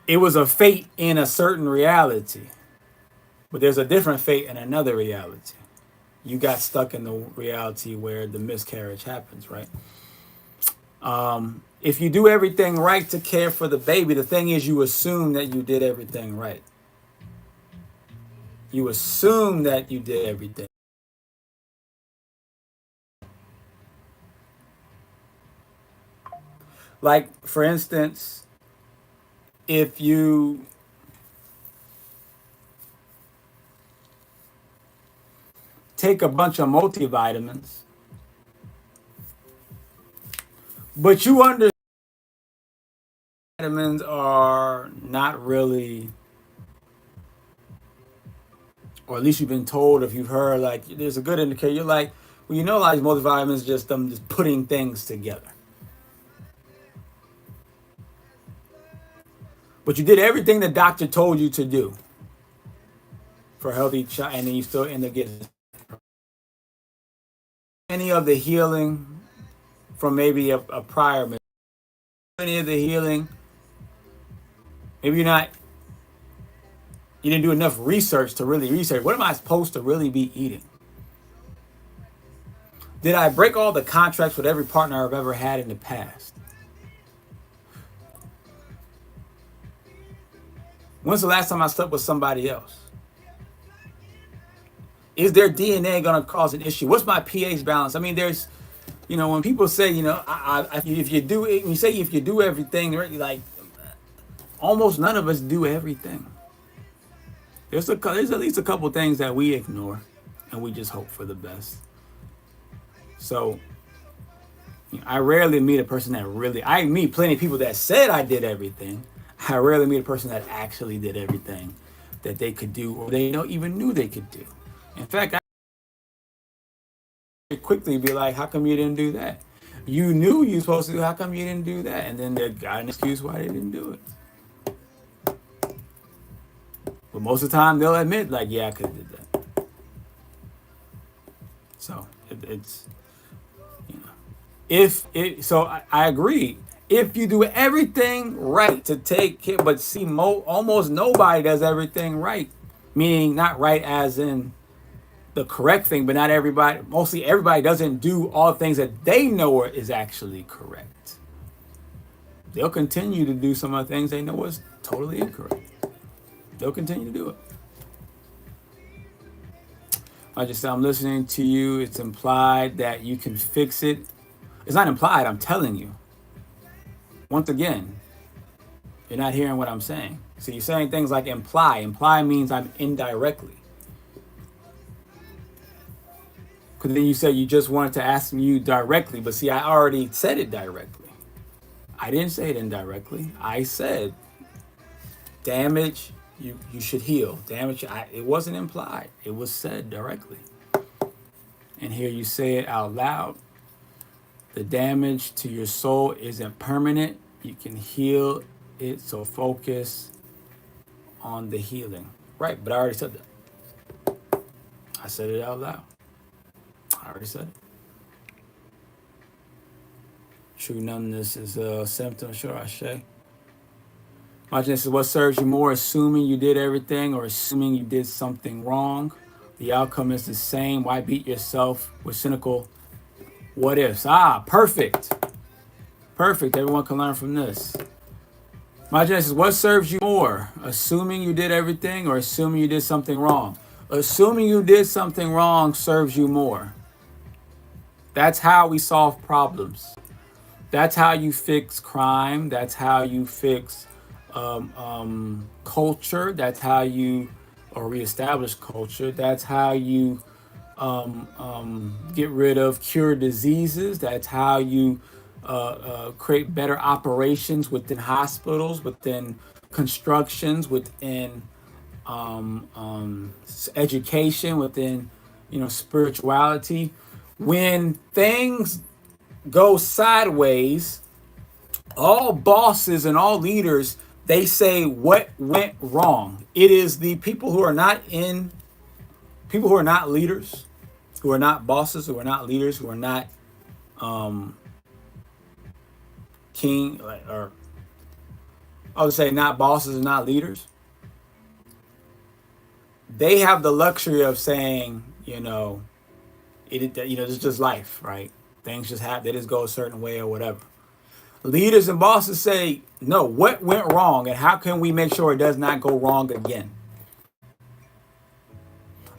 It was a fate in a certain reality, but there's a different fate in another reality. You got stuck in the reality where the miscarriage happens, right? If you do everything right to care for the baby, the thing is you assume that you did everything right. You assume that you did everything. Like, for instance, if you take a bunch of multivitamins, but you understand vitamins are not really, or at least you've been told, if you've heard, like, there's a good indicator. You're like, well, you know, like multivitamins, just them just putting things together. But you did everything the doctor told you to do for a healthy child, and then you still end up getting any of the healing from maybe a prior, any of the healing. Maybe you didn't do enough research to really research. What am I supposed to really be eating? Did I break all the contracts with every partner I've ever had in the past? When's the last time I slept with somebody else? Is their DNA going to cause an issue? What's my pH balance? I mean, there's, when people say, if you do it, you say if you do everything, like almost none of us do everything. There's at least a couple things that we ignore, and we just hope for the best. So I rarely meet a person that I meet plenty of people that said I did everything. I rarely meet a person that actually did everything that they could do, or they even knew they could do. In fact, I quickly be like, how come you didn't do that? You knew you were supposed to do, how come you didn't do that? And then they got an excuse why they didn't do it. But most of the time they'll admit, like, yeah, I could have did that. So it's, I agree. If you do everything right to take care, but see, almost nobody does everything right. Meaning not right as in the correct thing, but not everybody, mostly everybody doesn't do all the things that they know is actually correct. They'll continue to do some of the things they know is totally incorrect. They'll continue to do it. I just said, I'm listening to you. It's implied that you can fix it. It's not implied, I'm telling you. Once again, you're not hearing what I'm saying. So you're saying things like imply. Imply means I'm indirectly. Because then you said you just wanted to ask you directly. But see, I already said it directly. I didn't say it indirectly. I said damage, you should heal. Damage, it wasn't implied. It was said directly. And here you say it out loud. The damage to your soul isn't permanent. You can heal it, so focus on the healing. Right, but I already said that. I said it out loud. I already said it. True numbness is a symptom, sure, I say. Imagine this is what serves you more, assuming you did everything or assuming you did something wrong. The outcome is the same. Why beat yourself with cynical what ifs? Perfect. Perfect. Everyone can learn from this. Imagine this is what serves you more, assuming you did everything or assuming you did something wrong. Assuming you did something wrong serves you more. That's how we solve problems. That's how you fix crime. That's how you fix culture. That's how you reestablish culture. That's how you get rid of, cure diseases. That's how you create better operations within hospitals, within constructions, within education, within spirituality. When things go sideways, all bosses and all leaders, they say what went wrong. It is the people who are not leaders, who are not bosses, who are not leaders, who are not king, or I would say not bosses and not leaders. They have the luxury of saying, it's just life, right? Things just happen. They just go a certain way or whatever. Leaders and bosses say, no, what went wrong and how can we make sure it does not go wrong again?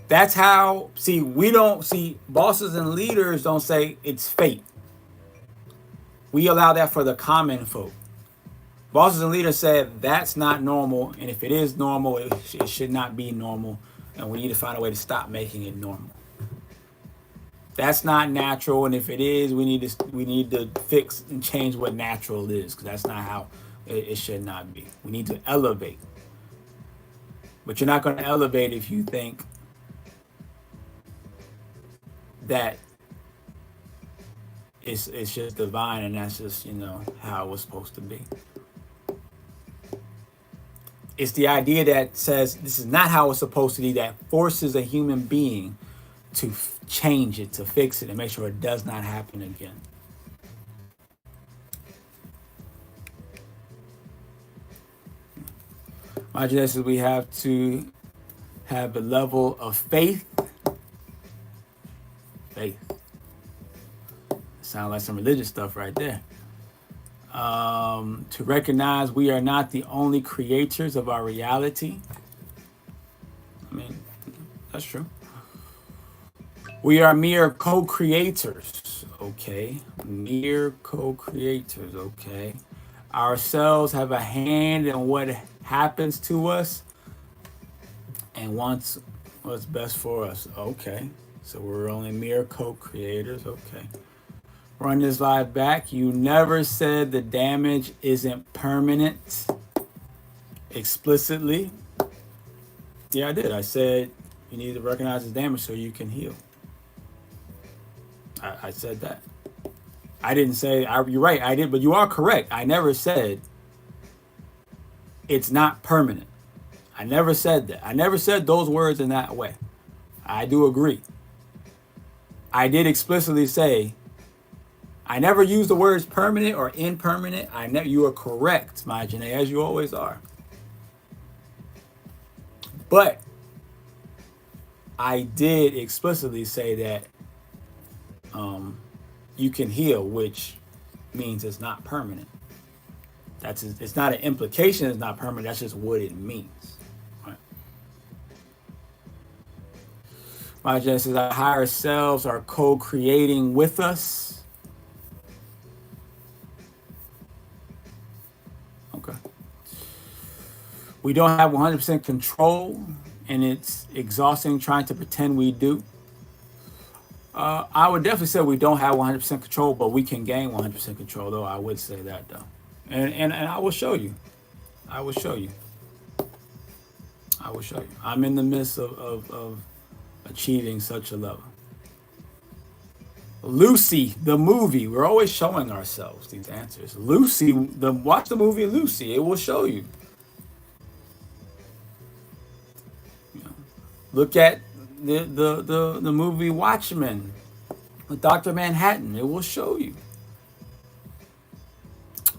That's how, we don't see, bosses and leaders don't say it's fate. We allow that for the common folk. Bosses and leaders said that's not normal, and if it is normal, it should not be normal, and we need to find a way to stop making it normal. That's not natural, and if it is, we need to fix and change what natural is, because that's not how it should not be. We need to elevate, but you're not going to elevate if you think that it's just divine and that's just how it was supposed to be. It's the idea that says this is not how it's supposed to be that forces a human being to change it, to fix it, and make sure it does not happen again. My Genesis, we have to have a level of faith. Faith. Sounds like some religious stuff right there. To recognize we are not the only creators of our reality. I mean, that's true. We are mere co-creators, okay? Mere co-creators, okay? Ourselves have a hand in what happens to us and wants what's best for us, okay? So we're only mere co-creators, okay? Run this live back. You never said the damage isn't permanent explicitly. Yeah, I did. I said you need to recognize the damage so you can heal. I said that. I didn't say, you're right, I did, but you are correct. I never said it's not permanent. I never said that. I never said those words in that way. I do agree. I did explicitly say, I never used the words permanent or impermanent. You are correct, my Janae, as you always are. But I did explicitly say that you can heal, which means it's not permanent. It's not an implication it's not permanent. That's just what it means. Right? My Janae says our higher selves are co-creating with us. Okay. We don't have 100% control, and it's exhausting trying to pretend we do. I would definitely say we don't have 100% control, but we can gain 100% control, though. I would say that, though. And I will show you. I will show you. I will show you. I'm in the midst of achieving such a level. Lucy, the movie. We're always showing ourselves these answers. Lucy, watch the movie Lucy. It will show you. Look at the movie Watchmen with Dr. Manhattan. It will show you.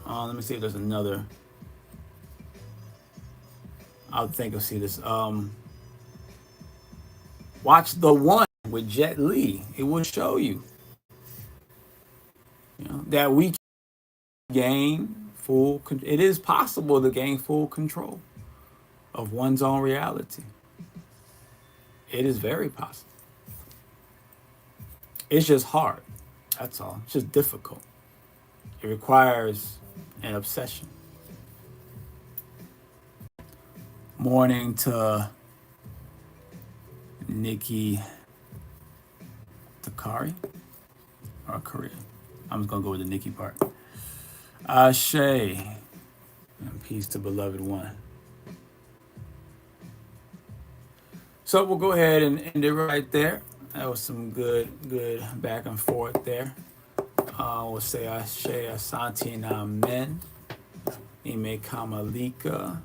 Let me see if there's another. I'll think I'll see this. Watch The One with Jet Li. It will show you. That we can gain full control. It is possible to gain full control of one's own reality. It is very possible. It's just hard. That's all. It's just difficult. It requires an obsession. Morning to Nikki Takari or Korea. I'm just going to go with the Nikki part. Shay. And peace to beloved one. So we'll go ahead and end it right there. That was some good back and forth there. We'll say Ashe, Asante, and Amen. Ime Kamalika.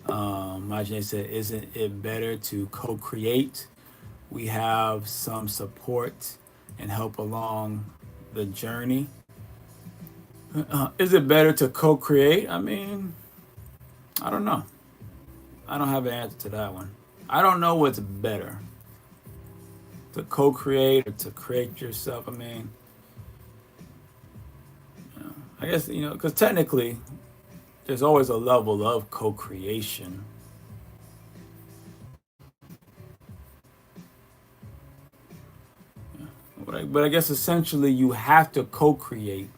Majane said, isn't it better to co-create? We have some support and help along the journey. Is it better to co-create? I mean, I don't know. I don't have an answer to that one. I don't know what's better, to co-create or to create yourself. I mean, I guess, because technically there's always a level of co-creation. But I guess essentially you have to co-create.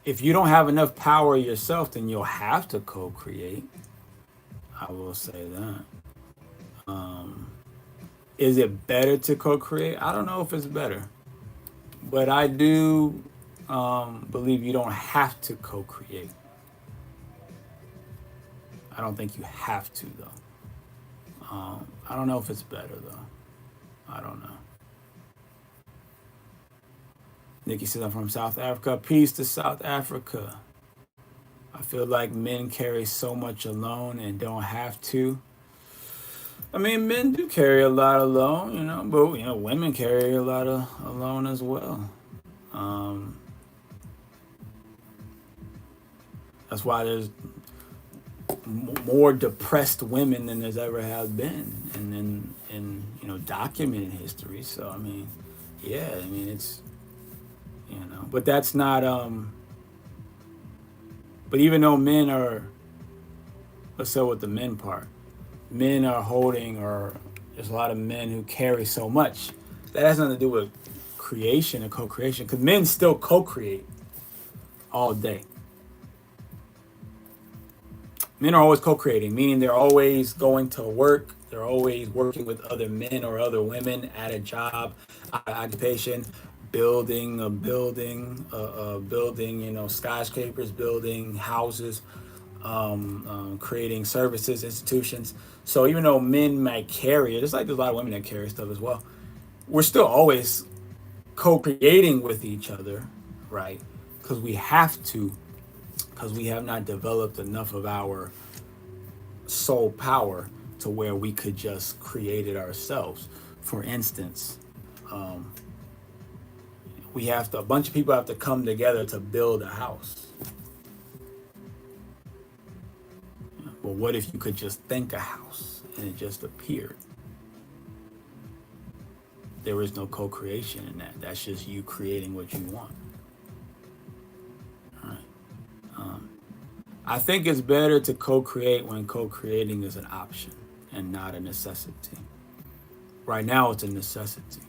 If you don't have enough power yourself, then you'll have to co-create. I will say that. Is it better to co-create? I don't know if it's better. But I do believe you don't have to co-create. I don't think you have to, though. I don't know if it's better, though. I don't know. Nikki says, I'm from South Africa. Peace to South Africa. I feel like men carry so much alone and don't have to. I mean, men do carry a lot alone, but, women carry a lot of alone as well. That's why there's more depressed women than there's ever have been in documented history. So, I mean, yeah, I mean, it's, but that's not, but even though men are, let's say with the men part, men are holding, or there's a lot of men who carry so much, that has nothing to do with creation and co-creation, because men still co-create all day. Men are always co-creating, meaning they're always going to work, they're always working with other men or other women at a job, occupation, building a building, skyscrapers, building houses, creating services, institutions. So even though men might carry it, it's like there's a lot of women that carry stuff as well. We're still always co-creating with each other, right? Because we have to, because we have not developed enough of our soul power to where we could just create it ourselves. For instance, a bunch of people have to come together to build a house. But what if you could just think a house and it just appeared? There is no co-creation in that. That's just you creating what you want. All right. I think it's better to co-create when co-creating is an option and not a necessity. Right now, it's a necessity.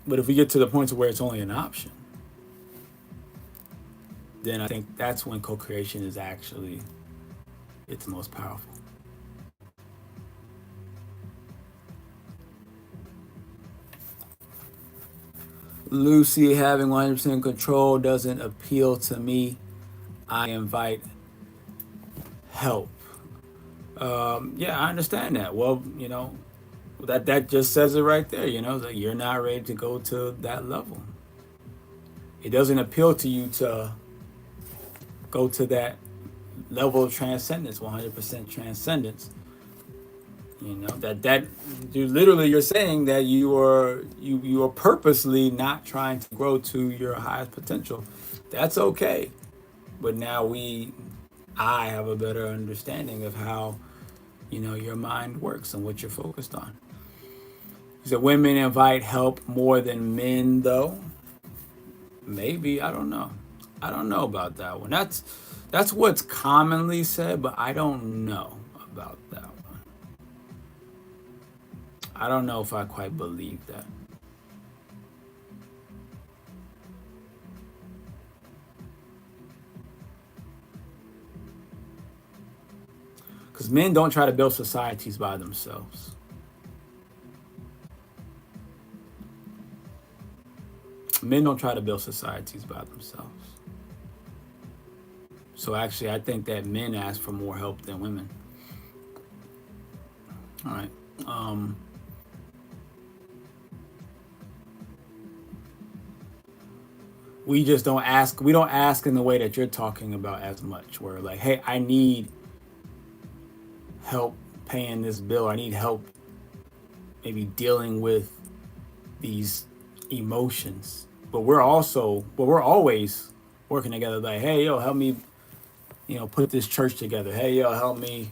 But if we get to the point where it's only an option, then I think that's when co-creation is actually its most powerful. Lucy, having 100% control doesn't appeal to me. I invite help. Yeah, I understand that. Well, that just says it right there, that you're not ready to go to that level. It doesn't appeal to you to go to that level of transcendence, 100% transcendence. You're saying that you are purposely not trying to grow to your highest potential. That's okay. But now I have a better understanding of how, your mind works and what you're focused on. So women invite help more than men, though. Maybe, I don't know. I don't know about that one. That's what's commonly said, but I don't know about that one. I don't know if I quite believe that. Because men don't try to build societies by themselves. Men don't try to build societies by themselves. So actually, I think that men ask for more help than women. All right. We just don't ask. We don't ask in the way that you're talking about as much. Where like, hey, I need help paying this bill. I need help maybe dealing with these emotions. But we're always working together. Like, hey, yo, help me, put this church together. Hey, yo, help me,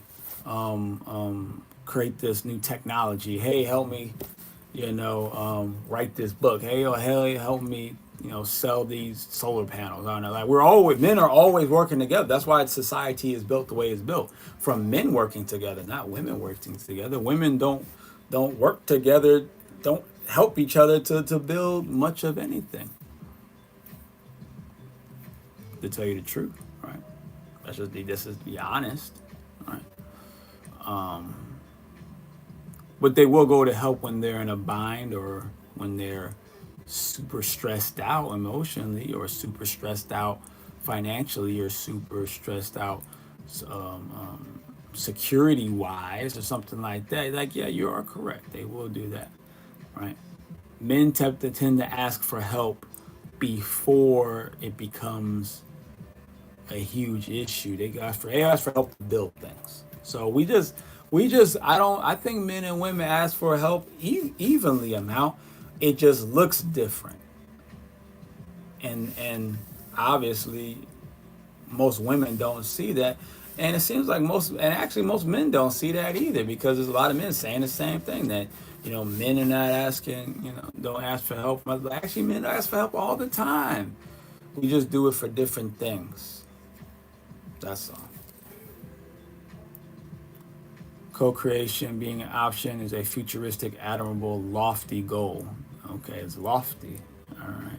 create this new technology. Hey, help me, write this book. Hey, help me, sell these solar panels. I don't know. Like men are always working together. That's why society is built the way it's built, from men working together, not women working together. Women don't work together, don't help each other to build much of anything. To tell you the truth, right? Let's just be honest, right? But they will go to help when they're in a bind, or when they're super stressed out emotionally, or super stressed out financially, or super stressed out security wise, or something like that. Like, yeah, you are correct. They will do that, right? Men tend to ask for help before it becomes a huge issue. They ask for help to build things. So I think men and women ask for help evenly amount. It just looks different. And obviously most women don't see that. And it seems like most men don't see that either, because there's a lot of men saying the same thing, that, men are not asking, don't ask for help. Actually, men ask for help all the time. We just do it for different things. That's all. Co-creation being an option is a futuristic, admirable, lofty goal. Okay, it's lofty. All right,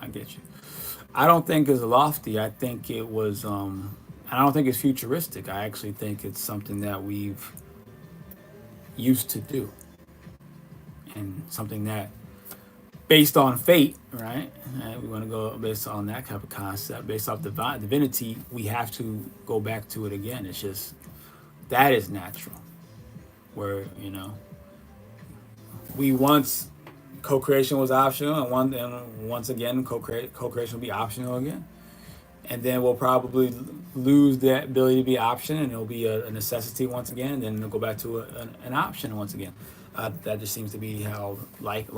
I get you. I don't think it's lofty. I think it was, I don't think it's futuristic. I actually think it's something that we've used to do. And something that, based on fate, right? We want to go based on that type of concept, based off divinity, we have to go back to it again. It's just, that is natural. Where, we once, co-creation was optional, and once again, co-creation will be optional again. And then we'll probably lose that ability to be option, and it'll be a necessity once again, and then it'll go back to an option once again. That just seems to be how life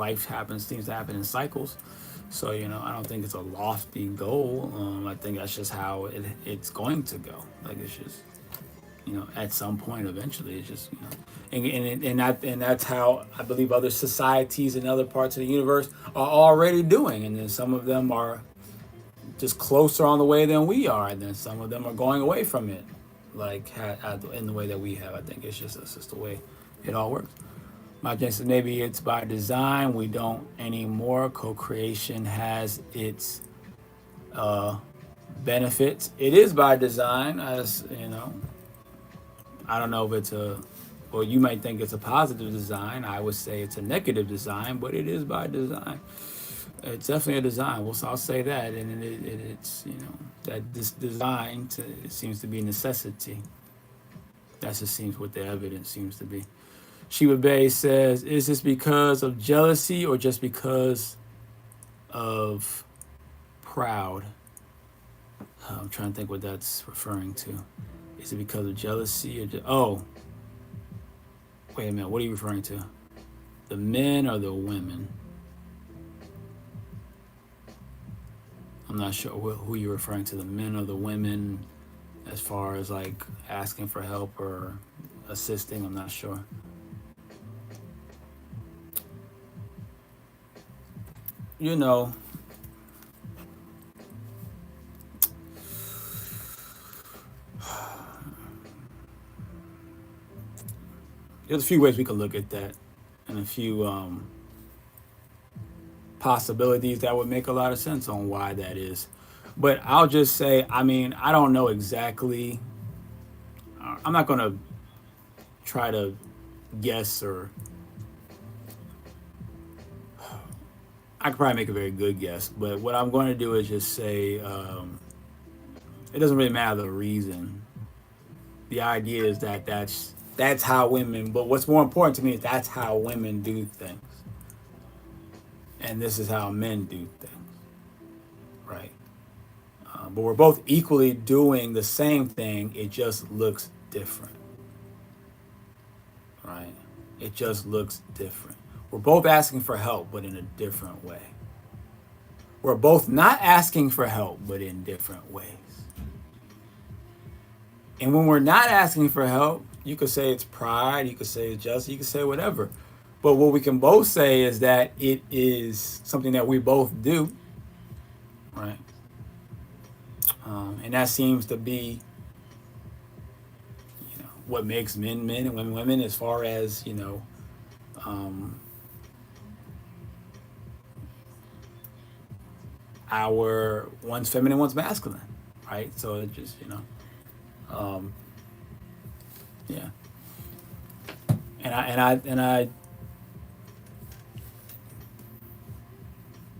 seems to happen in cycles. So, I don't think it's a lofty goal. I think that's just how it's going to go. Like, it's just, at some point, eventually, it's just, and that's how I believe other societies in other parts of the universe are already doing. And then some of them are just closer on the way than we are, and then some of them are going away from it, like in the way that we have. I think it's just the way it all works. My guess is maybe it's by design. We don't anymore. Co-creation has its benefits. It is by design, as I don't know if it's well, you might think it's a positive design. I would say it's a negative design, but it is by design. It's definitely a design. Well, so I'll say that, and it's that this design it seems to be a necessity. That just seems what the evidence seems to be. Shiva Bay says, is this because of jealousy or just because of proud? I'm trying to think what that's referring to. Is it because of jealousy or wait a minute, what are you referring to? The men or the women? I'm not sure who you're referring to, the men or the women, as far as like asking for help or assisting. I'm not sure. There's a few ways we could look at that, and a few possibilities that would make a lot of sense on why that is. But I'll just say, I don't know exactly. I'm not going to try to guess, or I could probably make a very good guess, but what I'm going to do is just say it doesn't really matter the reason. The idea is that that's how women, but what's more important to me is that's how women do things. And this is how men do things, right? But we're both equally doing the same thing. It just looks different, right? It just looks different. We're both asking for help, but in a different way. We're both not asking for help, but in different ways. And when we're not asking for help, you could say it's pride, you could say it's jealousy, you could say whatever. But what we can both say is that it is something that we both do, right? And that seems to be, what makes men men and women women, as far as, our one's feminine, one's masculine, right? So it just, yeah. And I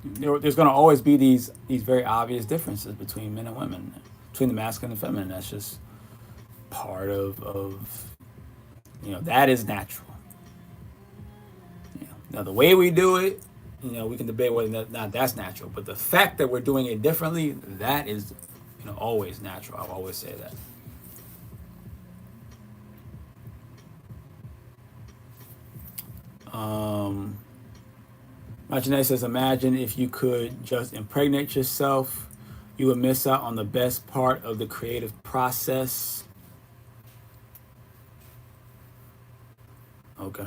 there's going to always be these very obvious differences between men and women, between the masculine and feminine. That's just part of that is natural. Now the way we do it, we can debate whether or not that's natural, but the fact that we're doing it differently, that is, always natural. I'll always say that. Martinez says, imagine if you could just impregnate yourself, you would miss out on the best part of the creative process. Okay.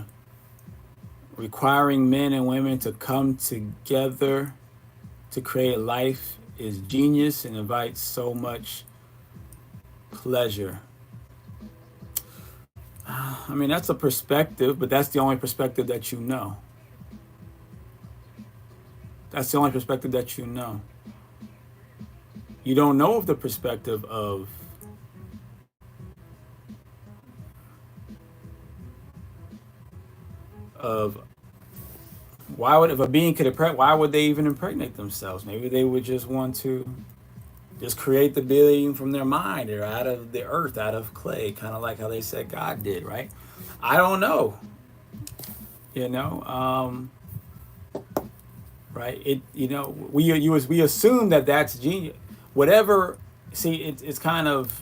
Requiring men and women to come together to create life is genius and invites so much pleasure. I mean, that's a perspective, but that's the only perspective that you know. That's the only perspective that you know. You don't know of the perspective of why would, if a being could impregnate, why would they even impregnate themselves? Maybe they would just want to just create the being from their mind, or out of the earth, out of clay, kind of like how they said God did, right? I don't know. Right? We assume that that's genius. Whatever. See, it's kind of,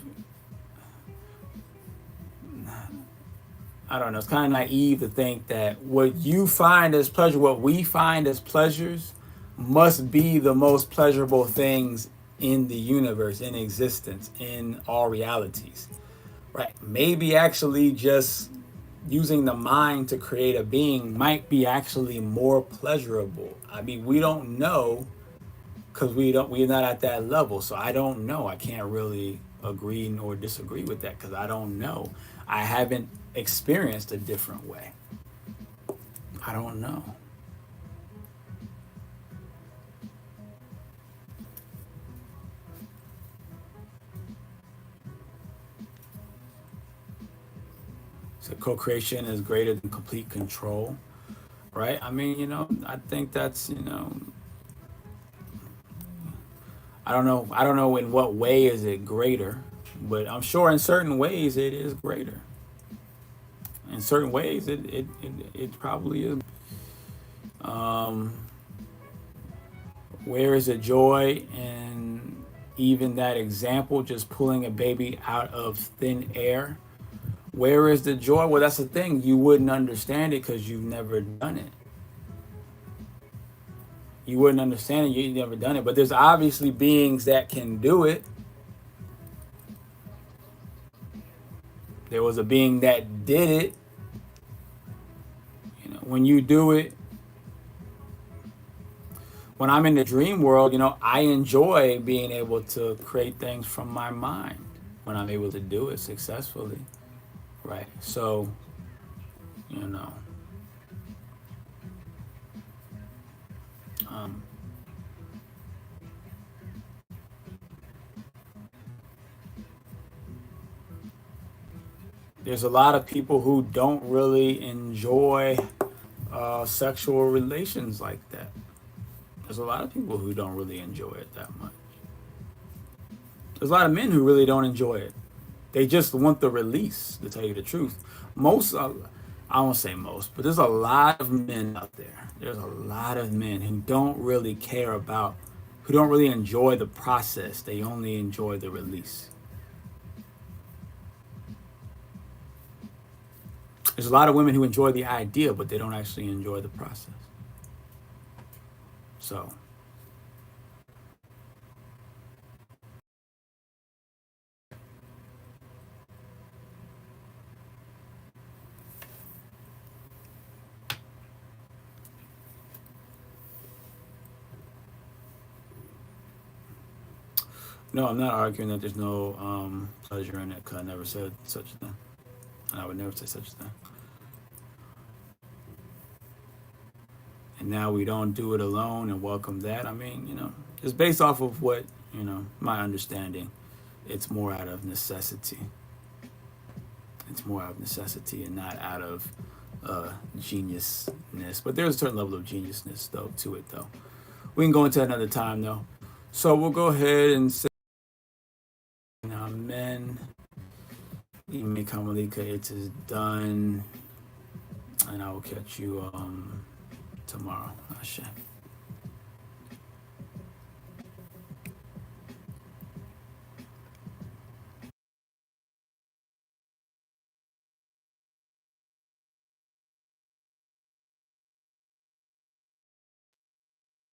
I don't know. It's kind of naive to think that what you find as pleasure, what we find as pleasures, must be the most pleasurable things in the universe, in existence, in all realities, right? Maybe actually just using the mind to create a being might be actually more pleasurable. I mean, we don't know, because we're not at that level. So I don't know. I can't really agree nor disagree with that, because I don't know. I haven't experienced a different way. I don't know. So co-creation is greater than complete control, right? I mean, I think that's, I don't know in what way is it greater, but I'm sure in certain ways it is greater. In certain ways it probably is. Where is the joy in even that example, just pulling a baby out of thin air? Where is the joy? Well, that's the thing. You wouldn't understand it because you've never done it. You wouldn't understand it. You've never done it. But there's obviously beings that can do it. There was a being that did it. When you do it, when I'm in the dream world, I enjoy being able to create things from my mind when I'm able to do it successfully. Right. So, there's a lot of people who don't really enjoy sexual relations like that. There's a lot of people who don't really enjoy it that much. There's a lot of men who really don't enjoy it. They just want the release, to tell you the truth. Most, I won't say most, but there's a lot of men out there. There's a lot of men who don't really care about, who don't really enjoy the process. They only enjoy the release. There's a lot of women who enjoy the idea, but they don't actually enjoy the process. So. No, I'm not arguing that there's no pleasure in it, because I never said such a thing. And I would never say such a thing. And now we don't do it alone and welcome that. I mean, it's based off of what, my understanding. It's more out of necessity. It's more out of necessity and not out of geniusness. But there's a certain level of geniusness, though, to it, though. We can go into another time, though. So we'll go ahead and say, Amen. Kamalika, it is done. And I will catch you tomorrow. Ashe.